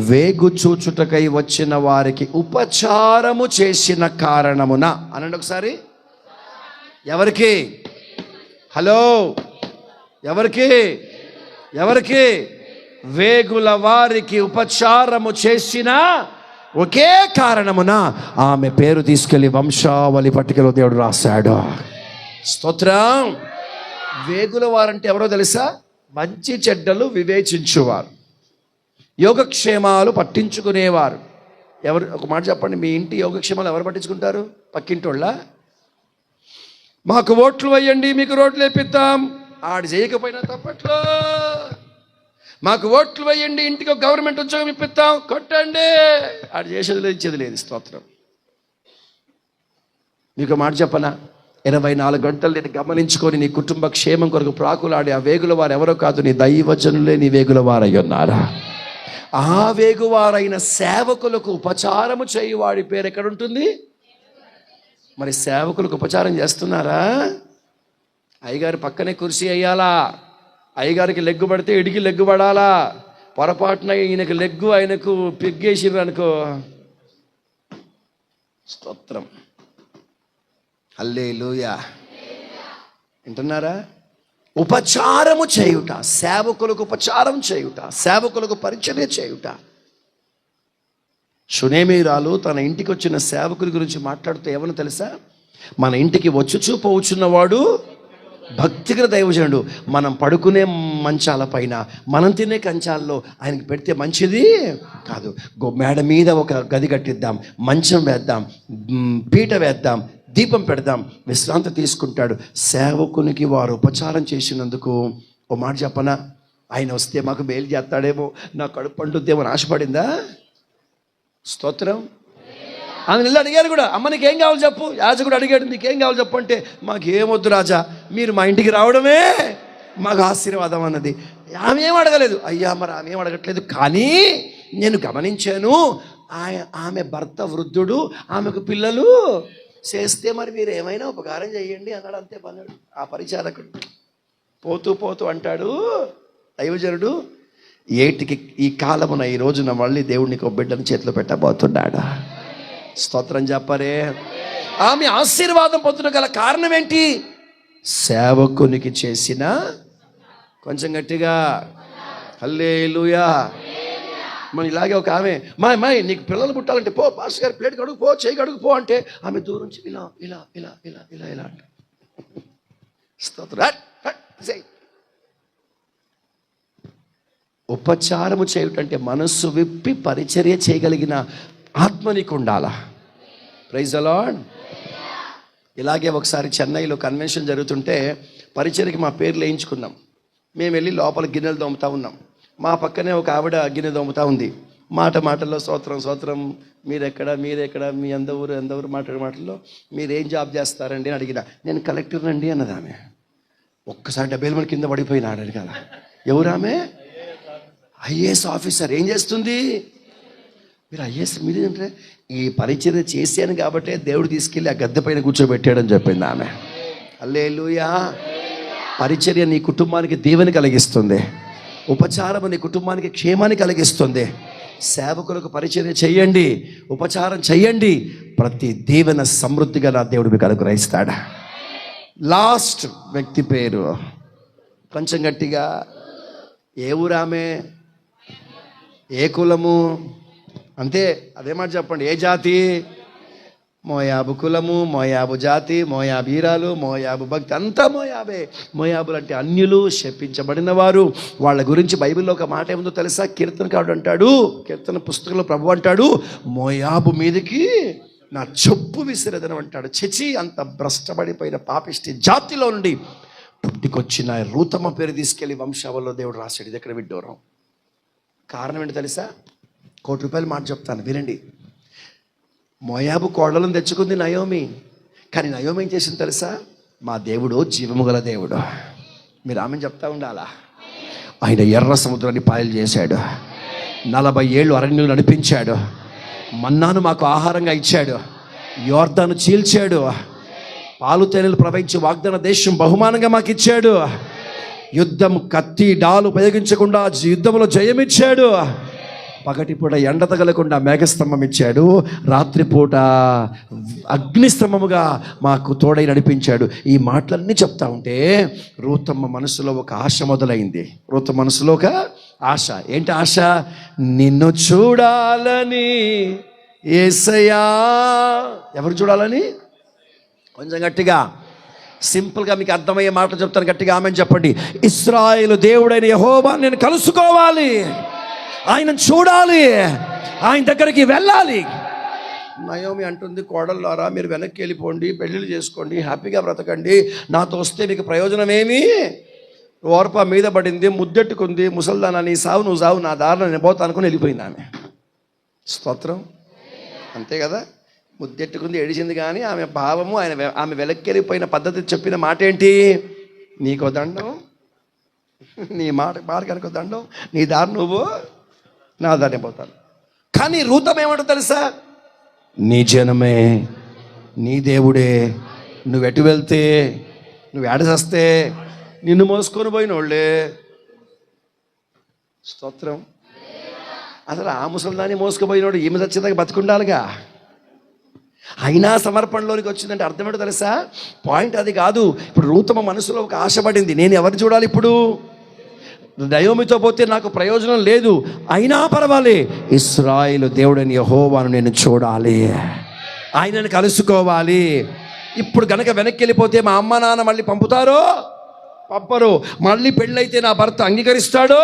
వేగు చూచుటకై వచ్చిన వారికి ఉపచారము చేసిన కారణమున అనండి ఒకసారి. ఎవరికి? హలో, ఎవరికి? ఎవరికి? వేగుల వారికి ఉపచారము చేసిన ఒకే కారణమున ఆమె పేరు తీసుకెళ్లి వంశావళి పట్టికలో దేవుడు రాశాడు. స్తోత్రం. వేగుల వారంటే ఎవరో తెలుసా? మంచి చెడ్డలు వివేచించువారు, యోగక్షేమాలు పట్టించుకునేవారు. ఎవరు? ఒక మాట చెప్పండి, మీ ఇంటి యోగక్షేమాలు ఎవరు పట్టించుకుంటారు? పక్కింటోళ్ళ? మాకు ఓట్లు వేయండి, మీకు రోడ్లు వేపిద్దాం. ఆడు చేయకపోయినా తప్పట్లో. మాకు ఓట్లు వేయండి, ఇంటికి ఒక గవర్నమెంట్ ఉద్యోగం ఇప్పిద్దాం, కొట్టండి. ఆడు చేసేది లేదు, ఇచ్చేది లేదు. స్తోత్రం. మీకు మాట చెప్పనా? 24 గంటలు నేను గమనించుకొని నీ కుటుంబ క్షేమం కొరకు ప్రాకులాడి ఆ వేగుల వారు ఎవరో కాదు, నీ దైవజనులే నీ వేగుల వారై ఉన్నారా. ఆ వేగువారైన సేవకులకు ఉపచారము చేయువాడి పేరు ఎక్కడుంటుంది? మరి సేవకులకు ఉపచారం చేస్తున్నారా? అయ్యగారు పక్కనే కుర్చీ వేయాలా? అయ్యగారికి లెగ్గు పడితే ఇడికి లెగ్గు పడాలా? పొరపాటున ఈయనకు లెగ్గు ఆయనకు పిగ్గేసిర్రు అనుకో. స్తోత్రం, హల్లెలూయా. వింటున్నారా? ఉపచారము చేయుట, సేవకులకు ఉపచారం చేయుట, సేవకులకు పరిచర్య చేయుట. షునేమీరాలు తన ఇంటికి వచ్చిన సేవకుల గురించి మాట్లాడుతూ ఏమని తెలుసా? మన ఇంటికి వచ్చుచూ పోచున్నవాడు భక్తిగల దైవజనుడు. మనం పడుకునే మంచాల పైన, మనం తినే కంచాల్లో ఆయనకి పెడితే మంచిది కాదు. మేడ మీద ఒక గది కట్టిద్దాం, మంచం వేద్దాం, పీట వేద్దాం, దీపం పెడదాం, విశ్రాంతి తీసుకుంటాడు. సేవకునికి వారు ఉపచారం చేసినందుకు ఓ మాట చెప్పనా, ఆయన వస్తే మాకు మేలు చేస్తాడేమో, నా కడుపు పండుద్దేమో ఆశపడిందా? స్తోత్రం. ఆమె నిల్లు అడిగారు కూడా, అమ్మ నీకేం కావాలి చెప్పు. యాజకుడు అడిగాడు, నీకేం కావాలి చెప్పు అంటే, మాకేమొద్దు రాజా, మీరు మా ఇంటికి రావడమే మాకు ఆశీర్వాదం అన్నది. ఆమె ఏం అడగలేదు. అయ్యా మరి ఆమె ఏం అడగట్లేదు, కానీ నేను గమనించాను ఆమె భర్త వృద్ధుడు, ఆమెకు పిల్లలు చేస్తే మరి మీరు ఏమైనా ఉపకారం చేయండి అన్నాడు. అంతే పన్నాడు ఆ పరిచారకుడు. పోతూ పోతూ అంటాడు దైవజనుడు, ఏటికి ఈ కాలమున ఈ రోజున మళ్ళీ దేవుడికి ఒక బిడ్డను చేతిలో పెట్టబోతున్నాడు. స్తోత్రం చెప్పరే. ఆమె ఆశీర్వాదం పొందుట గల కారణం ఏంటి? సేవకునికి చేసిన, కొంచెం గట్టిగా హల్లెలూయా. మన ఇలాగే ఒక ఆమె, మాయ్ నీకు పిల్లలు పుట్టాలంటే పో పాస్టర్ గారి ప్లేట్ కడుగు పో, చేయి కడుగు పో అంటే, ఆమె దూరం నుంచి ఇలా ఇలా ఇలా ఇలా ఇలా ఇలా అంట. స్తోత్రం. ఉపచారము చేయుటంటే మనస్సు విప్పి పరిచర్య చేయగలిగిన ఆత్మ నీకు ఉండాలా. Praise the Lord. ఇలాగే ఒకసారి చెన్నైలో కన్వెన్షన్ జరుగుతుంటే పరిచర్యకి మా పేర్లు వేయించుకున్నాం. మేము వెళ్ళి లోపల గిన్నెలు దోముతా ఉన్నాం. మా పక్కనే ఒక ఆవిడ గిన్నె దోముతా ఉంది. మాటల్లో స్తోత్రం స్తోత్రం, మీరెక్కడ మీ ఎందవరు మాటల్లో మీరేం జాబ్ చేస్తారండి అని అడిగిన. నేను కలెక్టర్ అండి అన్నది ఆమె. ఒక్కసారి 70 మంది కింద పడిపోయినాడు కదా. ఎవరామె? IAS officer. ఏం చేస్తుంది? మీరు ఐఏఎస్ మీరేంటే, ఈ పరిచర్య చేశాను కాబట్టి దేవుడు తీసుకెళ్ళి ఆ గద్దె పైన కూర్చోబెట్టాడని చెప్పింది ఆమె. హల్లెలూయా. పరిచర్య నీ కుటుంబానికి దీవెన కలిగిస్తుంది. ఉపచారం నీ కుటుంబానికి క్షేమాన్ని కలిగిస్తుంది. సేవకులకు పరిచర్య చెయ్యండి, ఉపచారం చెయ్యండి, ప్రతి దీవెన సమృద్ధిగా నా దేవుడు మీకు అనుగ్రహిస్తాడు. లాస్ట్ వ్యక్తి పేరు కొంచెం గట్టిగా. ఏ ఊరామె? ఏ కులము? అంతే, అదే మాట చెప్పండి. ఏ జాతి? మోయాబు కులము, మోయాబు జాతి, మోయాబీరాలు, మోయాబు భక్తి, అంతా మోయాబే. మోయాబులు అంటే అన్యులు, శపించబడిన వారు. వాళ్ళ గురించి బైబిల్లో ఒక మాట ఏముందో తెలుసా? కీర్తనకారుడు అంటాడు, కీర్తన పుస్తకంలో ప్రభు అంటాడు, మోయాబు మీదకి నా చెప్పు విసిరేదనం అంటాడు. చచి, అంత భ్రష్టపడిపోయిన పాపిష్టి జాతిలో నుండి పుట్టికొచ్చిన రూతమ్మ పేరు తీసుకెళ్లి వంశావల్లో దేవుడు రాశాడు. ఇది ఎక్కడ విడ్డూరం. కారణం ఏంటి తెలుసా? ₹1,00,00,000 మాట చెప్తాను వినండి. మోయాబు కోడలను తెచ్చుకుంది నయోమి. కానీ నయోమి ఏం చేసింది తెలుసా? మా దేవుడు జీవము గల దేవుడు. మీరు ఆమెను చెప్తా ఉండాలా. ఆయన ఎర్ర సముద్రాన్ని పాయలు చేశాడు, 40 ఏళ్ళు అరణ్యం నడిపించాడు, మన్నాను మాకు ఆహారంగా ఇచ్చాడు, యోర్దాను చీల్చాడు, పాలు తేనెలు ప్రవహించి వాగ్దాన దేశం బహుమానంగా మాకు ఇచ్చాడు, యుద్ధం కత్తి డాలు ఉపయోగించకుండా యుద్ధంలో జయమిచ్చాడు, పగటిపూట ఎండ తగలకుండా మేఘస్తంభం ఇచ్చాడు, రాత్రిపూట అగ్నిస్తంభముగా మాకు తోడై నడిపించాడు. ఈ మాటలన్నీ చెప్తా ఉంటే రూతమ్మ మనసులో ఒక ఆశ మొదలైంది. రూతమ్మ మనసులో ఒక ఆశ. ఏంటి ఆశ? నిన్ను చూడాలని యేసయ్యా. ఎవరు చూడాలని? కొంచెం గట్టిగా, సింపుల్గా మీకు అర్థమయ్యే మాటలు చెప్తాను, గట్టిగా ఆమెను చెప్పండి. ఇశ్రాయేలు దేవుడైన యెహోవాను నేను కలుసుకోవాలి, ఆయన చూడాలి, ఆయన దగ్గరికి వెళ్ళాలి. నయోమి అంటుంది, కోడళ్ళారా మీరు వెనక్కి వెళ్ళిపోండి, పెళ్ళిళ్ళు చేసుకోండి, హ్యాపీగా బ్రతకండి, నాతో వస్తే మీకు ప్రయోజనం ఏమి? ఓర్ప మీద పడింది, ముద్దెట్టుకుంది, ముసల్దానా నీ సావు నువ్వు సావు, నా దారిలో నేను పోతా అనుకుని వెళ్ళిపోయింది ఆమె. స్తోత్రం. అంతే కదా. ముద్దెట్టుకుంది, ఏడిచింది, కానీ ఆమె భావము, ఆమె వెనక్కి వెళ్ళిపోయిన పద్ధతి చెప్పిన మాట ఏంటి? నీకో దండం, నీ మార్గానికి దండం, నీ దారి నువ్వు, నా దారి పోతాను. కానీ రూతం ఏమంటో తెలుసా? నీ జనమే, నీ దేవుడే, నువ్వు ఎటు వెళ్తే, నువ్వు ఏడచేస్తే నిన్ను మోసుకొని పోయిన వాళ్ళే. స్తోత్రం. అసలు ఆ ముసలిదాన్ని మోసుకుపోయినోడు ఈమె చచ్చేదాకా బతుకుండాలిగా. అయినా సమర్పణలోనికి వచ్చిందంటే అర్థం ఏంటో తెలుసా? పాయింట్ అది కాదు. ఇప్పుడు రూతమ్మ మనసులో ఒక ఆశపడింది, నేను ఎవరిని చూడాలి ఇప్పుడు? నయోమితో పోతే నాకు ప్రయోజనం లేదు, అయినా పర్వాలే, ఇశ్రాయేలు దేవుడైన యెహోవాను నేను చూడాలి, ఆయనను కలుసుకోవాలి. ఇప్పుడు గనక వెనక్కి వెళ్ళిపోతే మా అమ్మ నాన్న మళ్ళీ పంపుతారో పంపరు. మళ్ళీ పెళ్ళైతే నా భర్త అంగీకరిస్తాడో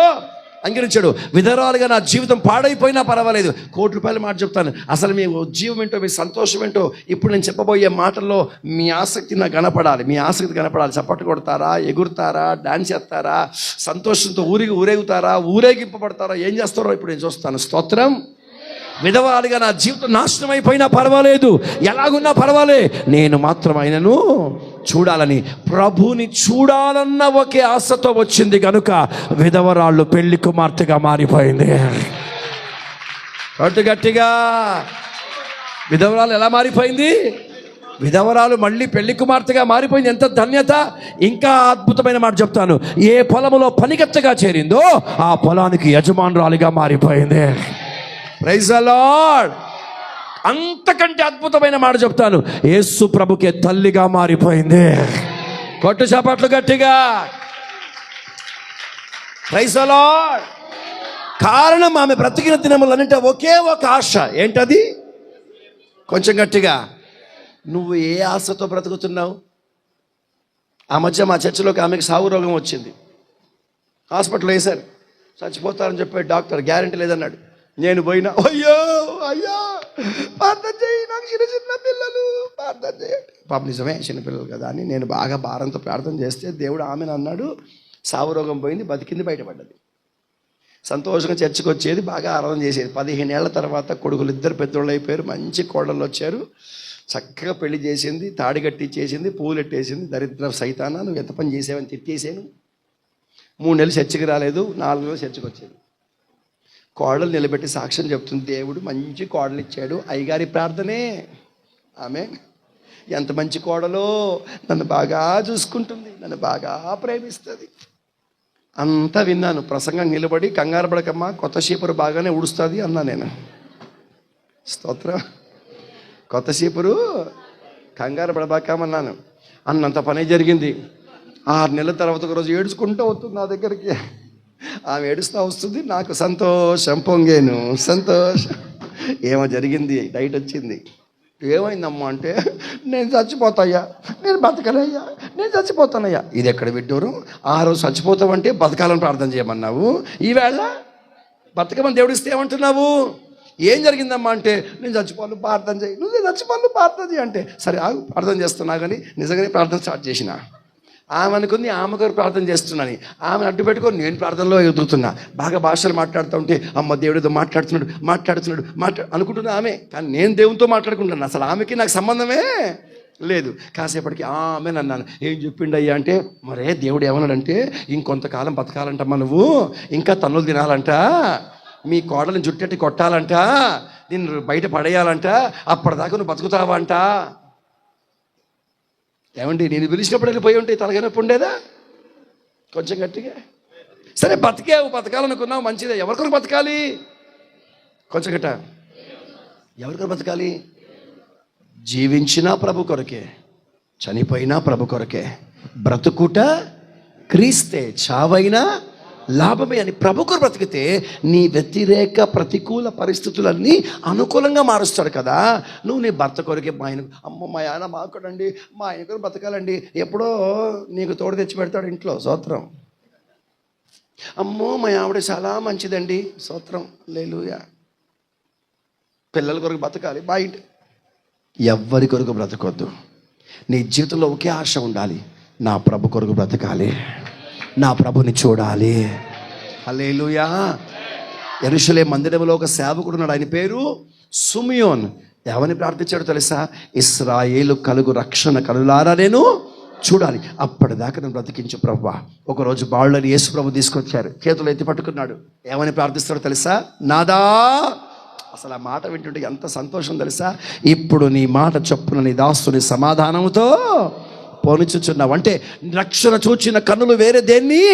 అంగీకరించాడు. విధవరాలుగా నా జీవితం పాడైపోయినా పర్వాలేదు, ₹1,00,00,000 మాట చెప్తాను. అసలు మీ ఉద్యోగం ఏంటో, మీ సంతోషం ఏంటో ఇప్పుడు నేను చెప్పబోయే మాటల్లో మీ ఆసక్తి నాకు కనపడాలి. మీ ఆసక్తి కనపడాలి. చప్పట్లు కొడతారా, ఎగురుతారా, డాన్స్ చేస్తారా, సంతోషంతో ఊరేగుతారా, ఊరేగింపబడతారా, ఏం చేస్తారో ఇప్పుడు నేను చూస్తాను. స్తోత్రం. విధవరాలుగా నా జీవితం నాశనం అయిపోయినా పర్వాలేదు, ఎలాగున్నా పర్వాలే, నేను మాత్రం ఆయనను చూడాలని, ప్రభుని చూడాలన్న ఒకే ఆశతో వచ్చింది కనుక విధవరాళ్ళు పెళ్లి కుమార్తెగా మారిపోయింది. గట్టిగా విధవరాలు ఎలా మారిపోయింది? విధవరాలు మళ్ళీ పెళ్లి కుమార్తెగా మారిపోయింది. ఎంత ధన్యత! ఇంకా అద్భుతమైన మాట చెప్తాను. ఏ పొలములో పనికత్తగా చేరిందో ఆ పొలానికి యజమానురాలిగా మారిపోయింది. Praise the Lord. అంతకంటే అద్భుతమైన మాట చెప్తాను. యేసు ప్రభుకే తల్లిగా మారిపోయింది. కొట్టు చప్పట్లు గట్టిగా. Praise the Lord. కారణం ఆమె బ్రతికిన దినములన్నింటి ఒకే ఒక ఆశ. ఏంటది? కొంచెం గట్టిగా. నువ్వు ఏ ఆశతో బ్రతుకుతున్నావు? ఆ మధ్య మా చర్చిలోకి ఆమెకు సాగు రోగం వచ్చింది. హాస్పిటల్ వేశారు. చచ్చిపోతారని చెప్పాడు డాక్టర్. గ్యారెంటీ లేదన్నాడు. నేను పోయినా, అయ్యో అయ్యా ప్రార్థన చేయి, నాకు చిన్న పిల్లలు, ప్రార్థన చేయండి. పాప నిజమే, చిన్నపిల్లలు కదా అని నేను బాగా భారంతో ప్రార్థన చేస్తే దేవుడు ఆమెను అన్నాడు, సావు రోగం పోయింది, బతికింది, బయటపడ్డది. సంతోషంగా చర్చకు వచ్చేది, బాగా ఆరాధన చేసేది. 15 ఏళ్ల తర్వాత కొడుకులు ఇద్దరు పెద్దోళ్ళు అయిపోయారు, మంచి కోడళ్ళు వచ్చారు. చక్కగా పెళ్లి చేసింది, తాడి కట్టి చేసింది, పూలు ఎట్టేసింది. దరిద్ర సైతానా, నువ్వు ఎంత పని చేసావని తిట్టేసాను. 3 నెలలు చర్చకి రాలేదు, 4 నెలలు చర్చకు వచ్చేది. కోడలు నిలబెట్టి సాక్ష్యం చెప్తుంది, దేవుడు మంచి కోడలు ఇచ్చాడు, అయ్యగారి ప్రార్థనే. ఆమె ఎంత మంచి కోడలో, నన్ను బాగా చూసుకుంటుంది, నన్ను బాగా ప్రేమిస్తుంది. అంతా విన్నాను. ప్రసంగం నిలబడి, కంగారు పడకమ్మా, కొత్త చీపురు బాగానే ఉడుస్తుంది అన్నా నేను. స్తోత్రం. కొత్త చీపురు కంగారు పడబాకమన్నాను. అన్నంత పని జరిగింది. 6 నెలల తర్వాత ఒక రోజు ఏడుచుకుంటూ వస్తుంది నా దగ్గరికి. ఆమె ఏడుస్తూ వస్తుంది, నాకు సంతోషం పొంగేను, సంతోషం. ఏమో జరిగింది, డైట్ వచ్చింది. ఏమైందమ్మా అంటే, నేను చచ్చిపోతాయ్యా, నేను బతకనయ్యా, నేను చచ్చిపోతానయ్యా. ఇది ఎక్కడ విడ్డూరు? ఆ రోజు చచ్చిపోతావంటే బతకాలని ప్రార్థన చేయమన్నావు, ఈవేళ బతకమని దేవుడిస్తే ఏమంటున్నావు? ఏం జరిగిందమ్మా అంటే, నేను చచ్చిపోను ప్రార్థన చేయి, నువ్వు చచ్చిపోను ప్రార్థన చేయి అంటే, సరే ఆగు ప్రార్థన చేస్తున్నా కానీ నిజంగానే ప్రార్థన స్టార్ట్ చేసిన. ఆమె అనుకుంది ఆమె గారు ప్రార్థన చేస్తున్నాను. ఆమె అడ్డు పెట్టుకొని నేను ప్రార్థనలో ఎదుగుతున్నా. బాగా భాషలు మాట్లాడుతూ ఉంటే, అమ్మ దేవుడితో మాట్లాడుతున్నాడు అనుకుంటున్నా ఆమె. కానీ నేను దేవునితో మాట్లాడుకుంటున్నాను. అసలు ఆమెకి నాకు సంబంధమే లేదు. కాసేపటికి ఆమె అన్నాను, ఏం చెప్పిండయ్యా అంటే, మరే దేవుడు ఏమన్నాడంటే, ఇంకొంతకాలం బతకాలంటమ్మా, నువ్వు ఇంకా తన్నులు తినాలంట, మీ కోడలను జుట్టెట్టి కొట్టాలంట, నిన్ను బయట పడేయాలంట, అప్పటిదాకా నువ్వు బతుకుతావంట. ఏమండి, నేను పిలిచినప్పుడు వెళ్ళిపోయి ఉంటే తలగనొప్పి ఉండేదా? కొంచెం గట్టిగా. సరే బతికావు, బతకాలనుకున్నావు, మంచిదే. ఎవరికొరకు బతకాలి? కొంచెం గట్ట. ఎవరికొరకు బతకాలి? జీవించినా ప్రభు కొరకే, చనిపోయినా ప్రభు కొరకే. బ్రతుకుట క్రీస్తే, చావైనా లాభమే అని ప్రభు కొరకు బ్రతికితే నీ వ్యతిరేక ప్రతికూల పరిస్థితులన్నీ అనుకూలంగా మారుస్తాడు కదా. నువ్వు నీ భర్త కొరకే, మా ఆయన, అమ్మ మా ఆయన మాకుడండి, మా ఆయన కొరకు బతకాలండి, ఎప్పుడో నీకు తోడు తెచ్చి పెడతాడు ఇంట్లో. స్తోత్రం. అమ్మో మా ఆవిడ చాలా మంచిదండి, స్తోత్రం, హల్లెలూయా. పిల్లల కొరకు బతకాలి, బయట ఎవ్వరి కొరకు బ్రతకొద్దు. నీ జీవితంలో ఒకే ఆశ ఉండాలి, నా ప్రభు కొరకు బ్రతకాలి, నా ప్రభుని చూడాలి. హల్లెలూయా. యెరూషలేము మందిరంలో ఒక సేవకుడు ఉన్నాడు, ఆయన పేరు సిమియోన్. ఎవరిని ప్రార్థించాడు తెలుసా? ఇశ్రాయేలు కలుగు రక్షణ కలులారా నేను చూడాలి, అప్పటిదాకా నేను బ్రతికించు ప్రభువా. ఒకరోజు బాళ్ళని యేసు ప్రభు తీసుకొచ్చారు, చేతులు ఎత్తి పట్టుకున్నాడు. ఏమని ప్రార్థిస్తాడో తెలుసా? నాదా. అసలు ఆ మాట వింటుంటే ఎంత సంతోషం తెలుసా? ఇప్పుడు నీ మాట చొప్పున నీ దాసుని సమాధానంతో పోనిచుచున్నావు. అంటే రక్షణ చూచిన కన్నులు వేరే దేన్ని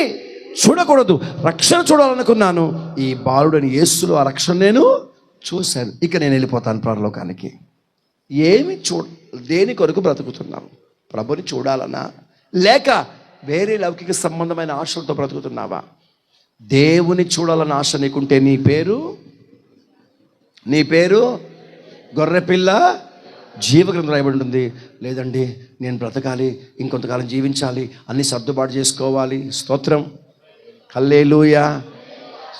చూడకూడదు. రక్షణ చూడాలనుకున్నాను, ఈ బాలుడని యేసులో ఆ రక్షణ నేను చూశాను. ఇక నేను వెళ్ళిపోతాను పరలోకానికి. ఏమి దేని కొరకు బ్రతుకుతున్నావు? ప్రభుని చూడాలన్నా, లేక వేరే లౌకిక సంబంధమైన ఆశలతో బ్రతుకుతున్నావా? దేవుని చూడాలన్న ఆశ నీకుంటే నీ పేరు గొర్రెపిల్ల జీవగ్రంథం రాయబడి ఉంటుంది. లేదండి, నేను బ్రతకాలి, ఇంకొంతకాలం జీవించాలి, అన్ని సర్దుబాటు చేసుకోవాలి. స్తోత్రం, హల్లెలూయా.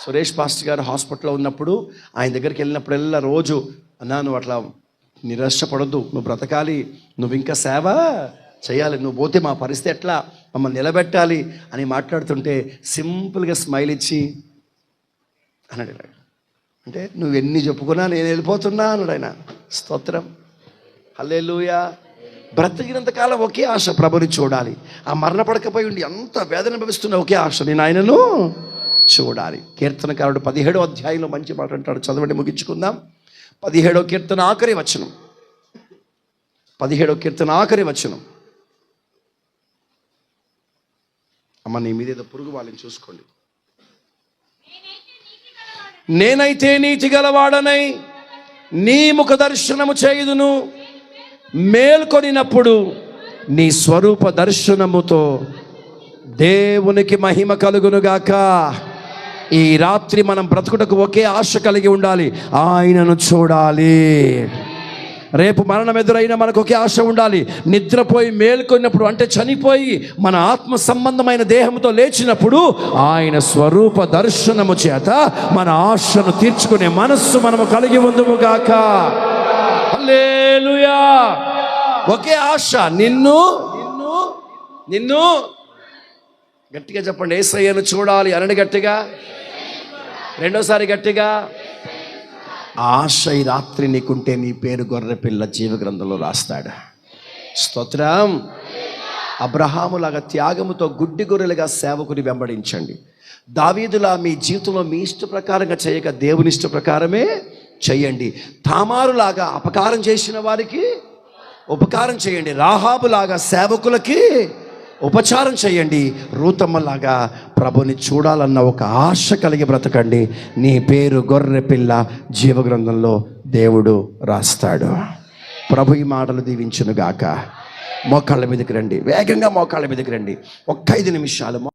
సురేష్ పాస్టర్ గారు హాస్పిటల్లో ఉన్నప్పుడు ఆయన దగ్గరికి వెళ్ళినప్పుడల్లా రోజు, అన్నా నువ్వు అట్లా నిరాశపడొద్దు, నువ్వు బ్రతకాలి, నువ్వు ఇంకా సేవ చేయాలి, నువ్వు పోతే మా పరిస్థితి ఎట్లా, మమ్మల్ని నిలబెట్టాలి అని మాట్లాడుతుంటే సింపుల్గా స్మైల్ ఇచ్చి అన్నాడు. అంటే నువ్వు ఎన్ని చెప్పుకున్నా నేను వెళ్ళిపోతున్నా అన్నాడు ఆయన. స్తోత్రం, హల్లెలూయా. బ్రతికినంత కాలం ఒకే ఆశ, ప్రభుని చూడాలి. ఆ మరణ పడకపోయి ఉండి ఎంత వేదన అనుభవిస్తున్న ఒకే ఆశ, నేను ఆయనను చూడాలి. కీర్తనకారుడు 17వ అధ్యాయంలో మంచి మాట అంటాడు, చదవండి, ముగించుకుందాం. 17వ కీర్తన ఆఖరి వచనం. 17వ కీర్తన ఆఖరి వచనం. అమ్మ, నీ మీద ఏదో పురుగు వాళ్ళని చూసుకోండి. నేనైతే నీతి గలవాడనై నీ ముఖ దర్శనము చేయుదును, మేల్కొనినప్పుడు నీ స్వరూప దర్శనముతో దేవునికి మహిమ కలుగునుగాక. ఈ రాత్రి మనం బ్రతుకుటకు ఒకే ఆశ కలిగి ఉండాలి, ఆయనను చూడాలి. రేపు మరణం ఎదురైనా మనకు ఒకే ఆశ ఉండాలి. నిద్రపోయి మేల్కొన్నప్పుడు, అంటే చనిపోయి మన ఆత్మ సంబంధమైన దేహంతో లేచినప్పుడు ఆయన స్వరూప దర్శనము చేత మన ఆశను తీర్చుకునే మనస్సు మనము కలిగి ఉందుముగాక. హల్లెలూయా. ఒకే ఆశ, నిన్ను నిన్ను నిన్ను గట్టిగా చెప్పండి, యేసయ్యను చూడాలి అనండి గట్టిగా. రెండోసారి గట్టిగా. ఆశ ఈ రాత్రి నీకుంటే నీ పేరు గొర్రెపిల్ల జీవగ్రంథంలో రాస్తాడు. స్తోత్రం. అబ్రహాములాగా త్యాగముతో గుడ్డి గొర్రెలుగా సేవకుని వెంబడించండి. దావీదులా మీ జీవితంలో మీ ఇష్ట ప్రకారంగా చేయక దేవుని ఇష్ట ప్రకారమే చేయండి. తామారులాగా అపకారం చేసిన వారికి ఉపకారం చేయండి. రాహాబులాగా సేవకులకి ఉపచారం చేయండి. రూతమ్మలాగా ప్రభుని చూడాలన్న ఒక ఆశ కలిగి బ్రతకండి. నీ పేరు గొర్రె పిల్ల జీవగ్రంథంలో దేవుడు రాస్తాడు. ప్రభు ఈ మాటలు దీవించునుగాక. మోకాళ్ళ మీదకి రండి, వేగంగా మోకాళ్ళ మీదకి రండి. ఒక్క 5 నిమిషాలు.